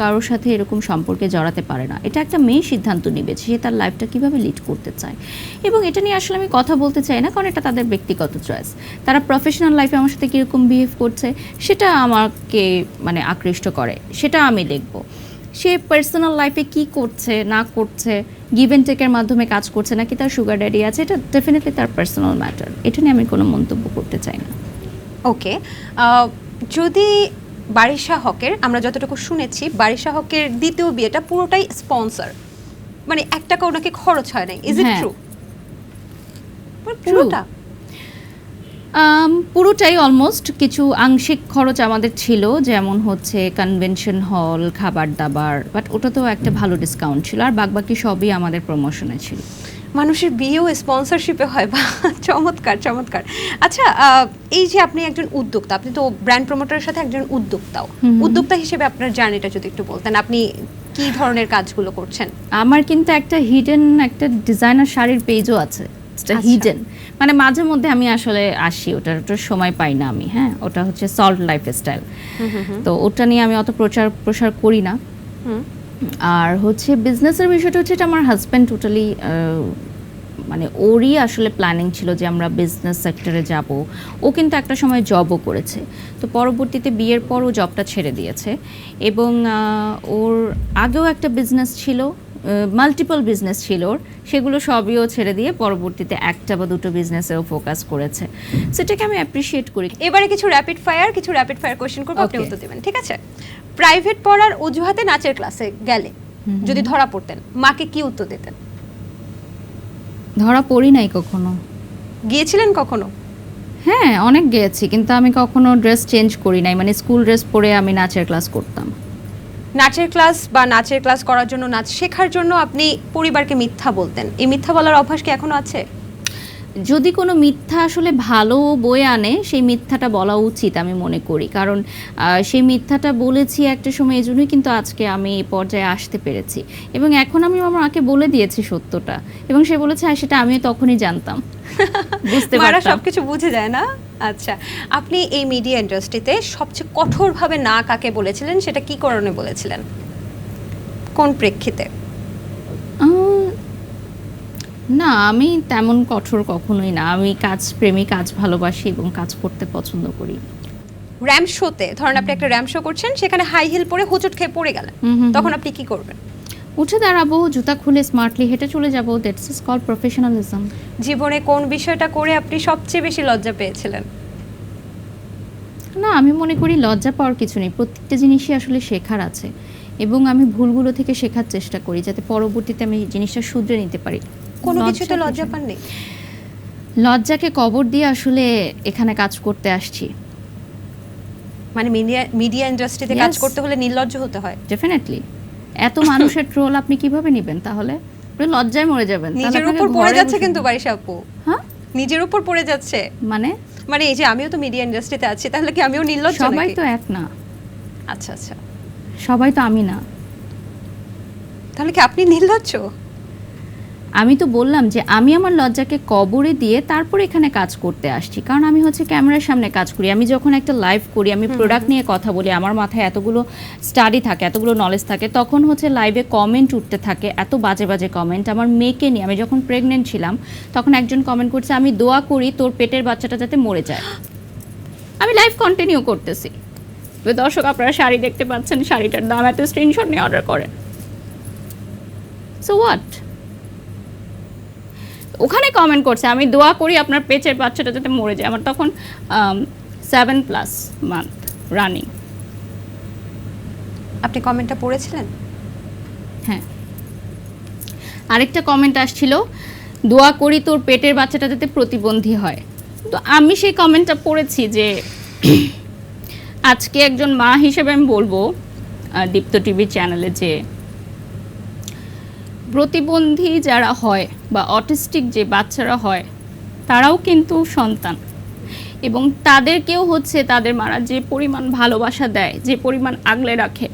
কারোর সাথে এরকম সম্পর্কে জড়াতে পারে না। এটা একটা মেয়ে সিদ্ধান্ত নেবে সে তার লাইফটা কিভাবে লিড করতে চায়, এবং এটা নিয়ে আসলে আমি কথা বলতে চাই না, কারণ এটা তাদের ব্যক্তিগত চয়েস। তারা প্রফেশনাল লাইফে আমার সাথে কীরকম বিহেভ করছে সেটা আমাকে মানে আকৃষ্ট করে, সেটা আমি দেখব। সে পার্সোনাল লাইফে কি করছে না করছে, গিভ অ্যান্ড টেকের মাধ্যমে কাজ করছে নাকি তার সুগার ড্যাডি আছে, এটা ডেফিনেটলি তার পার্সোনাল ম্যাটার। এটা নিয়ে আমি কোনো মন্তব্য করতে চাই না। ওকে, যদি বারিশা হকের, আমরা যতটুকু শুনেছি বারিশা হকের দ্বিতীয় বিয়েটা পুরোটাই স্পন্সর, মানে 1 টাকা ওনাকে খরচ হয় নাই, ইজ ইট ট্রু? পুরোটা? পুরোটাই অলমোস্ট। কিছু আংশিক খরচ আমাদের ছিল, যেমন হচ্ছে কনভেনশন হল, খাবার দাবার, বাট ওটা তো একটা ভালো ডিসকাউন্ট ছিল, আর বাকি সবই আমাদের প্রমোশনে ছিল। মানুষের বিয়েও স্পন্সরশিপে হয়, বা চমৎকার চমৎকার। আচ্ছা, এই যে আপনি একজন উদ্যোক্তা, আপনি তো ব্র্যান্ড প্রমোটারের সাথে একজন উদ্যোক্তাও, উদ্যোক্তা হিসেবে আপনার জার্নিটা যদি একটু বলতেন, আপনি কি ধরনের কাজগুলো করছেন? আমার কিন্তু একটা হিডেন একটা ডিজাইনার শাড়ির পেজও আছে, হিডেন, মানে মাঝে মধ্যে আমি আসলে আসি, ওটার সময় পাই না আমি। হ্যাঁ, ওটা হচ্ছে সল্ট লাইফস্টাইল, তো ওটা নিয়ে আমি অত প্রসার করি না। আর হচ্ছে বিজনেসের বিষয়টা হচ্ছে, এটা আমার হাজব্যান্ড টোটালি মানে ওরই আসলে প্ল্যানিং ছিল যে আমরা বিজনেস সেক্টরে যাব। ও কিন্তু একটা সময় জবও করেছে, তো পরবর্তীতে বিয়ের পর ও জবটা ছেড়ে দিয়েছে, এবং ওর আগেও একটা বিজনেস ছিল, মাল্টিপল বিজনেস ছিল ওর, সেগুলো সবইও ছেড়ে দিয়ে পরবর্তীতে 1টা বা 2টো বিজনেসেও ফোকাস করেছে। সেটাকে আমি অ্যাপ্রিসিয়েট করি। এবারে কিছু র্যাপিড ফায়ার কোয়েশ্চেন করবো, আপনি উত্তর দেবেন, ঠিক আছে? প্রাইভেট পড়ার অজুহাতে নাচের ক্লাসে গেলে যদি ধরা পড়তেন, মাকে কি উত্তর দিতেন? ধরা পড়ি নাই কখনো। গিয়েছিলেন কখনো? হ্যাঁ, অনেক গিয়েছি, কিন্তু আমি কখনো ড্রেস চেঞ্জ করি নাই, মানে স্কুল ড্রেস পরে আমি নাচের ক্লাস করতাম। নাচের ক্লাস করার জন্য, নাচ শেখার জন্য আপনি পরিবারকে মিথ্যা বলতেন, এই মিথ্যা বলার অভ্যাস কি এখনো আছে? যদি কোনো মিথ্যা আসলে ভালো বয়ে আনে, সেই মিথ্যাটা বলা উচিত আমি মনে করি, কারণ সেই মিথ্যাটা বলেছি একটা সময়, এই জন্যই কিন্তু আজকে আমি এই পর্যায়ে আসতে পেরেছি, এবং এখন আমি আমার মাকে বলে দিয়েছি সত্যটা, এবং সে বলেছে হ্যাঁ সেটা আমিও তখনই জানতাম, বুঝতে পারতাম। সবকিছু বুঝে যায় না। আচ্ছা, আপনি এই মিডিয়া ইন্ডাস্ট্রিতে সবচেয়ে কঠোরভাবে না কাকে বলেছিলেন, সেটা কি কারণে বলেছিলেন, কোন প্রেক্ষিতে? না, আমি তেমন কঠোর কখনোই না, আমি কাজপ্রেমী, কাজ ভালোবাসি এবং কাজ করতে পছন্দ করি। র্যাম শোতে ধরেন আপনি একটা র্যাম শো করছেন, সেখানে হাই হিল পরে হোঁচট খেয়ে পড়ে গেলেন, তখন আপনি কি করবেন? উঠে দাঁড়াবো, জুতা খুলে স্মার্টলি হেঁটে চলে যাবো, দ্যাটস ইজ কল্ড প্রফেশনালিজম। জীবনে কোন বিষয়টা করে আপনি সবচেয়ে বেশি লজ্জা পেয়েছিলেন? না, আমি মনে করি লজ্জা পাওয়ার কিছু নেই, প্রত্যেকটা জিনিসই আসলে শেখার আছে, এবং আমি ভুলগুলো থেকে শেখার চেষ্টা করি যাতে পরবর্তীতে আমি জিনিসটা শুধরে নিতে পারি। কোনো কিছুতে লজ্জা লজ্জা কিসের? পাননি? লজ্জাকে কবর দিয়ে আসলে এখানে কাজ করতে আসছি। মানে মিডিয়া ইন্ডাস্ট্রিতে কাজ Yes. করতে হলে নির্লজ্জ হতে হয়? ডেফিনেটলি। এত মানুষের ট্রোল আপনি কিভাবে নেবেন তাহলে? আপনি লজ্জায় মরে যাবেন। তাহলে নিজের আপনাকে উপর পড়ে ঘরে যাচ্ছে বসে- কিন্তু বারিশা আপু, হ্যাঁ? নিজের উপর পড়ে যাচ্ছে। মানে মানে এই যে আমিও তো মিডিয়া ইন্ডাস্ট্রিতে আছি, তাহলে কি আমিও নির্লজ্জ সবাই নাকি? তো এক না। আচ্ছা আচ্ছা, সবাই তো আমি না। তাহলে কি আপনি নির্লজ্জ? আমি তো বললাম যে আমি আমার লজ্জাকে কবরে দিয়ে তারপর এখানে কাজ করতে আসছি, কারণ আমি হচ্ছে ক্যামেরার সামনে কাজ করি। আমি যখন একটা লাইভ করি, আমি প্রোডাক্ট নিয়ে কথা বলি, আমার মাথায় এতগুলো স্টাডি থাকে, এতগুলো নলেজ থাকে, তখন হচ্ছে লাইভে কমেন্ট উঠতে থাকে, এত বাজে বাজে কমেন্ট। আমার মেয়েকে নিয়ে, আমি যখন প্রেগনেন্ট ছিলাম তখন একজন কমেন্ট করছে, আমি দোয়া করি তোর পেটের বাচ্চাটা যাতে মরে যায়। আমি লাইভ কন্টিনিউ করতেছি। তো দর্শক, আপনারা শাড়ি দেখতে পাচ্ছেন, শাড়িটার দাম এত, স্ক্রিনশট নিয়ে অর্ডার করেন। So what? ওখানে কমেন্ট করছে, আমি দোয়া করি আপনার পেটের বাচ্চাটা যাতে মরে যায়। আমার তখন 7+ মান্থ রানিং। আপনি কমেন্টটা পড়েছিলেন? হ্যাঁ। আরেকটা কমেন্ট আসছিল, দোয়া করি তোর পেটের বাচ্চাটা যাতে প্রতিবন্ধী হয়। তো আমি সেই কমেন্টটা পড়েছি যে আজকে একজন মা হিসেবে আমি বলবো দীপ্ত টিভি চ্যানেলে যে প্রতিবন্ধী যারা হয় বা অটিস্টিক যে বাচ্চারা হয় তারাও কিন্তু সন্তান, এবং তাদেরকেও হচ্ছে তাদের মারা যে পরিমাণ ভালোবাসা দেয়, যে পরিমাণ আগলে রাখে,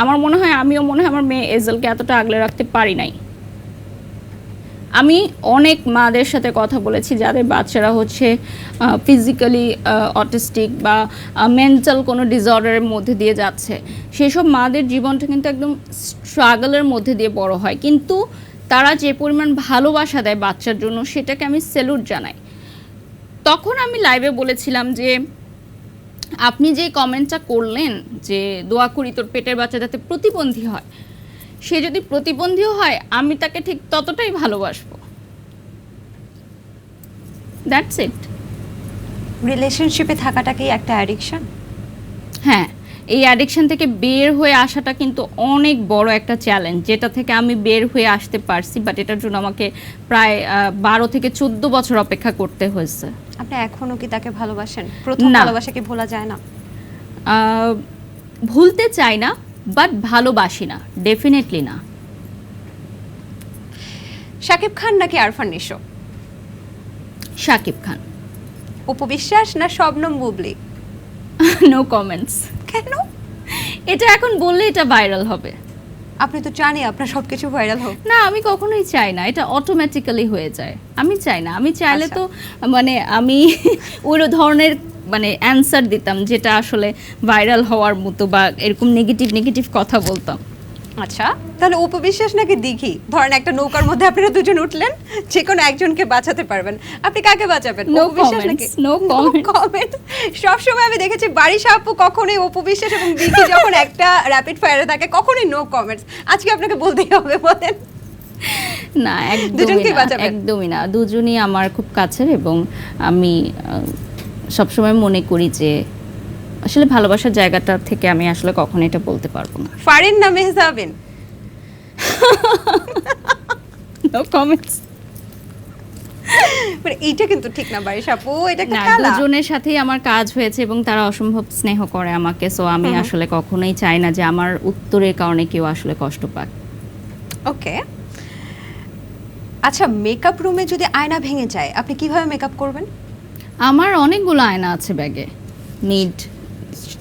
আমার মনে হয় আমিও মনে হয় আমার মেয়ে এজেলকে এতটা আগলে রাখতে পারি নাই। আমি অনেক মাদের সাথে কথা বলেছি যাদের বাচ্চারা হচ্ছে ফিজিক্যালি অটিস্টিক বা মেন্টাল কোনো ডিসঅর্ডারের মধ্যে দিয়ে যাচ্ছে। সেসব মাদের জীবনটা কিন্তু একদম স্ট্রাগলের মধ্যে দিয়ে বড় হয়, কিন্তু তারা যে পরিমাণ ভালোবাসা দেয় বাচ্চার জন্য, সেটাকে আমি স্যালুট জানাই। তখন আমি লাইভে বলেছিলাম যে আপনি যে কমেন্টটা করলেন যে দোয়া করি তোর পেটের বাচ্চা যাতে প্রতিবন্ধী হয়, সে যদি প্রতিবন্ধীও হয় আমি তাকে ঠিক ততটাই ভালোবাসবো। That's it. রিলেশনশিপে থাকাটাকেই একটা অ্যাডিকশন? হ্যাঁ, এই অ্যাডিকশন থেকে বের হয়ে আসাটা কিন্তু অনেক বড় একটা চ্যালেঞ্জ, যেটা থেকে আমি বের হয়ে আসতে পারছি, বাট এটার জন্য আমাকে প্রায় 12 থেকে 14 বছর অপেক্ষা করতে হয়েছে। আপনি এখনো কি তাকে ভালোবাসেন? প্রথম না। ভালোবাসা কি ভোলা যায় না? ভুলতে চাই না, বাট ভালোবাসি না, ডেফিনেটলি না। শাকিব খান নাকি আরফান নিশো? শাকিব খান। উপবিশ্বাস না শবনম বুবলি? No comments. কেন? এটা এখন বললে এটা ভাইরাল হবে। আপনি তো জানি আপনার সবকিছু ভাইরাল হোক। না, আমি কখনোই চাই না, এটা অটোমেটিক্যালি হয়ে যায়। আমি চাই না, আমি চাইলে আচ্ছা। তো মানে আমি ওই ধরনের মানে অ্যান্সার দিতাম যেটা আসলে ভাইরাল হওয়ার মতো, বা এরকম নেগেটিভ নেগেটিভ কথা বলতাম। আচ্ছা, তাহলে উপবিশ্বাস নাকি দিঘি? ধরেন একটা নৌকার মধ্যে আপনারা দুজন উঠলেন, যে কোনো একজনকে বাঁচাতে পারবেন, আপনি কাকে বাঁচাবেন? No উপবিশ্বাস comments, নাকি? no comments. কমেন্ট। সবসময় আমি দেখেছি বারিশা আপু কখনোই উপবিশ্বাস এবং দিঘি যখন একটা র্যাপিড ফায়ারে থাকে কখনোই নো কমেন্টস। আজকে আপনাকে বলতেই হবে, বলেন। না, একদমই দুজনকেই না, বাঁচাবেন? একদমই না। দুজনই আমার খুব কাছের, এবং আমি সবসময় মনে করি যে আসলে ভালোবাসার জায়গাটা থেকে আমি আসলে কখনো এটা বলতে পারবো না। ফারিন না মেহজাবিন? No comments. মানে এইটা কিন্তু ঠিক না বারিশা আপু, এটা একটা না, খেলা। দুজনের সাথেই আমার কাজ হয়েছে এবং তারা অসম্ভব স্নেহ করে আমাকে, সো আমি আসলে কখনোই চাই না যে আমার উত্তরের কারণে কেউ আসলে কষ্ট পাক। ওকে, আচ্ছা, মেকআপ রুমে যদি আয়না ভেঙে যায় আপনি কিভাবে মেকআপ করবেন? আমার অনেকগুলো আয়না আছে ব্যাগে, মিড,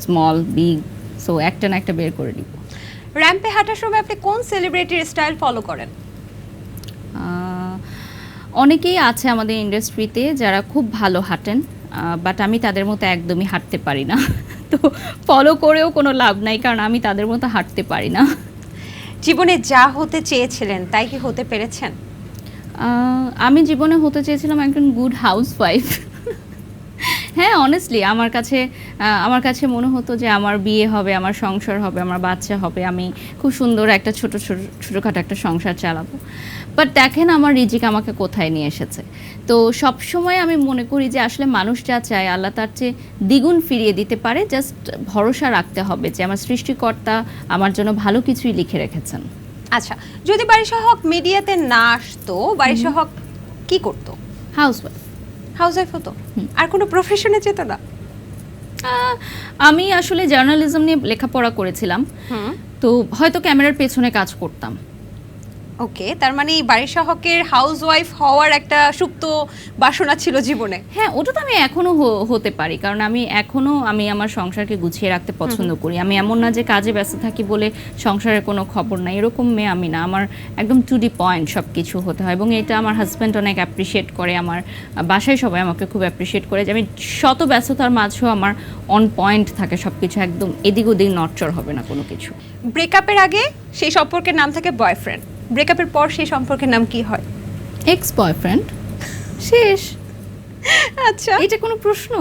স্মল, বিগ, সো একটা না একটা বের করে দিব। র্যাম্পে হাঁটার সময় আপনি কোন সেলিব্রিটির স্টাইল ফলো করেন? অনেকেই আছে আমাদের ইন্ডাস্ট্রিতে যারা খুব ভালো হাঁটেন, বাট আমি তাদের মতো একদমই হাঁটতে পারি না। তো ফলো করেও কোনো লাভ নাই, কারণ আমি তাদের মতো হাঁটতে পারি না। জীবনে যা হতে চেয়েছিলেন তাই কি হতে পেরেছেন? আমি জীবনে হতে চেয়েছিলাম একজন গুড হাউসওয়াইফ। হ্যাঁ, অনেস্টলি আমার কাছে মনে হতো যে আমার বিয়ে হবে, আমার সংসার হবে, আমার বাচ্চা হবে, আমি খুব সুন্দর একটা ছোটোখাটো একটা সংসার চালাবো। বাট দেখেন আমার রিজিক আমাকে কোথায় নিয়ে এসেছে। তো সবসময় আমি মনে করি যে আসলে মানুষ যা চায় আল্লাহ তার চেয়ে দ্বিগুণ ফিরিয়ে দিতে পারে, জাস্ট ভরসা রাখতে হবে যে আমার সৃষ্টিকর্তা আমার জন্য ভালো কিছুই লিখে রেখেছেন। আচ্ছা, যদি বাড়ির সহক মিডিয়াতে না আসতো, বাড়ির সহক কি করতো? হাউসওয়াইফ। হাউসওয়াইফ হতো? আর কোনো প্রফেশনে যেত না? আমি আসলে জার্নালিজম নিয়ে লেখাপড়া করেছিলাম, তো হয়তো ক্যামেরার পেছনে কাজ করতাম। ওকে, তার মানে এই বাড়ির সহকের হাউসওয়াইফ হওয়ার একটা সুপ্ত বাসনা ছিল জীবনে। হ্যাঁ, ওটা তো আমি এখনো হতে পারি, কারণ আমি আমার সংসারকে গুছিয়ে রাখতে পছন্দ করি। আমি এমন না যে কাজে ব্যস্ত থাকি বলে সংসারের কোনো খবর নাই, এরকম মেয়ে আমি না। আমার একদম টু দি পয়েন্ট সব কিছু হতে হয়, এবং এটা আমার হাজব্যান্ড অনেক অ্যাপ্রিসিয়েট করে। আমার বাসায় সবাই আমাকে খুব অ্যাপ্রিসিয়েট করে যে আমি শত ব্যস্ততার মাঝেও আমার অন পয়েন্ট থাকে সব কিছু, একদম এদিক ওদিক নড়চড় হবে না কোনো কিছু। ব্রেকআপের আগে সেই সম্পর্কের নাম থাকে বয়ফ্রেন্ড, ব্রেকআপের পর সেই সম্পর্কের নাম কি হয়? Ex boyfriend. শেষ। আচ্ছা, এটা কোনো প্রশ্ন?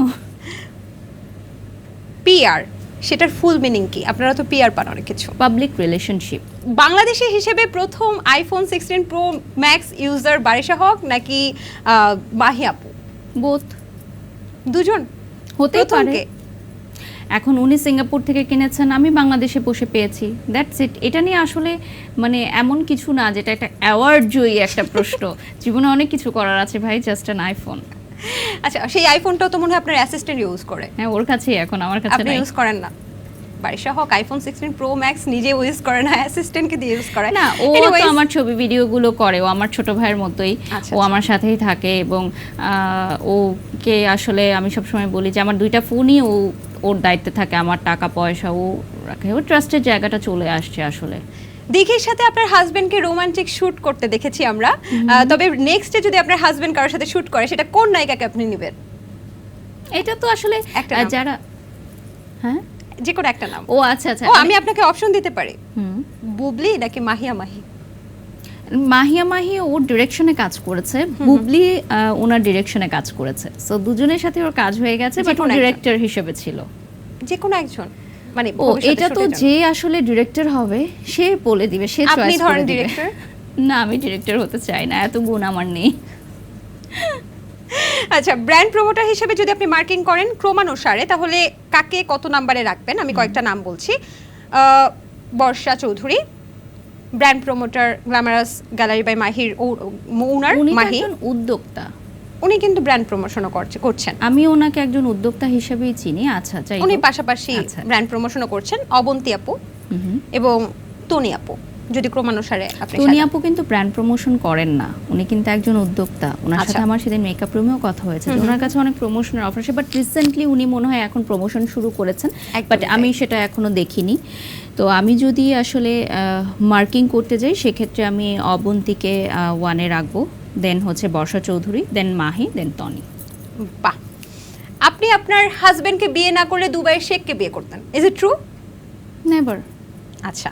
পিআর, সেটার ফুল মিনিং কি? আপনারা তো পিআর পান অনেক কিছু। Public relationship. বাংলাদেশি হিসেবে প্রথম iPhone 16 pro max user Barisha Haque নাকি মাহি আপু? বোথ। দুজন হতে প্রথম পারে। কে? এখন উনি সিঙ্গাপুর থেকে কিনেছেন, আমি বাংলাদেশে বসে পেয়েছি, দ্যাটস ইট। এটা নিয়ে আসলে মানে এমন কিছু না যেটা একটা অ্যাওয়ার্ড জয়ী একটা প্রশ্ন। জীবনে অনেক কিছু করার আছে ভাই, জাস্ট অ্যান আইফোন। আচ্ছা, সেই আইফোনটাও তো মনে হয় আপনার অ্যাসিস্ট্যান্ট ইউজ করে। হ্যাঁ, ওর কাছেই এখন, আমার কাছে আপনি নাই। ইউজ করেন না? বারিশা হক আইফোন 16 প্রো ম্যাক্স নিজে ইউজ করে না, অ্যাসিস্ট্যান্টকে দিয়ে ইউজ করে না, ও তো Anyways, আমার ছবি ভিডিওগুলো করে, ও আমার ছোট ভাইয়ের মতোই। আচ্ছা, ও আমার সাথেই থাকে, এবং ওকে আসলে আমি সবসময় বলি যে আমার দুইটা ফোনই ওর দায়িত্বে থাকে, আমার টাকা পয়সা ও রাখে, ও ট্রাস্টের জায়গাটা চলে আসছে আসলে। দিঘির সাথে আপনার হাজবেন্ডকে রোমান্টিক শুট করতে দেখেছি আমরা, তবে নেক্সটে যদি আপনার হাজবেন্ড কারোর সাথে শুট করে, সেটা কোন নায়িকাকে আপনি নেবেন? এটা তো আসলে একটা নাম। যারা, হ্যাঁ, যে কোনো একটা নাম। ও আচ্ছা আচ্ছা। ও, আমি আপনাকে অপশন দিতে পারি, হুম। বুবলি নাকি মাহিয়া মাহি? মাহিয়া মাহি ওর ডিরেকশনে কাজ করেছে, বুবলি ওনার ডিরেকশনে কাজ করেছে, সো দুজনের সাথে ওর কাজ হয়ে গেছে, যে বাট ও কোনো একজন। ডিরেক্টর হিসেবে ছিল। যে কোনো একজন, মানে ও ভবিষ্যতে এটা তো শুটের জন্য। যে আসলে ডিরেক্টর হবে সে বলে দিবে, সে আপনি চয়েস ধরেন করে দিবে। ডিরেক্টর। না, আমি ডিরেক্টর হতে চাই না, এত গুণ আমার নেই। আচ্ছা, ব্র্যান্ড প্রমোটার হিসেবে যদি আপনি মার্কেটিং করেন ক্রমানুসারে, তাহলে কাকে কত নাম্বারে রাখবেন? আমি কয়েকটা নাম বলছি। Barsha Chowdhury, brand promoter glamorous gallery by মাহির ওনার উনি তো মাহি, একজন উদ্যোক্তা। উনি কিন্তু ব্র্যান্ড প্রমোশনও করছেন। আমি ওনাকে একজন উদ্যোক্তা হিসেবেই চিনি। আচ্ছা, যাই উনি হোক। পাশাপাশি আচ্ছা। ব্র্যান্ড প্রমোশনও করছেন। অবন্তী আপু হুম। এবং তনি আপু, যদি ক্রমানুসারে আপনি টনি আপু কিন্তু ব্র্যান্ড প্রমোশন করেন না, উনি কিন্তু একজন উদ্যোক্তা। ওনার আচ্ছা। সাথে আমার সেদিন মেকআপ রুমেও কথা হয়েছে, যে ওনার কাছে অনেক প্রমোশনের অফার আসে, বাট রিসেন্টলি উনি মনে হয় এখন প্রমোশন শুরু করেছেন, একদমই বাট তাই। আমি সেটা এখনো দেখিনি। তো আমি যদি আসলে মার্কিং করতে যাই, সেক্ষেত্রে আমি অবন্তীকে ওয়ানে রাখবো, দেন হচ্ছে বর্ষা চৌধুরী, দেন মাহি, দেন তনি। বাহ, আপনি আপনার হাজবেন্ডকে বিয়ে না করলে দুবাইয়ের শেখকে বিয়ে করতেন, ইজ ইট ট্রু? নেভার। আচ্ছা,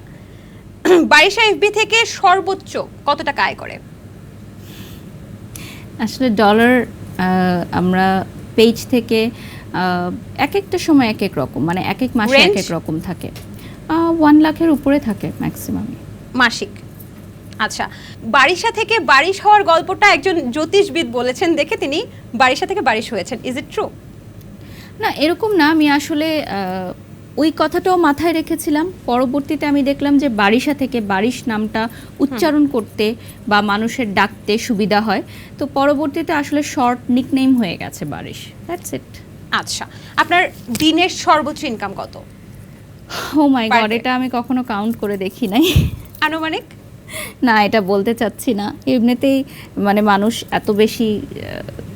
বারিশা এফবি থেকে সর্বোচ্চ কত টাকা আয় করে? আসলে ডলার আমরা পেজ থেকে এক একটা সময় এক এক রকম, মানে এক এক মাসে এক Range? এক রকম থাকে। 1 লাখের উপরে থাকে ম্যাক্সিমাম। মাসিক। আচ্ছা, বারিশা থেকে বারিশ হওয়ার গল্পটা একজন জ্যোতিষবিদ বলেছেন দেখে তিনি বারিশা থেকে বারিশ হয়েছেন, ইজ ইট ট্রু? না, এরকম না। আমি আসলে ওই কথাটাও মাথায় রেখেছিলাম, পরবর্তীতে আমি দেখলাম যে বারিশা থেকে বারিশ নামটা উচ্চারণ করতে বা মানুষের ডাকতে সুবিধা হয়, তো পরবর্তীতে আসলে শর্ট নিকনেম হয়ে গেছে বারিশ, দ্যাটস ইট। আচ্ছা, আপনার দিনের সর্বোচ্চ ইনকাম কত? ও মাই Per গড, day? এটা আমি কখনো কাউন্ট করে দেখি নাই। আনুমানিক? না, এটা বলতে চাচ্ছি না। এমনিতেই মানে মানুষ এত বেশি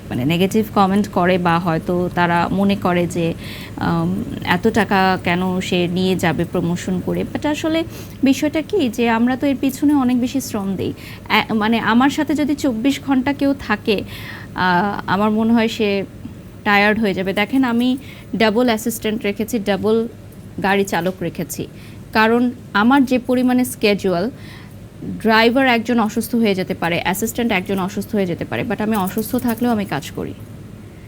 মানে নেগেটিভ কমেন্ট করে, বা হয়তো তারা মনে করে যে এত টাকা কেন সে নিয়ে যাবে প্রমোশন করে, বাট আসলে বিষয়টা কি যে আমরা তো এর পিছনে অনেক বেশি শ্রম দিই। মানে আমার সাথে যদি 24 ঘন্টা কেউ থাকে, আমার মনে হয় সে টায়ার্ড হয়ে যাবে। দেখেন, আমি ডাবল অ্যাসিস্ট্যান্ট রেখেছি, ডাবল গাড়ি চালক রেখেছি, কারণ আমার যে পরিমাণে স্কেজুয়াল, ড্রাইভার একজন অসুস্থ হয়ে যেতে পারে, অ্যাসিস্ট্যান্ট একজন অসুস্থ হয়ে যেতে পারে, বাট আমি অসুস্থ থাকলেও আমি কাজ করি।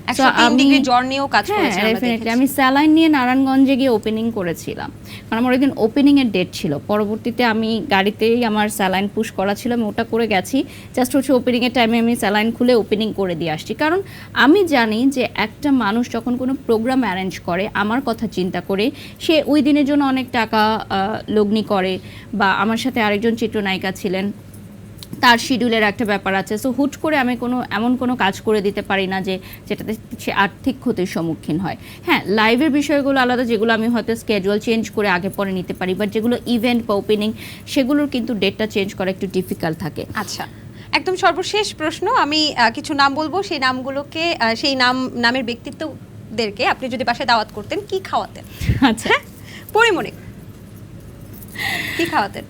103 ডিগ্রি জ্বর নিয়েও কাজ করেছেন আমরা ডেফিনেটলি দেখেছি। আমি স্যালাইন নিয়ে নারায়ণগঞ্জে গিয়ে ওপেনিং করেছিলাম, কারণ আমার ওই দিন ওপেনিং এর ডেট ছিল। পরবর্তীতে আমি গাড়িতেই আমার স্যালাইন পুশ করা ছিল, আমি ওটা করে গেছি। জাস্ট হচ্ছে ওপেনিং এর টাইমে আমি স্যালাইন খুলে ওপেনিং করে দিয়ে আসছি, কারণ আমি জানি যে একটা মানুষ যখন কোনো প্রোগ্রাম অ্যারেঞ্জ করে আমার কথা চিন্তা করে, সে ওই দিনের জন্য অনেক টাকা লগ্নি করে, বা আমার সাথে আরেকজন চিত্রনায়িকা ছিলেন, তার শিডিউলের একটা ব্যাপার আছে। সো হুট করে আমি এমন কোনো কাজ করে দিতে পারি না যেটাতে সে আর্থিক ক্ষতির সম্মুখীন হয়। হ্যাঁ, লাইভের বিষয়গুলো আলাদা, যেগুলো আমি হয়তো স্কেজুয়াল চেঞ্জ করে আগে পরে নিতে পারি, বাট যেগুলো ইভেন্ট বা ওপেনিং, সেগুলোর কিন্তু ডেটটা চেঞ্জ করা একটু ডিফিকাল্ট থাকে। আচ্ছা, একদম সর্বশেষ প্রশ্ন, আমি কিছু নাম বলবো, সেই নামগুলোকে সেই নামের ব্যক্তিত্বদেরকে আপনি যদি বাসায় দাওয়াত করতেন কি খাওয়াতেন? আচ্ছা, পরিমণি, কি খাওয়াতেন?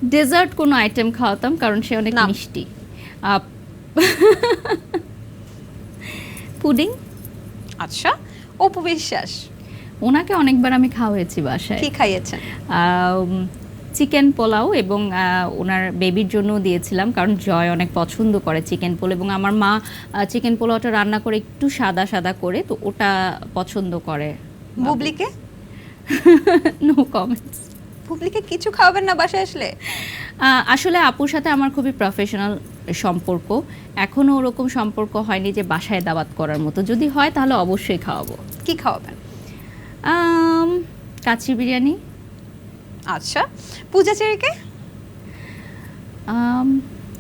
ডেজার্ট কোনো আইটেম খাওয়াতাম, কারণ সে অনেক নাম? মিষ্টি। পুডিং। আচ্ছা, অপু বিশ্বাস, ওনাকে অনেকবার আমি খাওয়াইছি বাসায়। কি খাইয়েছেন? চিকেন পোলাও, এবং ওনার বেবির জন্য দিয়েছিলাম, কারণ জয় অনেক পছন্দ করে চিকেন পোলাও, এবং আমার মা চিকেন পোলাওটা রান্না করে একটু সাদা সাদা করে, তো ওটা পছন্দ করে। বুবলিকে? No comments. বুবলিকে কিছু খাওয়াবেন না বাসায় আসলে? আসলে আপুর সাথে আমার খুবই প্রফেশনাল সম্পর্ক, এখনও ওরকম সম্পর্ক হয়নি যে বাসায় দাওয়াত করার মতো। যদি হয় তাহলে অবশ্যই খাওয়াবো। কি খাওয়াবেন? কাচ্চি বিরিয়ানি। আচ্ছা, পূজা চেরিকে?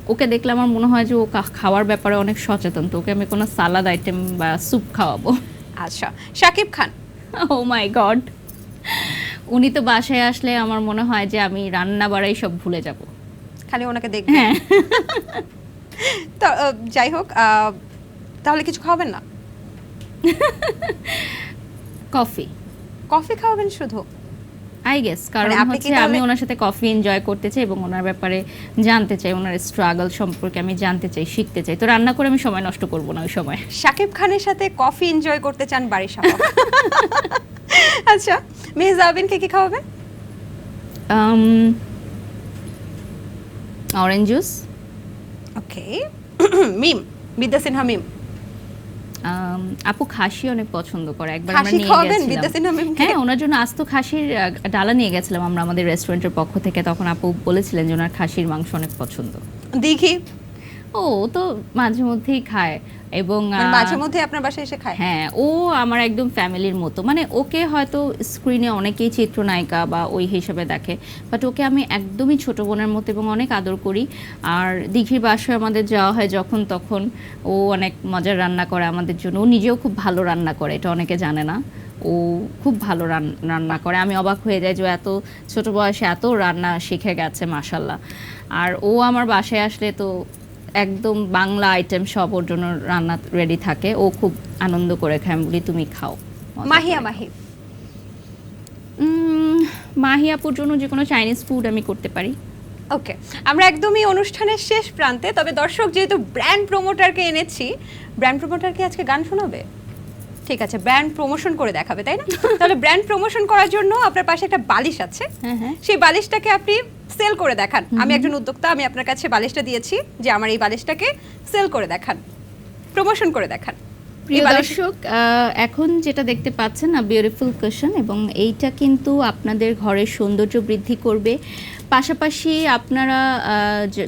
ওকে দেখলে আমার মনে হয় যে ও খাওয়ার ব্যাপারে অনেক সচেতন, তো ওকে আমি কোনো সালাদ আইটেম বা স্যুপ খাওয়াবো। আচ্ছা, শাকিব খান? ও মাই গড, উনি তো বাসায় আসলে আমার মনে হয় যে আমি রান্না বাড়াই সব ভুলে যাব, খালি ওনাকে দেখবেন? হ্যাঁ। তো যাই হোক, তাহলে কিছু খাওয়াবেন না? কফি। কফি খাওয়াবেন শুধু? আই গেস, কারণ মানে আপনি কি হচ্ছে আমি তাহলে- ওনার সাথে কফি এনজয় করতে চাই এবং ওনার ব্যাপারে জানতে চাই, ওনার স্ট্রাগল সম্পর্কে আমি জানতে চাই, শিখতে চাই। তো রান্না করে আমি সময় নষ্ট করব না ওই সময়। শাকিব খানের সাথে কফি এনজয় করতে চান বাড়ির সামনে? আচ্ছা, মেহজা আবিনকে কি খাওয়াবেন? Orange juice. ওকে। মিম, বিদ্যা সিনহা মিম? আপু খাসি অনেক পছন্দ করে, একবার আমরা খাসি নিয়ে খাওয়াবেন বিদ্যা গেছিলাম। সিনহা মিমকে? হ্যাঁ, ওনার জন্য আস্ত খাসির ডালা নিয়ে গেছিলাম আমরা আমাদের রেস্টুরেন্টের পক্ষ থেকে, তখন আপু বলেছিলেন যে ওনার খাসির মাংস অনেক পছন্দ। দিঘি? ও তো মাঝে মধ্যেই খায়, এবং মানে মাঝে মধ্যে আপনার বাসায় এসে খায়? হ্যাঁ, ও আমার একদম ফ্যামিলির মতো। মানে ওকে হয়তো স্ক্রিনে অনেকেই চিত্রনায়িকা বা ওই হিসেবে দেখে, বাট ওকে আমি একদমই ছোট বোনের মতো এবং অনেক আদর করি। আর দিঘির বাসায় আমাদের যাওয়া হয় যখন তখন, ও অনেক মজার রান্না করে আমাদের জন্য। ও নিজেও খুব ভালো রান্না করে, এটা অনেকে জানে না। ও খুব ভালো রান্না করে, আমি অবাক হয়ে যাই যে ও এত ছোট বয়সে এত রান্না শিখে গেছে, মাশাল্লাহ। আর ও আমার বাসায় আসলে তো একদম বাংলা আইটেম সব ওর জন্য রান্না রেডি থাকে, ও খুব আনন্দ করে খায়। আমি বলি তুমি খাও। মজা মাহিয়া করে। মাহি? মাহিয়াপুর জন্য যে কোনো চাইনিজ ফুড আমি করতে পারি। ওকে, আমরা একদমই অনুষ্ঠানের শেষ প্রান্তে। তবে দর্শক যেহেতু ব্র্যান্ড প্রমোটারকে এনেছি, ব্র্যান্ড প্রমোটারকে আজকে গান শোনাবে? ঠিক আছে, ব্র্যান্ড প্রমোশন করে দেখাবে, তাই না? তাহলে ব্র্যান্ড প্রমোশন করার জন্য আপনার পাশে একটা বালিশ আছে, হ্যাঁ হ্যাঁ। সেই বালিশটাকে আপনি সেল করে দেখান। আমি একজন উদ্যোক্তা, আমি আপনার কাছে বালিশটা দিয়েছি, যে আমার এই বালিশটাকে সেল করে দেখান, প্রমোশন করে দেখান। প্রিয় এই বালিশ- দর্শক, এখন যেটা দেখতে পাচ্ছেন না, বিউটিফুল কুশন, এবং এইটা কিন্তু আপনাদের ঘরের সৌন্দর্য বৃদ্ধি করবে, পাশাপাশি আপনারা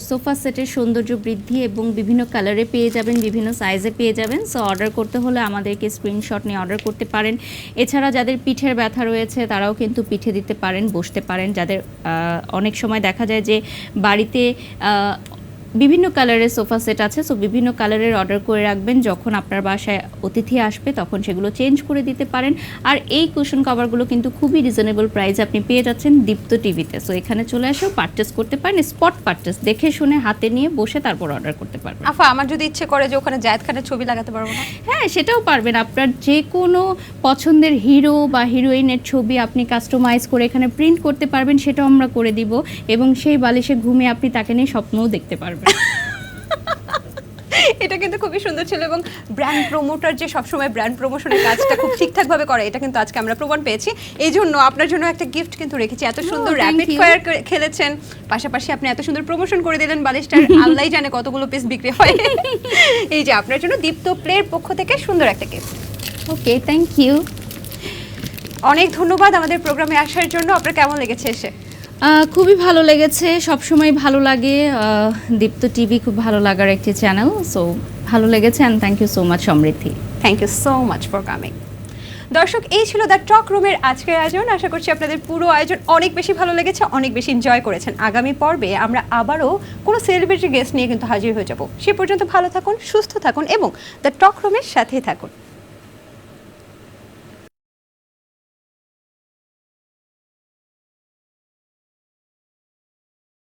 সোফা সেটের সৌন্দর্য বৃদ্ধি এবং বিভিন্ন কালারে পেয়ে যাবেন, বিভিন্ন সাইজে পেয়ে যাবেন। সো অর্ডার করতে হলে আমাদেরকে স্ক্রিনশট নিয়ে অর্ডার করতে পারেন। এছাড়া যাদের পিঠের ব্যথা রয়েছে তারাও কিন্তু পিঠে দিতে পারেন, বসতে পারেন। যাদের অনেক সময় দেখা যায় যে বাড়িতে বিভিন্ন কালারের সোফা সেট আছে, সো বিভিন্ন কালারের অর্ডার করে রাখবেন, যখন আপনার বাসায় অতিথি আসবে তখন সেগুলো চেঞ্জ করে দিতে পারেন। আর এই কুশন কভারগুলো কিন্তু খুবই রিজনেবল প্রাইসে আপনি পেয়ে যাচ্ছেন দীপ্ত টিভিতে। সো এখানে চলে এসেও পারচেস করতে পারেন, স্পট পারচেস, দেখে শুনে হাতে নিয়ে বসে তারপর অর্ডার করতে পারবেন। আফা, আমার যদি ইচ্ছে করে যে ওখানে জায়েদ খানের ছবি লাগাতে পারবো না? হ্যাঁ, সেটাও পারবেন। আপনার যে কোনো পছন্দের হিরো বা হিরোইনের ছবি আপনি কাস্টমাইজ করে এখানে প্রিন্ট করতে পারবেন, সেটাও আমরা করে দিব, এবং সেই বালিশে ঘুমিয়ে আপনি তাকে নিয়ে স্বপ্নও দেখতে পারবেন। এটা কিন্তু খুবই সুন্দর ছিল এবং ব্র্যান্ড প্রমোটার যে সবসময় ব্র্যান্ড প্রমোশনের কাজটা খুব ঠিকঠাকভাবে করে এটা কিন্তু আজকে আমরা প্রমাণ পেয়েছি। এই জন্য আপনার জন্য একটা গিফট কিন্তু রেখেছি। এত সুন্দর thank র্যাপিড you. ফায়ার পাশাপাশি পাশাপাশি আপনি এত সুন্দর প্রমোশন করে দিলেন বালিশটার, আল্লাহই জানে কতগুলো পিস বিক্রি হয়। এই যে আপনার জন্য দীপ্ত প্লের পক্ষ থেকে সুন্দর একটা গিফট। Okay, thank you. অনেক ধন্যবাদ আমাদের প্রোগ্রামে আসার জন্য। আপনার কেমন লেগেছে এসে? খুবই ভালো লেগেছে, সবসময় ভালো লাগে। দীপ্ত টিভি খুব ভালো লাগার একটি চ্যানেল, সো ভালো লেগেছে and thank you so much Samriddhi. Thank you so much for coming. দর্শক, এই ছিল দ্য টক রুমের আজকের আয়োজন। আশা করছি আপনাদের পুরো আয়োজন অনেক বেশি ভালো লেগেছে, অনেক বেশি এনজয় করেছেন। আগামী পর্বে আমরা আবারও কোনো সেলিব্রিটি গেস্ট নিয়ে কিন্তু হাজির হয়ে যাব। সে পর্যন্ত ভালো থাকুন, সুস্থ থাকুন এবং দ্য টক রুমের সাথেই থাকুন।